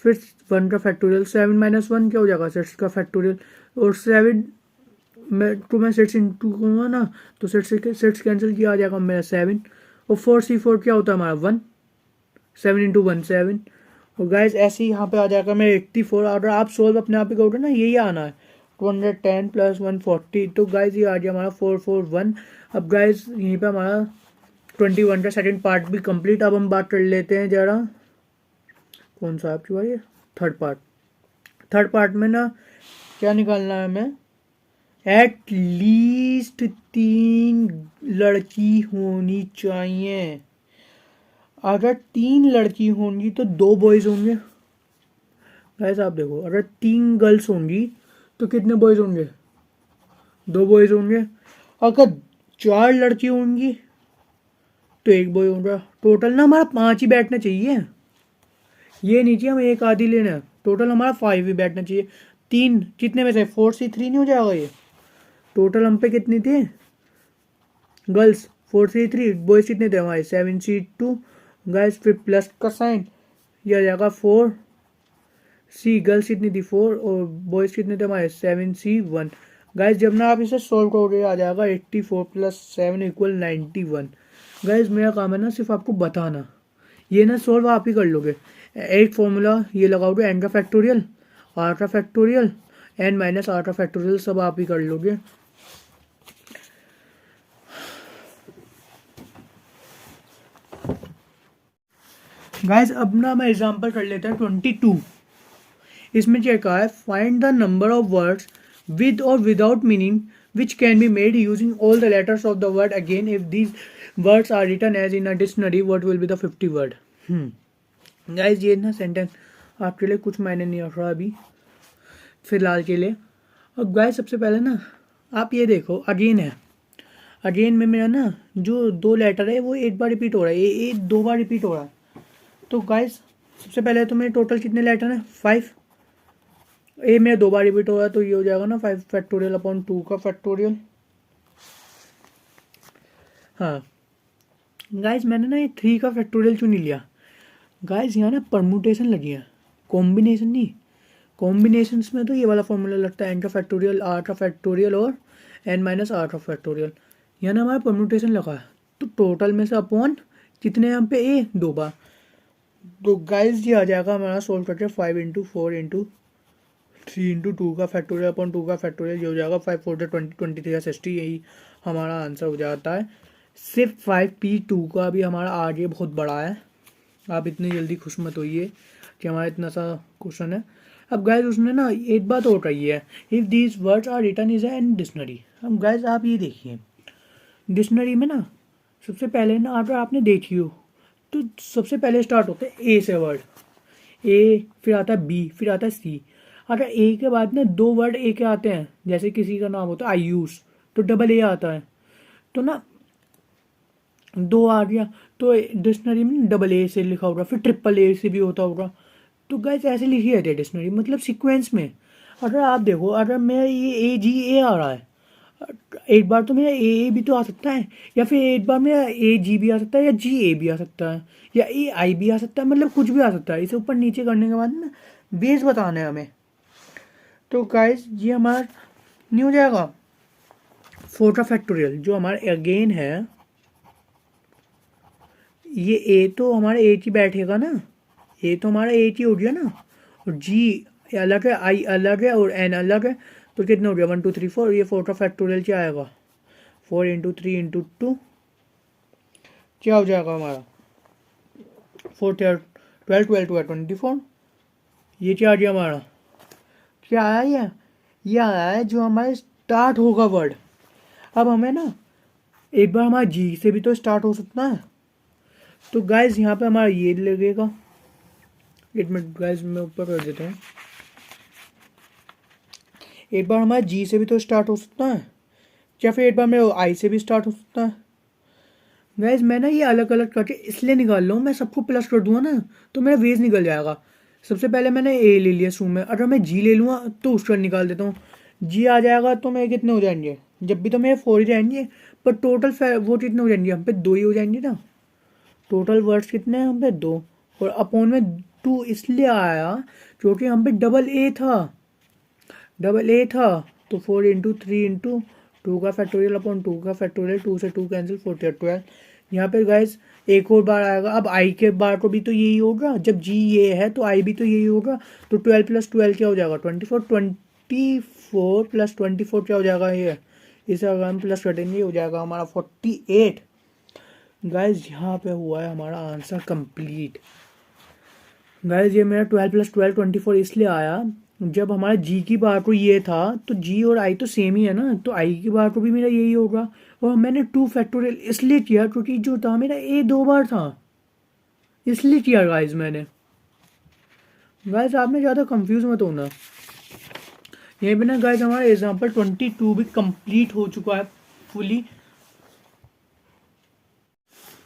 फिर 1 का फैक्टोरियल, 7 माइनस 1 क्या हो जाएगा 6 का फैक्टोरियल, और 7 मैं 6 इंटू कहूँगा ना, तो 6 कैंसिल किया आ जाएगा मेरा 7, और 4C4 क्या होता है हमारा 1, 7 इंटू 1 7, और गाइस ऐसे ही यहाँ पे आ जाएगा मेरे 84। और आप सोल्व अपने आप ही करोगे ना, यही आना है 210 + 140। तो गाइस ये आ गया हमारा 441। अब गाइस यहीं पे हमारा 21 का सेकंड पार्ट भी कंप्लीट। अब हम बात कर लेते हैं जरा, कौन सा आपकी बारी है, थर्ड पार्ट। थर्ड पार्ट में ना क्या निकालना है हमें, एट लीस्ट 3 लड़की होनी चाहिए। अगर 3 लड़की होंगी तो 2 बॉयज होंगे। गाइस आप देखो, अगर 3 गर्ल्स होंगी तो कितने बॉयज होंगे, 2 बॉयज होंगे। अगर 4 लड़की होंगी तो 1 बॉय होगा। टोटल ना हमारा 5 ही बैठना चाहिए, ये नहीं चाहिए हमें एक आधी लेना। टोटल हमारा 5 ही बैठना चाहिए। 3 कितने में से 4C3 नहीं हो जाएगा ये। टोटल हम पे कितनी थी गर्ल्स, 4C3, बॉयज कितने थे हमारे 7C2। गाइस फिर प्लस का साइन, ये आ जाएगा 4C। गर्ल्स कितनी थी 4 और बॉयज कितने थे हमारे 7C1। गाइस जब ना आप इसे सोल्व करोगे आ जाएगा 84 + 7 = 91। गाइस मेरा काम है ना सिर्फ आपको बताना, ये ना सोल्व आप ही कर लोगे। एक फॉर्मूला ये लगाओगे, एन का फैक्टोरियल, आर का फैक्टोरियल, एन माइनस आर का फैक्टोरियल, सब आप ही कर लोगे। गाइस अब ना मैं एग्जांपल कर लेते हैं 22। इसमें क्या कहा है, find the number of words with और without meaning which can be made using all the letters of the word again if these words are written as in a dictionary what will be the 50 word. Guys ये ना sentence आपके लिए कुछ मायने नहीं रख रहा अभी फिलहाल के लिए। अब गाइस सबसे पहले ना आप ये देखो, अगेन है, अगेन में मेरा ना जो 2 लेटर है वो एक बार रिपीट हो रहा है, ये 2 बार रिपीट हो रहा है। तो गाइस सबसे पहले तो मेरे टोटल कितने लेटर हैं 5। ए में 2 बार रिपीट हो रहा है तो ये हो जाएगा ना 5 फैक्टोरियल अपॉन 2 का फैक्टोरियल। हाँ गाइस मैंने ना ये 3 का फैक्टोरियल क्यों नहीं लिया। गाइस यहाँ ना परमुटेशन लगी है, कॉम्बिनेशन नहीं। कॉम्बिनेशंस में तो ये वाला फॉर्मूला लगता है, एन का फैक्टोरियल आर का फैक्टोरियल और एन माइनस आर का फैक्टोरियल। यहाँ ना हमारा परमुटेशन लगा है तो टोटल में से अपॉन कितने यहाँ पे ए 2 बार। तो गाइस ये आ जाएगा हमारा सोल्व करके 5 × 4 × 3 × 2 का फैक्टोरियल अपॉन 2 का फैक्टोरियल, ये हो जाएगा 5 4 20 23 60। यही हमारा आंसर हो जाता है। सिर्फ 5P2 का भी हमारा आगे बहुत बड़ा है, आप इतनी जल्दी खुश मत होइए कि हमारा इतना सा क्वेश्चन है। अब गाइस उसने ना एक बात और कही है, if these words are written is an dictionary. अब गाइस आप ये देखिए, डिक्शनरी में ना सबसे पहले ना अगर आपने देखी हो तो सबसे पहले स्टार्ट होते हैं ए से वर्ड, ए फिर आता है बी फिर आता है सी। अगर ए के बाद ना 2 वर्ड ए के आते हैं, जैसे किसी का नाम होता है आयुष तो डबल ए आता है, तो ना 2 आ गया तो डिक्शनरी में डबल ए से लिखा होगा, फिर ट्रिपल ए से भी होता होगा। तो गाइस ऐसे लिखी रहती है डिक्शनरी, मतलब सीक्वेंस में। अगर आप देखो, अगर मेरा ये ए जी ए आ रहा है, एक बार तो मेरा ए भी तो आ सकता है, या फिर एक बार मेरा ए जी भी आ सकता है, या जी ए भी आ सकता है, या ए आई भी आ सकता है, मतलब कुछ भी आ सकता है। इसे ऊपर नीचे करने के बाद ना बेस बताना है हमें। तो गाइस ये हमारा नहीं हो जाएगा 4 का फैक्टोरियल जो हमारा अगेन है, ये ए तो हमारा ए ही बैठेगा ना, ए तो हमारा ए ही हो गया ना, और जी अलग है, आई अलग है और एन अलग है, तो कितना हो गया 1 2 3 4। ये 4 का फैक्टोरियल क्या आएगा 4 × 3 × 2 क्या हो जाएगा हमारा 4 12 12 12 24। ये क्या आ गया हमारा, क्या आया ये आया है जो हमारे स्टार्ट होगा वर्ड। अब हमें ना एक बार हमारा जी से भी तो स्टार्ट हो सकता है, तो गाइस यहाँ पे हमारा ये लगेगा। एक मिनट गाइस मैं ऊपर कर देता हूँ। एक बार हमारा जी से भी तो स्टार्ट हो सकता है, या फिर एक बार मेरे आई से भी स्टार्ट हो सकता है। गाइस मैं ना ये अलग अलग करके इसलिए निकाल रहा हूँ, मैं सबको प्लस कर दूंगा ना तो मेरा वेज निकल जाएगा। सबसे पहले मैंने ए ले लिया शुरू में, अगर मैं जी ले लूँगा तो उसका निकाल देता हूँ। जी आ जाएगा तो मेरे कितने हो जाएंगे, जब भी तो मेरे 4 ही जाएंगे, पर टोटल वो कितने हो जाएंगे, हम पे 2 ही हो जाएंगे ना। टोटल वर्ड्स कितने हैं हम पे 2, और अपॉन में 2 इसलिए आया क्योंकि हम पे डबल ए था, डबल ए था। तो 4 × 3 × 2 का फैक्टोरियल अपॉन 2 का फैक्टोरियल, 2 से 2 कैंसिल 4 12। यहाँ पे गाइस एक और बार आएगा। अब आई के बार को भी तो यही होगा, जब जी ये है तो आई भी तो यही होगा। तो 12 + 12 क्या हो जाएगा 24, 24 + 24 क्या हो जाएगा ये, इसे अगर हम प्लस करेंगे हो जाएगा हमारा 48। गाइज यहाँ पे हुआ है हमारा आंसर कंप्लीट। गाइज ये मेरा 12 + 12 24 इसलिए आया, जब हमारा जी की बार को ये था तो जी और आई तो सेम ही है ना, तो आई की बार को भी मेरा यही होगा। और मैंने 2 फैक्टोरियल इसलिए किया क्योंकि जो था मेरा ए 2 बार था, इसलिए किया गाइज मैंने। गाइज आपने ज़्यादा कंफ्यूज मत होना। यहीं पे ना गाइज हमारा एग्जाम्पल 22 भी कंप्लीट हो चुका है फुली।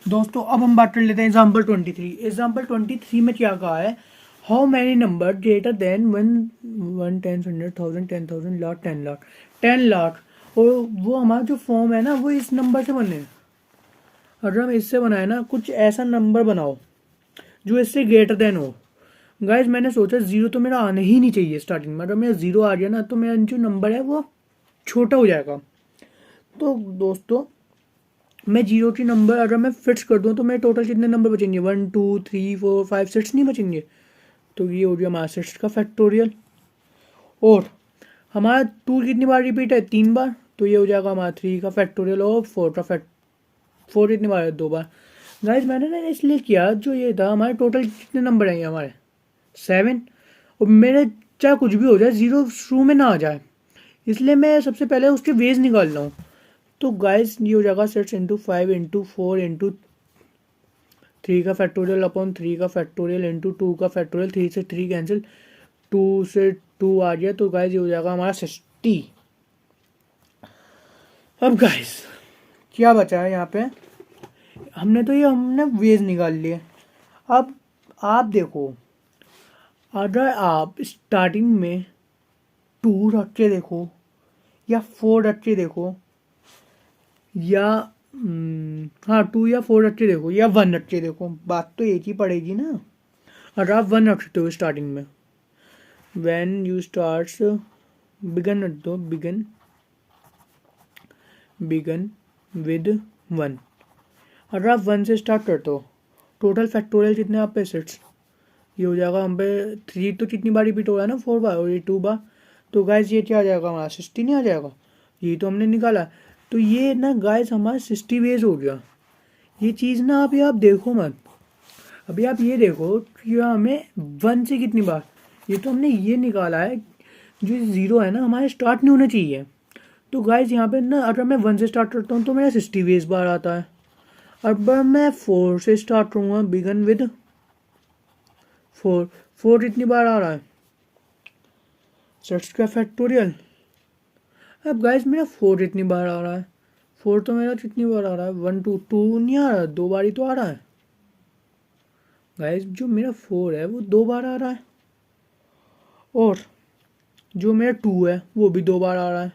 दोस्तों अब हम बात कर लेते हैं एग्जाम्पल 23। एग्जाम्पल 23 में क्या कहा है, how many number greater than 1 10 100 1000 10,000 lakh 10 lakh 10 lakh. और वो हमारा जो फॉर्म है ना वो इस नंबर से बने। अगर हम इससे बनाए ना, कुछ ऐसा नंबर बनाओ जो इससे ग्रेटर देन हो। गाइज मैंने सोचा जीरो तो मेरा आना ही नहीं चाहिए स्टार्टिंग में, अगर मेरा जीरो आ गया ना तो मेरा जो नंबर है वो छोटा हो जाएगा। तो दोस्तों मैं जीरो की नंबर अगर मैं फिक्स कर दूँ तो मेरे टोटल कितने नंबर बचेंगे, 1 2 3 4 5 6 नहीं बचेंगे। तो ये हो गया हमारा 6 का फैक्टोरियल। और हमारा 2 कितनी बार रिपीट है, 3 बार, तो ये हो जाएगा हमारा 3 का फैक्टोरियल। और 4 का 4 कितनी बार है, 2 बार। गाइज मैंने ना इसलिए किया, जो ये था हमारे टोटल कितने नंबर आएंगे हमारे 7। और मेरे चाहे कुछ भी हो जाए जीरो शुरू में ना आ जाए, इसलिए मैं सबसे पहले उसके वेज निकाल रहा हूँ। तो गाइस ये हो जाएगा 6 × 5 × 4 × 3 का फैक्टोरियल अपॉन 3 का फैक्टोरियल इंटू 2 का फैक्टोरियल। 3 से 3 कैंसिल, 2 से 2 आ गया, तो गाइस ये हो जाएगा हमारा 60। अब गाइस क्या बचा है यहाँ पे, हमने वेज निकाल लिए। अब आप देखो, अगर आप स्टार्टिंग में 2 रख के देखो या 4 रख के देखो, या हाँ 2 या 4 रख के देखो या 1 रख के देखो, बात तो एक ही पड़ेगी ना। अगर आप 1 रख सकते हो स्टार्टिंग में, व्हेन यू स्टार्ट, बिगन रख दो, बिगन विद 1। अगर आप 1 से स्टार्ट करते हो, टोटल फैक्टोरियल कितने आप पे 6, ये हो जाएगा हम पे 3 तो कितनी बार रिपीट हो रहा है ना, 4 बार, और ये 2 बार। तो गाइस ये क्या आ जाएगा हमारा 60 नहीं आ जाएगा, ये तो हमने निकाला। तो ये ना गाइस हमारा 60 वेज हो गया। ये चीज़ ना अभी आप देखो मत, अभी आप ये देखो कि हमें 1 से कितनी बार, ये तो हमने ये निकाला है, जो ज़ीरो है ना हमारे स्टार्ट नहीं होना चाहिए। तो गाइस यहाँ पे ना अगर मैं 1 से स्टार्ट करता हूँ तो मेरा 60 वेज बार आता है। अब मैं 4 से स्टार्ट करूँगा, बिगन विद 4, 4 कितनी बार आ रहा है, 6 का फैक्टोरियल। अब गाइस मेरा 4 कितनी बार आ रहा है, 4 तो मेरा कितनी बार आ रहा है, 1 2 2 नहीं आ रहा, 2 बार ही तो आ रहा है। गाइस जो मेरा 4 है वो 2 बार आ रहा है, और जो मेरा 2 है वो भी 2 बार आ रहा है।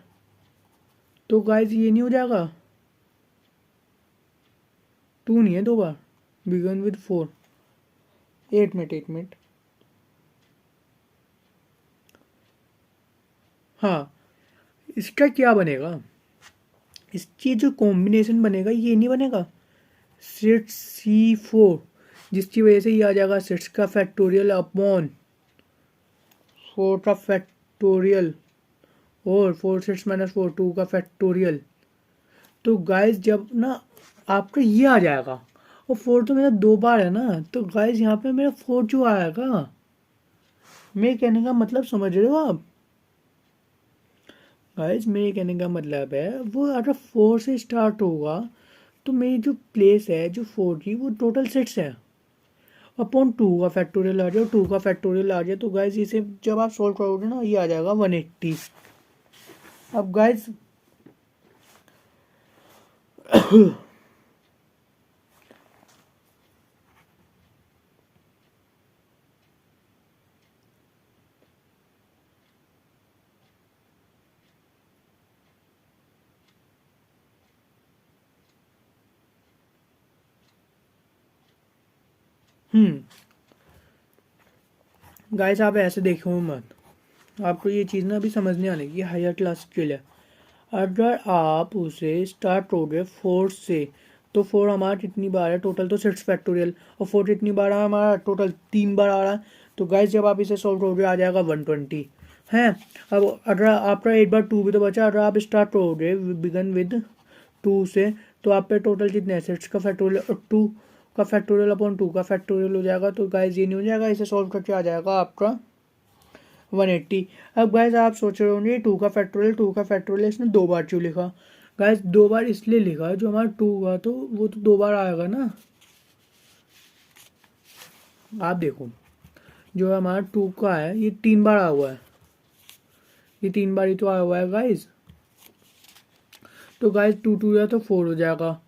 तो गाइस ये नहीं हो जाएगा, 2 नहीं है 2 बार, बिगन विद 4। 1 मिनट हाँ, इसका क्या बनेगा, इसकी जो कॉम्बिनेशन बनेगा ये नहीं बनेगा 6C4, जिसकी वजह से ये आ जाएगा 6 का फैक्टोरियल अपॉन 4 का फैक्टोरियल, और 4 6 - 4 2 का फैक्टोरियल। तो गाइस जब ना आपका ये आ जाएगा, और 4 तो मेरा 2 बार है ना, तो गाइस यहाँ पे मेरा 4 जो आएगा, मेरे कहने का मतलब समझ रहे हो आप। गाइस मेरे कहने का मतलब है वो अगर 4 से स्टार्ट होगा तो मेरी जो प्लेस है जो 4 की वो टोटल 6 है, अपॉन 2 का फैक्टोरियल आ जाए, 2 का फैक्टोरियल आ जाए। तो गाइस इसे जब आप सोल्व करोगे ना ये आ जाएगा 180। अब गाइस गाइस आप ऐसे देखो मत, आपको ये चीज़ ना अभी समझ नहीं आने की, हायर क्लास के लिए। अगर आप उसे स्टार्ट करोगे 4 से तो 4 हमारा कितनी बार है टोटल, तो 6 फैक्टोरियल, और 4 कितनी बार है हमारा टोटल, 3 बार आ रहा है। तो गाइस जब आप इसे सॉल्व करोगे आ जाएगा 120 है। अब अगर आपका एक बार 2 भी तो बचा, अगर आप स्टार्ट करोगे बिगन विद 2 से, तो आप पे टोटल कितने हैं 6 का फैक्टोरियल और 2 का फैक्टोरियल अपॉन 2 का फैक्टोरियल हो जाएगा। तो गाइस ये नहीं हो जाएगा, इसे सॉल्व करके आ जाएगा आपका 180। अब गाइस आप सोच रहे होंगे 2 का फैक्टोरियल इसने 2 बार क्यों लिखा। गाइस 2 बार इसलिए लिखा, जो हमारा 2 हुआ तो वो तो 2 बार आएगा ना। आप देखो जो हमारा 2 का है ये 3 बार आया हुआ है, ये 3 बार ही तो आया हुआ है गाइस। तो गाइस 2 2 या तो 4 हो जाएगा,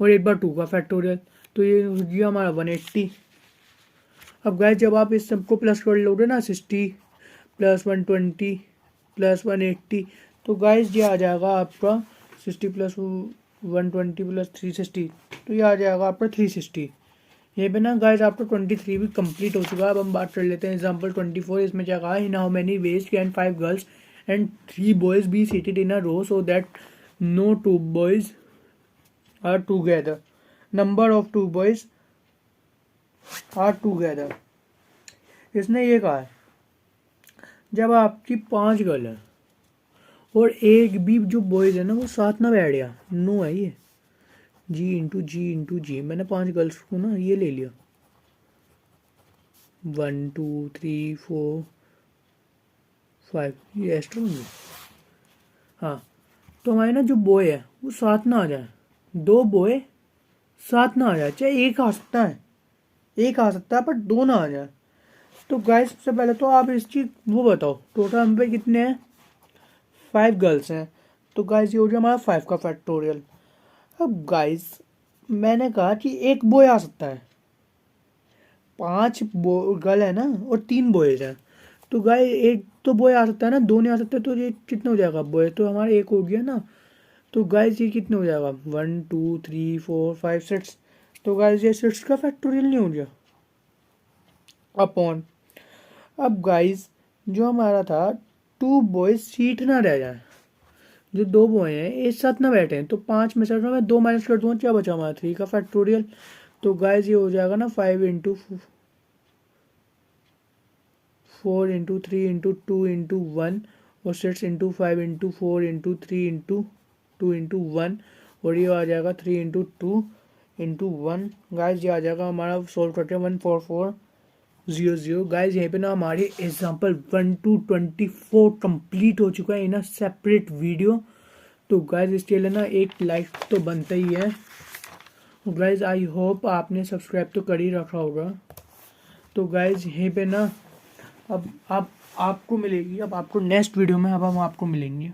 और एक बार 2 का फैक्टोरियल, तो ये हो गया हमारा 180। अब गाइस जब आप इस सबको प्लस कर लोगे ना 60 प्लस 120 प्लस 180, तो गाइस ये आ जाएगा आपका 60 प्लस 120 प्लस 360, तो ये आ जाएगा आपका 360। ये पे ना गाइस आपका 23 भी कंप्लीट हो चुका है। अब हम बात कर लेते हैं एग्जांपल 24। इसमें क्या कहा, in how many ways can 5 girls and 3 boys be seated in a row so that no 2 boys are together, number of 2 boys are together. इसने ये कहा है जब आपकी 5 गर्ल है और एक भी जो बॉयज है ना वो साथ ना बैठ गया, नो है ये जी, मैंने 5 गर्ल्स को ना ये ले लिया 1 2 3 4 5, ये एक्स्ट्रा होंगे। हाँ तो हमारे ना जो बॉय है वो साथ ना आ जाए, 2 बॉय साथ ना आ जाए, चाहे एक आ सकता है, एक आ सकता है पर 2 ना आ जाए। तो गाइस सबसे पहले तो आप इस चीज वो बताओ टोटल हम पे कितने हैं, 5 गर्ल्स हैं। तो गाइस ये हो गया हमारा 5 का फैक्टोरियल। अब गाइस मैंने कहा कि एक बॉय आ सकता है, 5 गर्ल है ना और 3 बॉयज हैं, तो गाइस एक तो बॉय आ सकता है ना, 2 नहीं आ सकते, तो ये कितना हो जाएगा, बॉय तो हमारा एक हो गया ना। तो गाइस ये कितना हो जाएगा 1 2 3 4 5 6, तो गाइस ये 6 का फैक्टोरियल नहीं हो गया अपॉन। अब गाइस जो हमारा था 2 बॉयज सीट ना रह जाए, जो 2 बॉय हैं एक साथ ना बैठे हैं, तो 5 में से मैं 2 माइनस कर दूंगा, क्या बचा हमारा 3 का फैक्टोरियल। तो गाइस ये हो जाएगा ना 5 इंटू 4 इंटू 3 इंटू 2 इंटू 1 और 6 into 5 into 4 into 3 into 2 into 1, और ये आ जाएगा 3 इंटू 2 इंटू 1। गाइस ये आ जाएगा हमारा सॉल्व करते हैं 14400। गाइस यहीं पे ना हमारी एग्जांपल 1 to 24 कंप्लीट हो चुका है इन अ सेपरेट वीडियो। तो गाइस इसके लिए ना एक लाइक तो बनता ही है। गाइस आई होप आपने सब्सक्राइब तो कर ही रखा होगा। तो गाइस यहीं पे ना अब आप आपको मिलेगी, अब आपको नेक्स्ट वीडियो में अब हम आपको मिलेंगे।